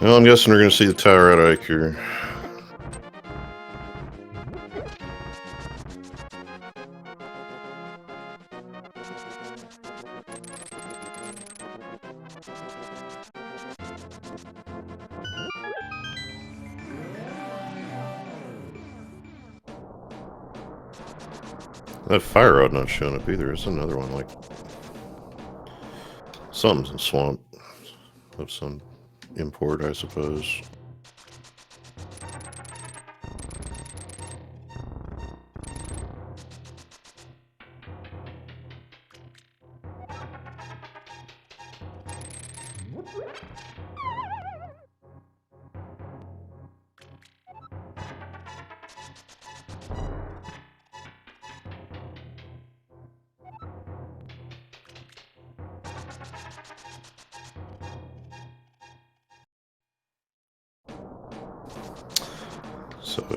Well, I'm guessing we're going to see the tower at Iker. That fire rod not showing up either. It's another one, like something's in swamp of some import, I suppose.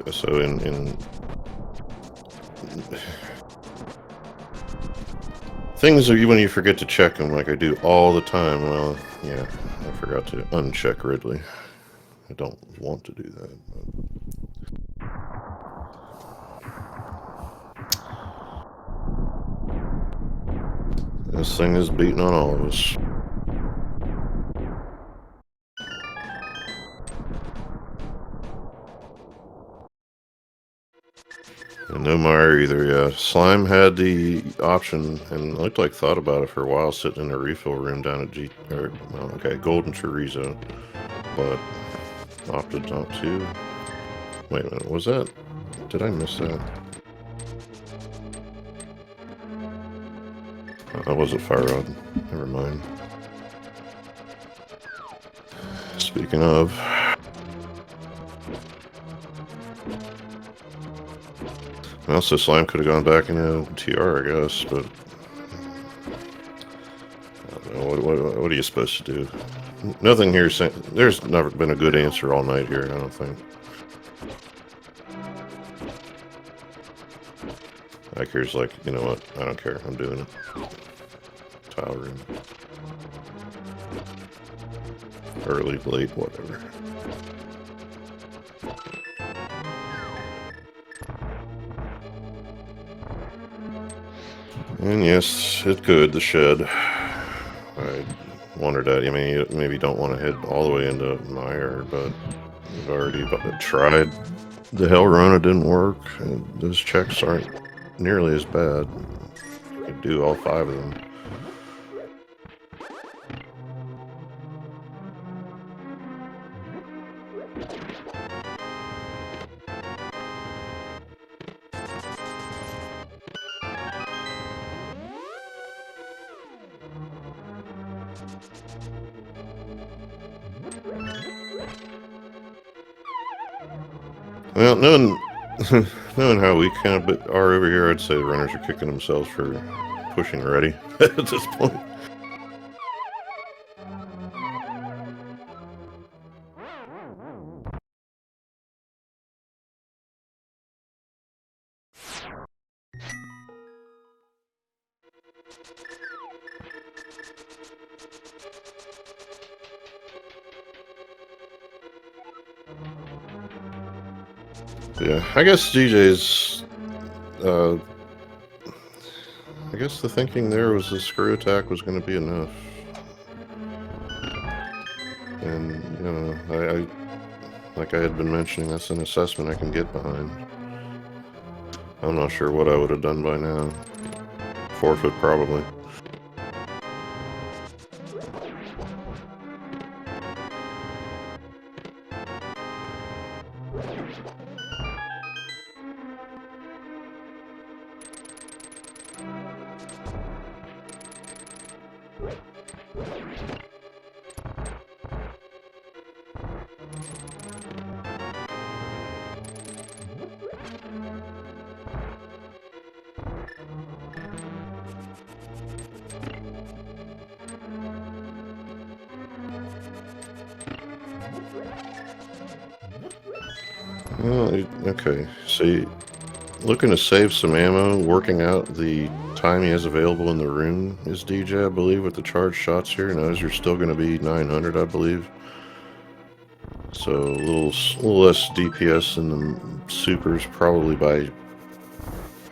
So in things that when you forget to check them, like I do all the time. Well, yeah, I forgot to uncheck Ridley. I don't want to do that. But this thing is beating on all of us. No Meyer either, yeah. Slime had the option and looked like thought about it for a while, sitting in a refill room down at Golden Chorizo, but opted not to. Wait a minute, was that? Did I miss that? Oh, that was a fire rod. Never mind. Speaking of, well, so Slime could have gone back into TR, I guess, but I don't know. What are you supposed to do? Nothing here. There's never been a good answer all night here, I don't think. Like, here's like, you know what? I don't care. I'm doing it. Tile room. Early, late, whatever. And yes, it could, the shed. I wondered that. I mean, you maybe don't want to head all the way into Meyer, but you've already tried. The Hell Rona didn't work, and those checks aren't nearly as bad. You could do all 5 of them. Well, knowing how we kind of are over here, I'd say the runners are kicking themselves for pushing already at this point. Yeah, I guess DJ's, I guess the thinking there was the screw attack was going to be enough. And, you know, I like I had been mentioning, that's an assessment I can get behind. I'm not sure what I would have done by now. Forfeit, probably. Well, okay, so looking to save some ammo, working out the time he has available in the room is DJ, I believe, with the charged shots here. Notice you're still going to be 900, I believe. So a little less DPS in the supers, probably by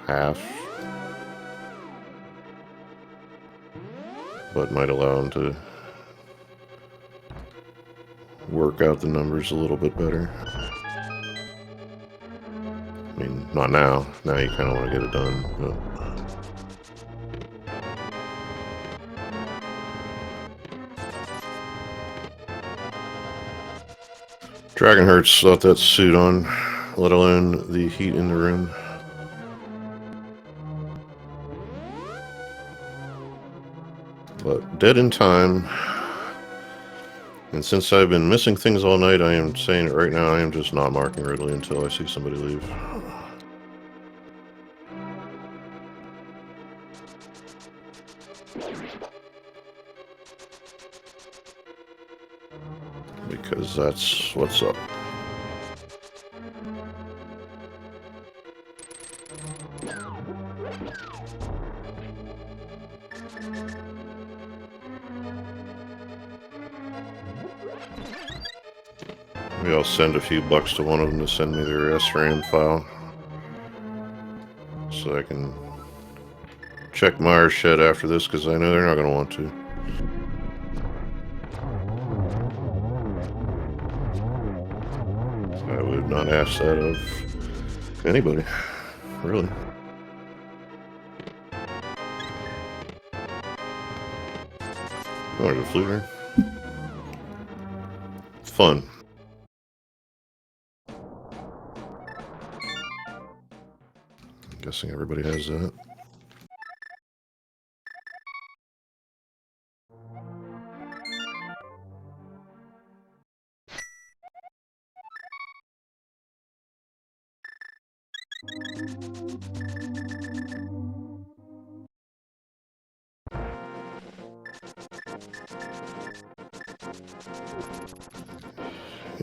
half. But might allow him to work out the numbers a little bit better. I mean, not now. Now you kind of want to get it done. But Dragonheart's got that suit on, let alone the heat in the room. But dead in time. And since I've been missing things all night, I am saying it right now, I am just not marking Ridley until I see somebody leave. Because that's what's up. Maybe I'll send a few bucks to one of them to send me their SRAM file, so I can check Meyer's shed after this, because I know they're not going to want to. I would not ask that of anybody. Really? Oh, the flute ring? It's fun. I'm guessing everybody has that.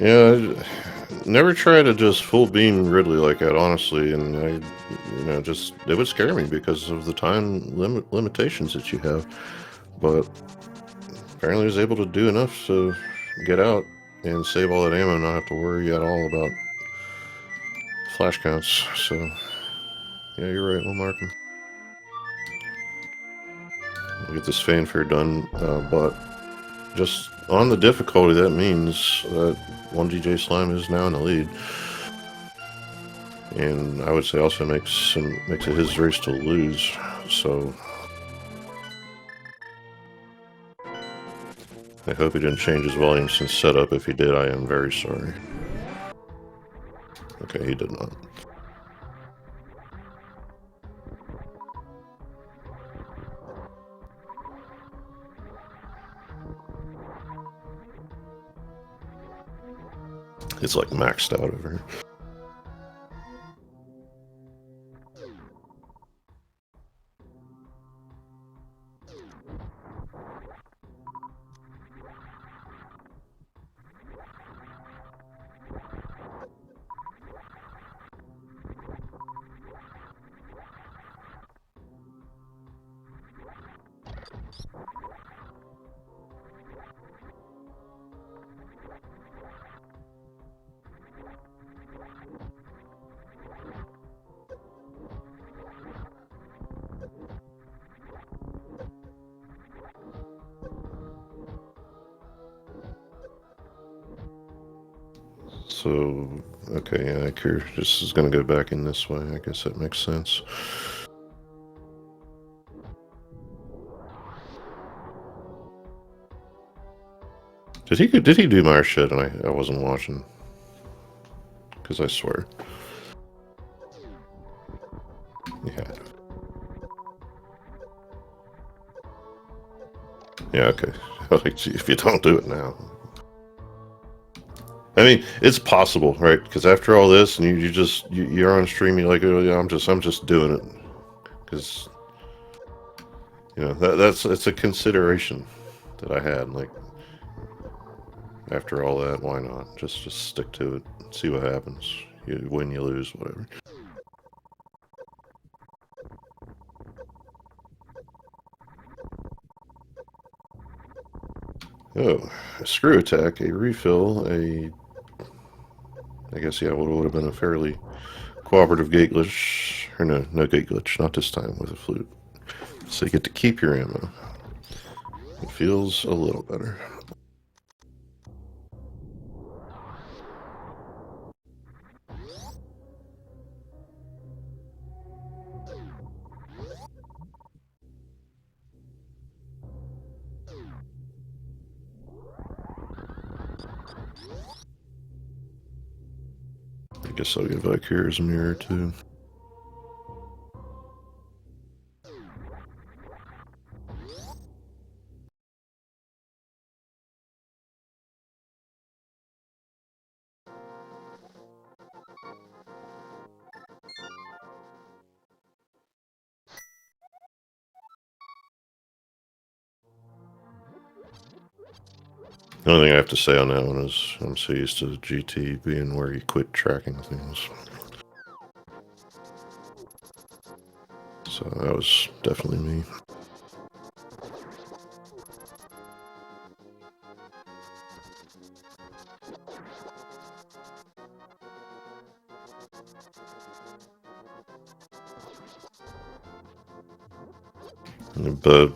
Yeah, I never try to just full beam Ridley like that, honestly, and just it would scare me because of the time limitations that you have. But apparently, I was able to do enough to get out and save all that ammo, and not have to worry at all about flash counts. So, yeah, you're right. We'll mark him. We'll get this fanfare done, but just on the difficulty, that means that one DJ Slime is now in the lead. And I would say also makes it his race to lose. So I hope he didn't change his volume since setup. If he did, I am very sorry. Okay, he did not. It's like maxed out over here. So, okay, yeah, this is going to go back in this way. I guess that makes sense. Did he do my shit and I wasn't watching? Because I swear. Yeah. Yeah, okay. Like, if you don't do it now. I mean, it's possible, right? Because after all this, and you're on stream, you're like, oh yeah, I'm just doing it, because it's a consideration that I had. Like, after all that, why not just stick to it, see what happens. You win, you lose, whatever. Oh, a screw attack, a refill, I guess, yeah, would have been a fairly cooperative gate glitch. Or no gate glitch, not this time with a flute. So you get to keep your ammo. It feels a little better. I guess I'll get Valkyrie's mirror too. The only thing I have to say on that one is I'm so used to GT being where you quit tracking things. So that was definitely me. The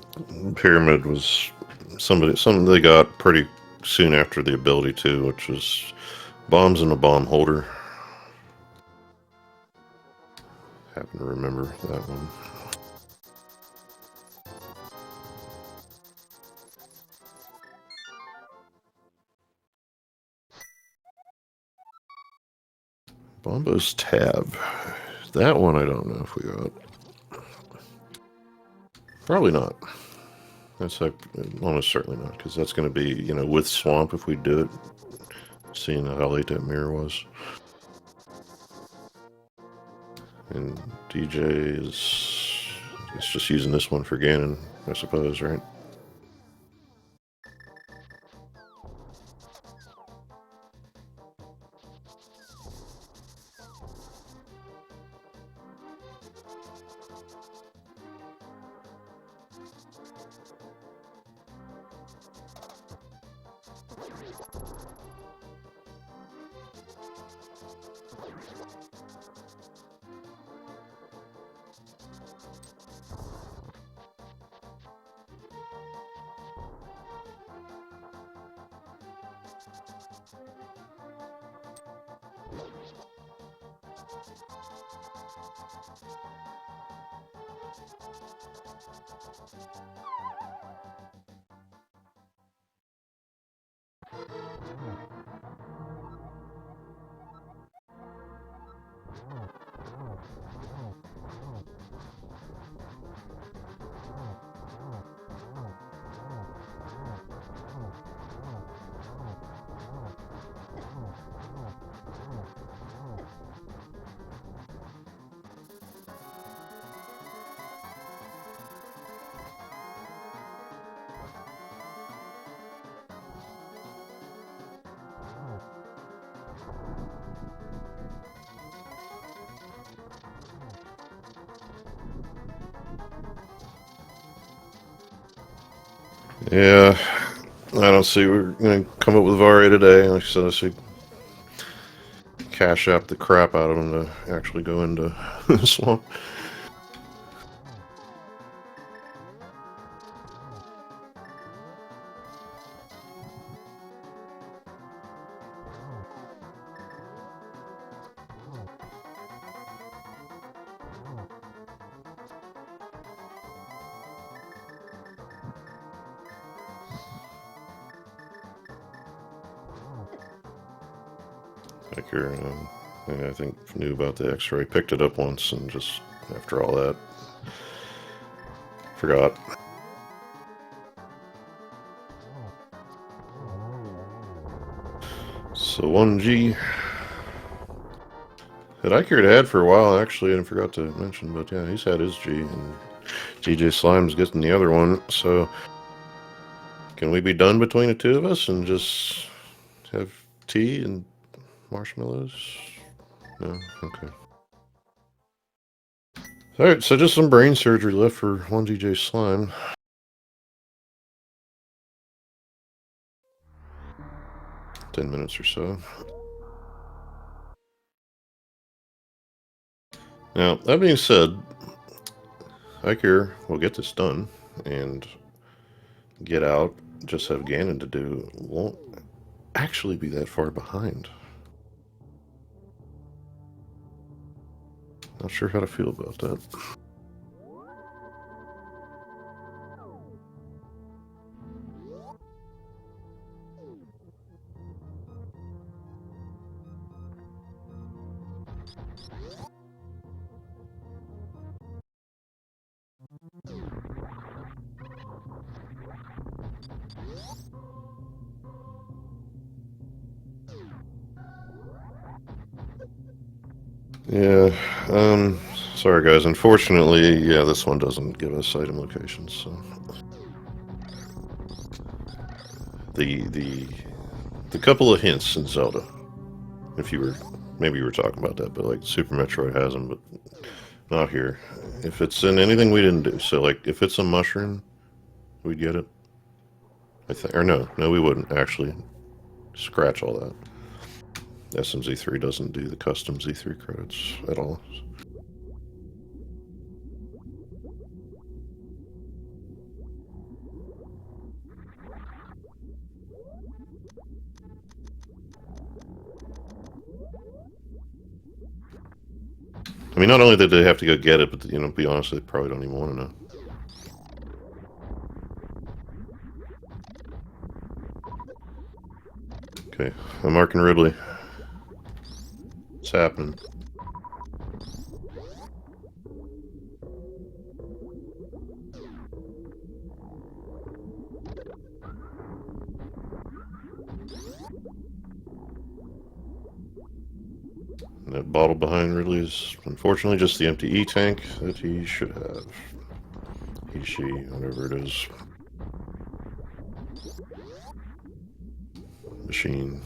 pyramid was something they got pretty soon after the ability too, which was bombs in a bomb holder. Happened I remember that one. Bombo's Tab. That one I don't know if we got. Probably not. That's like, almost certainly not, because that's going to be, you know, with Swamp if we do it. Seeing how late that mirror was. And DJ is just using this one for Ganon, I suppose, right? Yeah, I don't see we're going to come up with Varia today. Like I said, I see cash out the crap out of him to actually go into the swamp. Like you're, I think knew about the X-ray, picked it up once, and just after all that, forgot. So 1G that Icard had for a while, actually, and I forgot to mention, but yeah, he's had his G, and DJ Slime's getting the other one. So can we be done between the two of us and just have tea and marshmallows? No? Okay. Alright, so just some brain surgery left for 1DJ Slime. $10 minutes or so. Now, that being said, Icare will get this done and get out, just have Ganon to do, won't actually be that far behind. Not sure how to feel about that. Yeah, sorry guys, unfortunately, yeah, this one doesn't give us item locations, so. The couple of hints in Zelda, if you were, maybe you were talking about that, but like Super Metroid has them, but not here. If it's in anything we didn't do, so like if it's a mushroom, we'd get it. I think, or no, we wouldn't actually. Scratch all that. SMZ3 doesn't do the custom Z3 credits at all. I mean, not only did they have to go get it, but, you know, be honest, they probably don't even want to know. Okay, I'm marking Ridley. What's happening? And that bottle behind Ridley is unfortunately just the empty E-tank that he should have. He, she, whatever it is. Machine.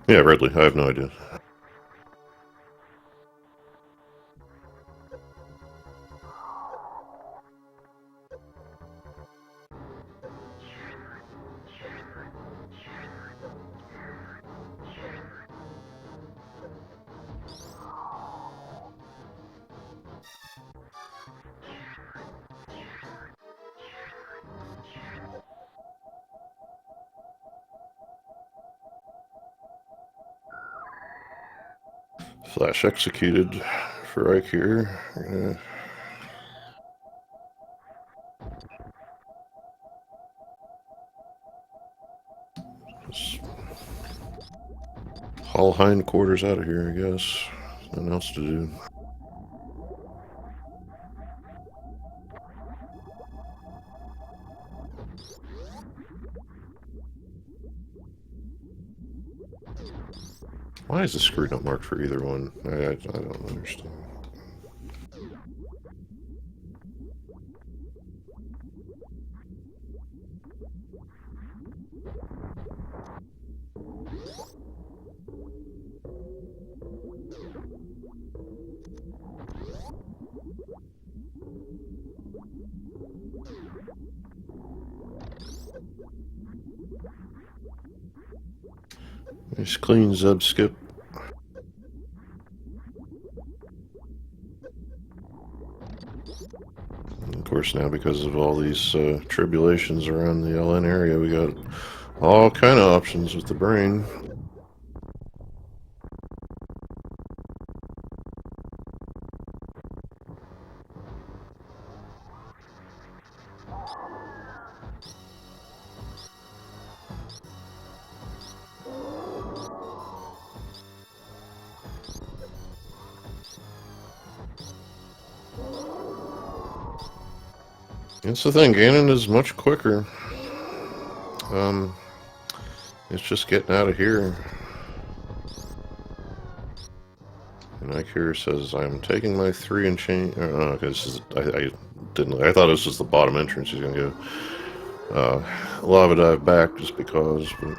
Yeah, Ridley, I have no idea. Flash executed for Ike here. Just haul hindquarters out of here, I guess. Nothing else to do. Why is the screw not marked for either one? I don't understand. Nice clean Zeb skip. And of course, now because of all these tribulations around the LN area, we got all kind of options with the brain. That's the thing, Ganon is much quicker. It's just getting out of here. And Ike here says, "I'm taking my 3 and change." Because I didn't. I thought this was the bottom entrance. He's gonna go lava dive back just because. But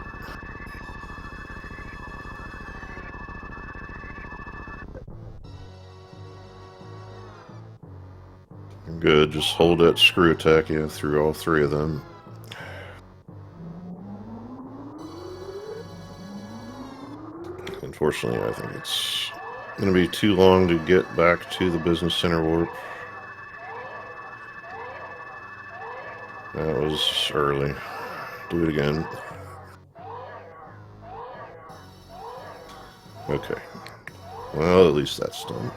good. Just hold that screw attack, yeah, through all 3 of them. Unfortunately, I think it's going to be too long to get back to the business center warp. That was early. Do it again. Okay. Well, at least that's done.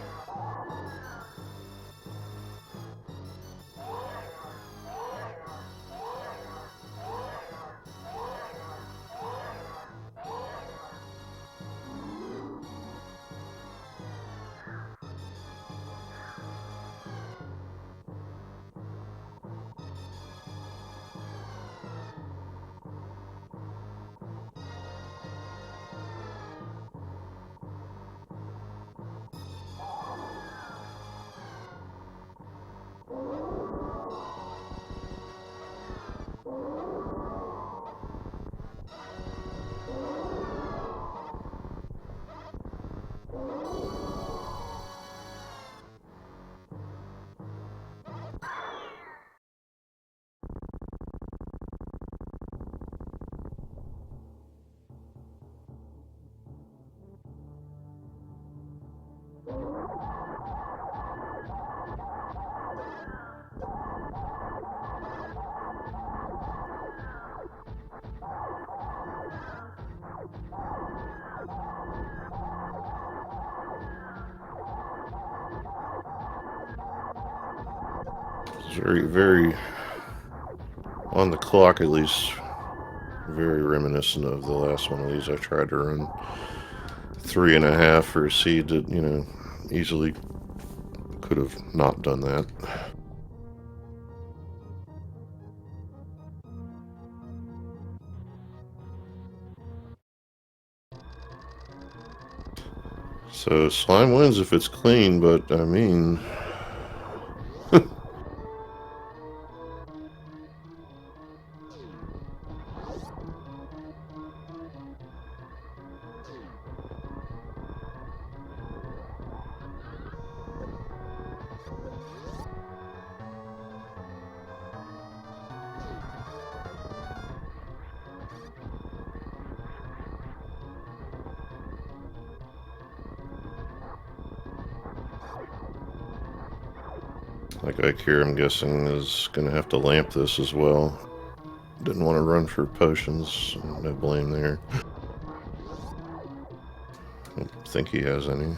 very, very on the clock at least. Very reminiscent of the last one of these. I tried to run 3.5 for a seed that, you know, easily could have not done that. So slime wins if it's clean, but I mean... Like Ike here, I'm guessing, is going to have to lamp this as well. Didn't want to run for potions. No blame there. I don't think he has any.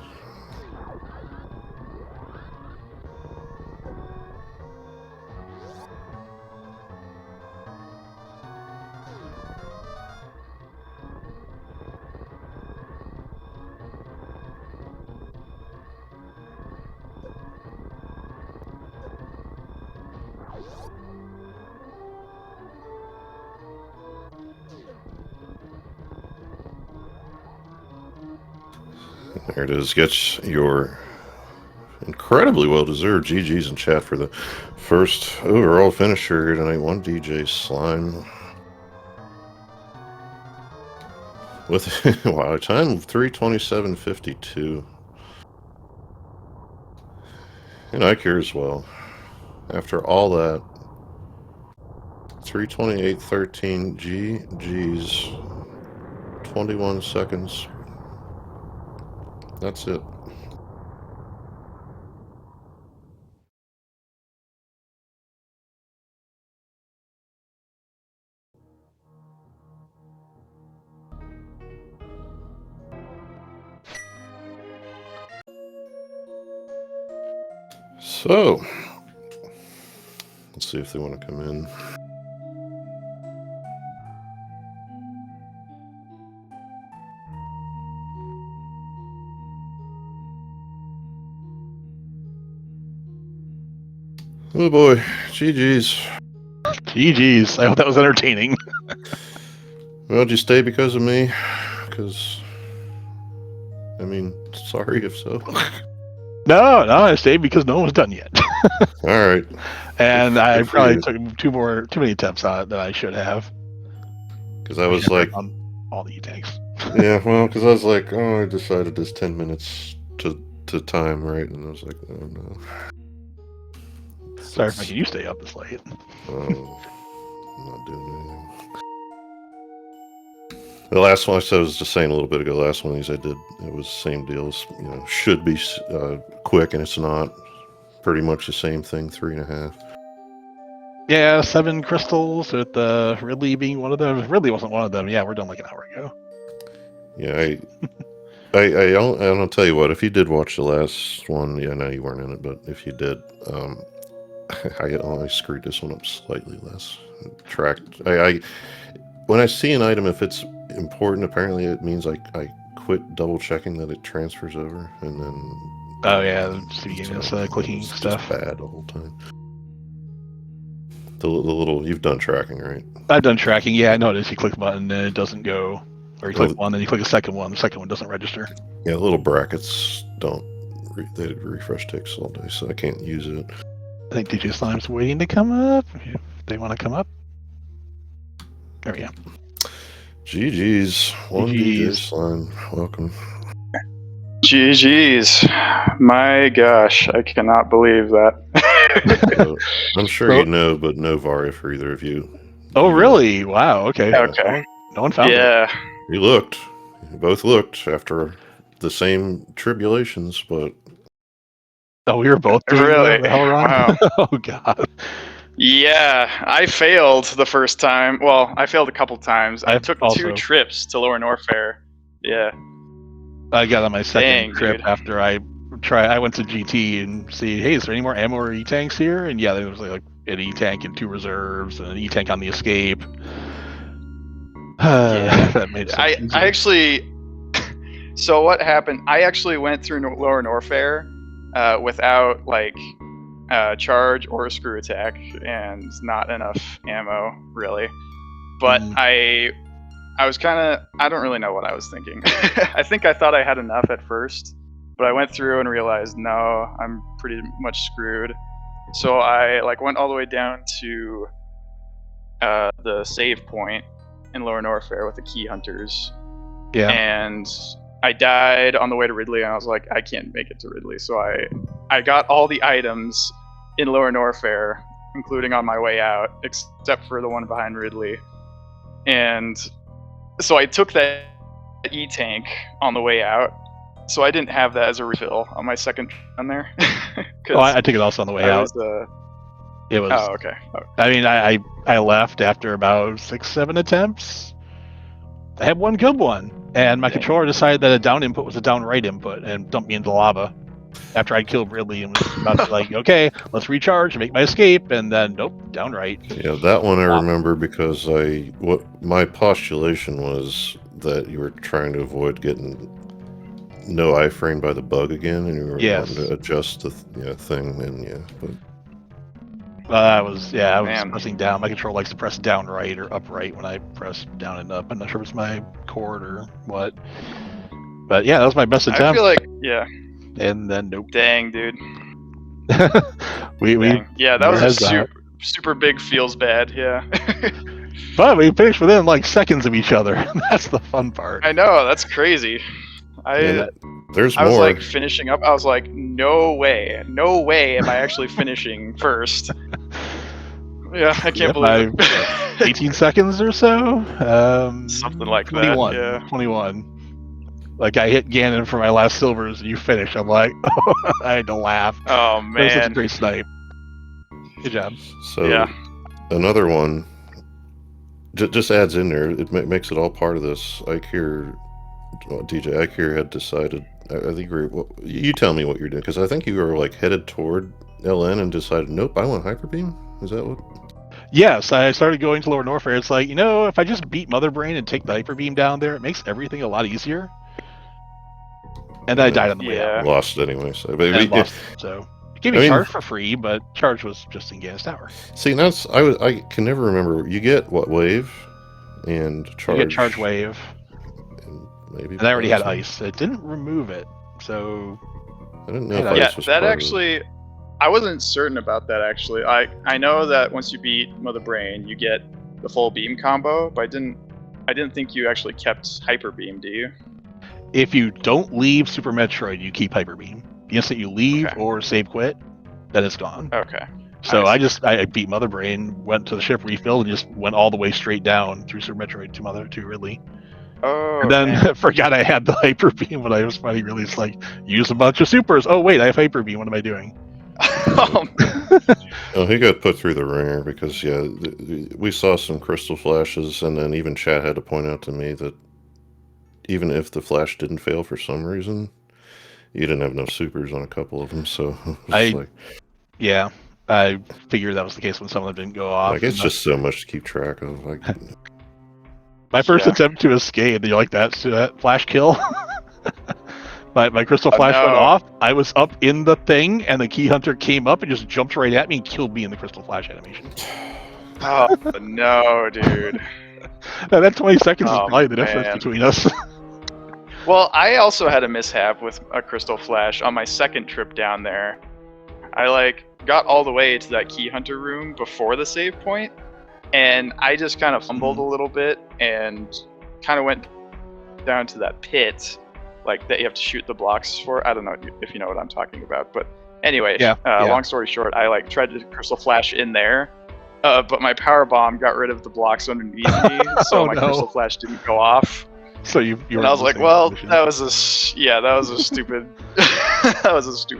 There it is. Gets your incredibly well-deserved GGs in chat for the first overall finisher here tonight. One DJ Slime. With wow, time of 3:27:52. And Ike here as well. After all that, 3:28:13 GGs. 21 seconds. That's it. So, let's see if they want to come in. Oh boy, GG's.
GG's. I hope that was entertaining.
Well, did you stay because of me? Because, I mean, sorry if so.
No, I stayed because no one was done yet.
All right.
And I probably took too many attempts on it than I should have.
Because I was like,
on all the E-tanks.
Yeah, well, because I was like, oh, I decided this 10 minutes to time, right? And I was like, oh no.
Sorry for making you stay up this late.
Oh, I'm not doing anything. The last one I said was just saying a little bit ago. The last one of these I did, it was the same deal. As, you know, should be quick, and it's not. Pretty much the same thing. 3.5.
Yeah, 7 crystals with Ridley being one of them. Ridley wasn't one of them. Yeah, we're done like an hour ago.
Yeah, I don't tell you what. If you did watch the last one, yeah, no, you weren't in it, but if you did, I only screwed this one up slightly less. Tracked. When I see an item, if it's important, apparently it means I quit double checking that it transfers over, and then.
Oh yeah, just clicking stuff.
Just bad the whole time. The little you've done tracking, right?
I've done tracking. Yeah, I noticed you click a button and it doesn't go, or you click one, then you click a second one. The second one doesn't register.
Yeah, little brackets don't. They refresh takes all day, so I can't use it.
I think DJ Slime's waiting to come up. If they want to come up. There we go.
GG's. One DJ Slime. Welcome.
GG's. My gosh, I cannot believe that.
I'm sure you know, but no Varia for either of you.
Oh, really? Wow, okay.
Okay.
No one found it.
Yeah.
You looked. You both looked after the same tribulations, but...
Oh, we were both doing
really?
the hell run?
Wow.
Oh, God.
Yeah, I failed the first time. Well, I failed a couple times. I took also 2 trips to Lower Norfair. Yeah.
I got on my second trip
dude.
after I I went to GT and see, hey, is there any more ammo or E-tanks here? And yeah, there was like an E-tank and 2 reserves and an E-tank on the escape.
Yeah.
That made sense.
I actually. So what happened? I actually went through Lower Norfair without like charge or a screw attack and not enough ammo really. But I was kind of, I don't really know what I was thinking. I think I thought I had enough at first, but I went through and realized no, I'm pretty much screwed. So I like went all the way down to the save point in Lower Norfair with the key hunters.
Yeah.
And I died on the way to Ridley, and I was like, I can't make it to Ridley. So I got all the items in Lower Norfair, including on my way out, except for the one behind Ridley. And so I took that E-tank on the way out. So I didn't have that as a refill on my second run there.
I took it also on the way out. It was.
Oh, okay.
I mean, I left after about 6-7 attempts. I had one good one, and my controller decided that a down input was a down right input and dumped me into lava after I killed Ridley and was about to like, okay, let's recharge and make my escape, and then nope, down right.
Yeah, that one I remember because what my postulation was that you were trying to avoid getting no iframe by the bug again, and you were wanting to adjust the thing, and but.
I was pressing down. My controller likes to press down right or up right when I press down and up. I'm not sure if it's my cord or what. But yeah, that was my best attempt.
I feel like,
And then nope.
Dang, dude.
Yeah,
that was a super big feels bad, yeah.
But we finished within like seconds of each other. That's the fun part.
I know, that's crazy.
There's
I was
more.
like finishing up. I was like, no way am I actually finishing first. Yeah, I can't believe it.
18 seconds or so.
Something like
21,
that. Yeah.
21. Like I hit Ganon for my last silvers, and you finish. I'm like, I had to laugh.
Oh
man, that was such a great snipe. Good job.
So another one just adds in there. It makes it all part of this. DJ Ikir had decided. I think you tell me what you're doing, because I think you were like headed toward LN and decided, nope, I want Hyper Beam. Is that what?
Yes, I started going to Lower Norfair. It's like, if I just beat Mother Brain and take the Hyper Beam down there, it makes everything a lot easier. And then I died on the way out.
Lost it anyway. So,
so it gave me charge for free, but charge was just in Ganon's Tower.
See, I can never remember. You get what, wave and charge?
You get charge wave.
And
I already had ice. It didn't remove it, so
I didn't know if ice was
that
part
actually. Of it. I wasn't certain about that actually. I know that once you beat Mother Brain, you get the full beam combo, but I didn't think you actually kept Hyper Beam. Do you?
If you don't leave Super Metroid, you keep Hyper Beam. The instant you leave or save quit, then it's gone.
Okay.
So I beat Mother Brain, went to the ship, refilled, and just went all the way straight down through Super Metroid to Ridley.
Oh,
and then forgot I had the Hyper Beam when I was finally released. Like, use a bunch of supers. Oh wait, I have Hyper Beam. What am I doing?
Oh, he got put through the ringer because we saw some crystal flashes, and then even chat had to point out to me that even if the flash didn't fail for some reason, you didn't have no supers on a couple of them. So I
figured that was the case when some of them didn't go off.
Like, it's just so much to keep track of. Like,
my first attempt to escape, you like that flash kill? My crystal flash went off. I was up in the thing, and the key hunter came up and just jumped right at me and killed me in the crystal flash animation.
Oh no, dude!
That 20 seconds is probably the difference between us.
Well, I also had a mishap with a crystal flash on my second trip down there. I got all the way to that key hunter room before the save point, and I just kind of fumbled a little bit and kind of went down to that pit. That you have to shoot the blocks for. I don't know if you know what I'm talking about, but anyway, long story short, I tried to crystal flash in there, but my power bomb got rid of the blocks underneath me, so crystal flash didn't go off.
So you
and I was like, well, that was a stupid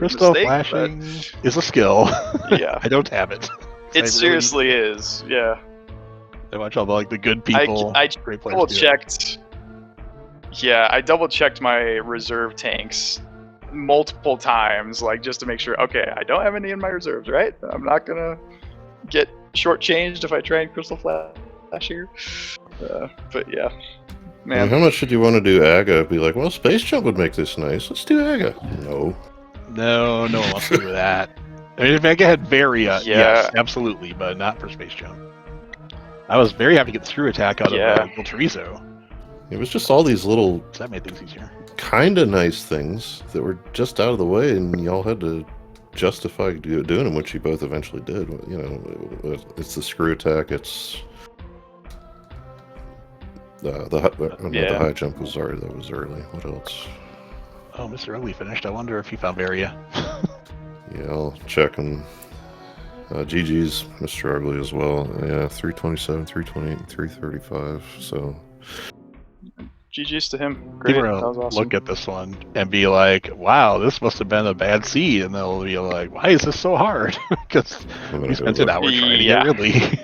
crystal
mistake.
Flashing is a skill.
Yeah,
I don't have it.
It seriously is. Yeah.
I watch all the good people.
I double checked. Yeah, I double checked my reserve tanks multiple times, like just to make sure. Okay, I don't have any in my reserves, right? I'm not gonna get shortchanged if I try and crystal flash here. But yeah,
Man,
man.
how much did you want to do Aga? Be like, well, Space Jump would make this nice. Let's do Aga. No.
No one wants to do that. I mean, if I had Varia,
Yeah.
yes, absolutely, but not for Space Jump. I was very happy to get the screw attack out
Yeah.
of El Chorizo.
It was just all these little
So that made things easier.
kind of nice things that were just out of the way, and y'all had to justify doing them, which you both eventually did. You know, it's the screw attack. It's the high jump was already that was early. What else?
Oh, Mr. Ugly finished. I wonder if he found Varia.
Yeah, I'll check him. GG's Mr. Ugly as well. Yeah, 327, 328, 335. So
GG's to him. Great.
People
That
are
was
gonna
awesome.
look at this one and be like, wow, this must have been a bad seed. And they'll be like, why is this so hard? Because
I'm
we
gonna
spent
go
an
look.
hour trying to
Yeah.
get Ridley.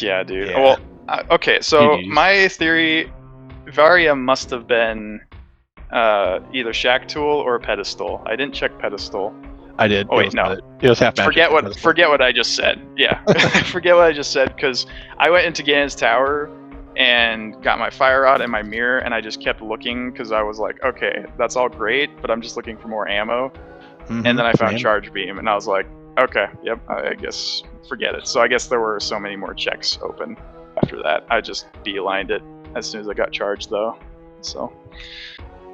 Yeah, dude.
Yeah.
Well, okay. So
GG's.
my theory, Varia must have been either Shack Tool or Pedestal. I didn't check Pedestal.
I did.
Oh,
It
wait,
was
no.
not- It was half magic.
Forget what I just said. Yeah, forget what I just said, because I went into Ganon's tower and got my fire rod and my mirror, and I just kept looking because I was like, okay, that's all great, but I'm just looking for more ammo.
Mhm,
And then I found
same.
charge beam, and I was like, okay, yep, I guess forget it. So I guess there were so many more checks open after that. I just beelined it as soon as I got charged, though. So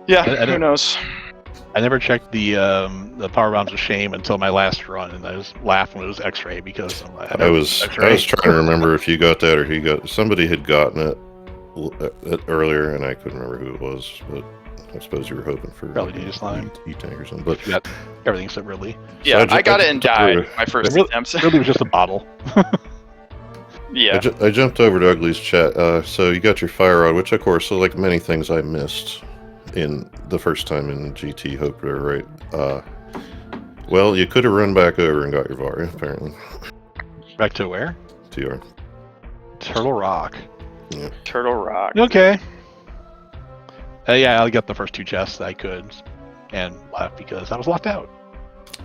yeah,
I
who
don't-
knows?
I never checked the power bombs of shame until my last run, and I just laughed when it was X-ray because I'm like,
I was trying to remember if you got that or he got. Somebody had gotten it earlier, and I couldn't remember who it was. But I suppose you were hoping for
Probably Genius Line.
E-Tank or something. But
got everything except Ridley.
Yeah,
I
I got it and
jumped over-
died my first
Really-
attempt.
Ridley was just a bottle.
Yeah.
I jumped over to Ugly's chat. So you got your fire rod, which of course, so like many things I missed in the first time in GT Hope, right? Well, you could have run back over and got your Varia, apparently.
Back to where?
TR.
Turtle Rock.
Turtle Rock.
Okay. Yeah, I got the first two chests that I could, and left because I was locked out,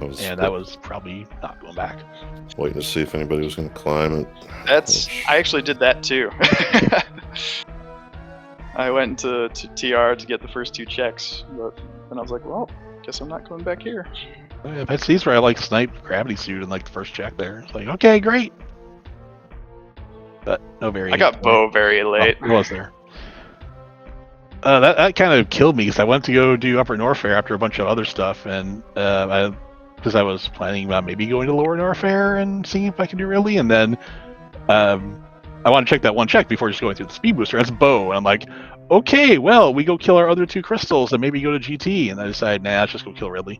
and I was probably not going back.
waiting to see if anybody was going to climb it.
I actually did that too. I went to TR to get the first two checks, but then I was like, well, guess I'm not coming back here.
If I see where I like sniped gravity suit in like the first check there, it's like okay, great. But no variation.
I got Bo very late.
Oh, it was there. That kind of killed me because I went to go do Upper Norfair after a bunch of other stuff, and because I was planning on maybe going to Lower Norfair and seeing if I could do Ridley, and then I want to check that one check before just going through the speed booster. That's Bo, and I'm like, okay, well, we go kill our other two crystals and maybe go to GT, and I decided, nah, let's just go kill Ridley,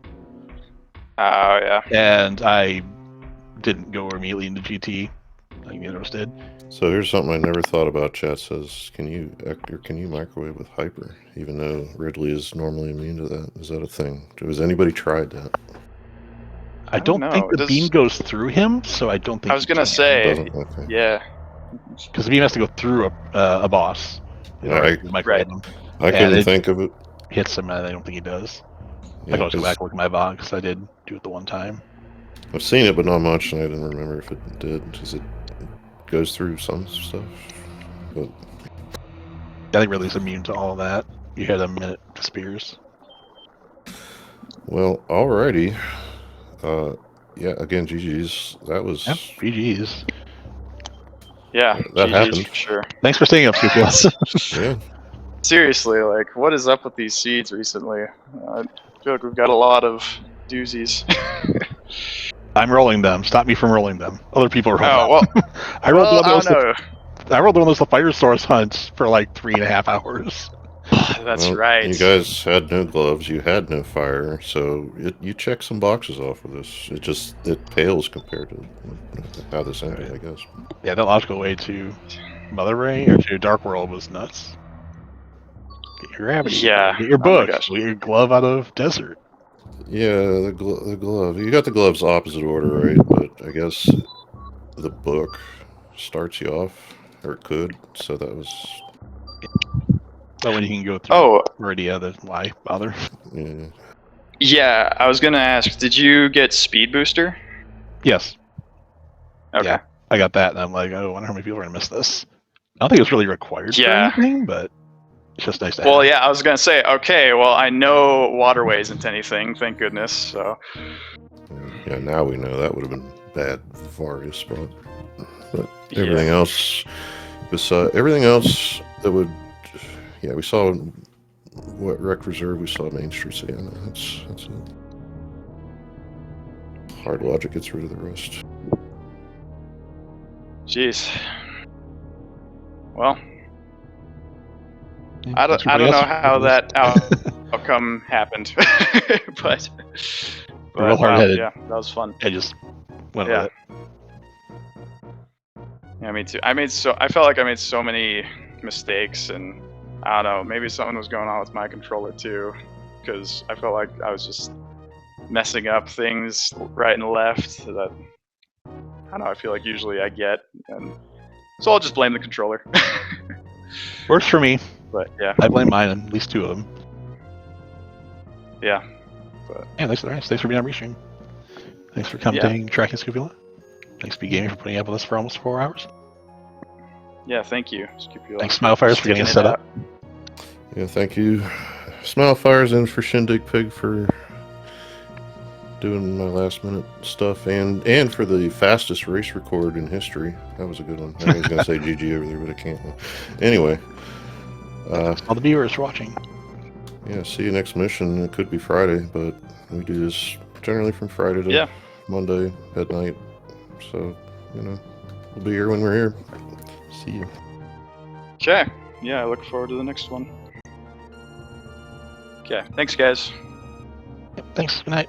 Oh yeah.
and I didn't go immediately into GT like the others did.
So here's something I never thought about. Chat says, can you microwave with hyper, even though Ridley is normally immune to that? Is that a thing? Has anybody tried that?
I don't
know.
think the
Does-
beam goes through him, so I don't think
I was
he
gonna
can.
say,
Doesn't? Okay.
yeah.
Because the beam has to go through a boss. in
Yeah,
order to microwave him.
I
And
couldn't
it-
think of it.
Hits him, and I don't think he does.
Yeah,
I can always go
'cause
back and look at my VOD because I did do it the one time.
I've seen it, but not much, and I didn't remember if it did. Does it goes through some stuff? But
I think Ridley's immune to all of that. You hit him and it disappears.
well, alrighty. Yeah, again, GG's. That was
Yep, GG's.
Yeah.
That
GG's
happened.
for sure.
Thanks for staying up, Scoopy.
yeah.
Seriously, like, what is up with these seeds recently? I feel like we've got a lot of doozies.
I'm rolling them. Stop me from rolling them. Other people are
Oh
rolling
well,
them. I rolled
well,
one
I
of
don't
those.
know.
I rolled one of those fire source hunts for like 3.5 hours.
That's
Well,
right.
You guys had no gloves. You had no fire, so you check some boxes off with this. It pales compared to how this ended, I guess.
Yeah, that logical way to Mother Ray or to Dark World was nuts. Get your gravity.
Yeah.
Get your
Oh my
book.
gosh.
Get your glove out of desert.
Yeah, the glove. You got the gloves opposite order, right? But I guess the book starts you off, or it could. So that was.
But when you can go through
Oh,
Meridia, then why bother?
Yeah.
yeah. I was gonna ask, did you get Speed Booster?
Yes.
Okay.
Yeah, I got that, and I'm like, oh, I wonder how many people are gonna miss this. I don't think it's really required for
Yeah.
anything, but it's just nice to
Well,
have.
yeah. I was gonna say, okay. Well, I know Waterway isn't anything. Thank goodness. So.
Yeah, now we know that would have been bad for Various spot. But
Yeah.
everything else, everything else that would, yeah, we saw what Rec Reserve, we saw Main Street, so yeah, no, that's it. Hard logic gets rid of the rest.
Jeez. Well,
Yeah,
I
thanks
don't
everybody
know
else.
how that outcome happened, but
real hard-headed.
yeah, that was fun.
I just went
Yeah.
with it.
Yeah, me too. I felt like I made so many mistakes, and I don't know, maybe something was going on with my controller too, because I felt like I was just messing up things right and left that I don't know. I feel like usually I get, and so I'll just blame the controller.
Works for me.
But yeah,
I blame mine on at least 2 of them.
yeah. But
Yeah, thanks for being on Restream. Thanks for commenting, tracking Scupula. Thanks B Gaming for putting up with us for almost 4 hours.
yeah, thank you, Scupula.
Thanks Smilefires for getting us set up.
Yeah, thank you, Smilefires, and for Shindig Pig for doing my last minute stuff, and for the fastest race record in history. That was a good one. I was gonna say GG over there, but I can't. Anyway,
All the viewers watching.
yeah, see you next mission. It could be Friday, but we do this generally from Friday to Monday at night. So, you know, we'll be here when we're here. See you.
Okay. Yeah, I look forward to the next one. Okay. Thanks, guys.
Yep, thanks. Good night.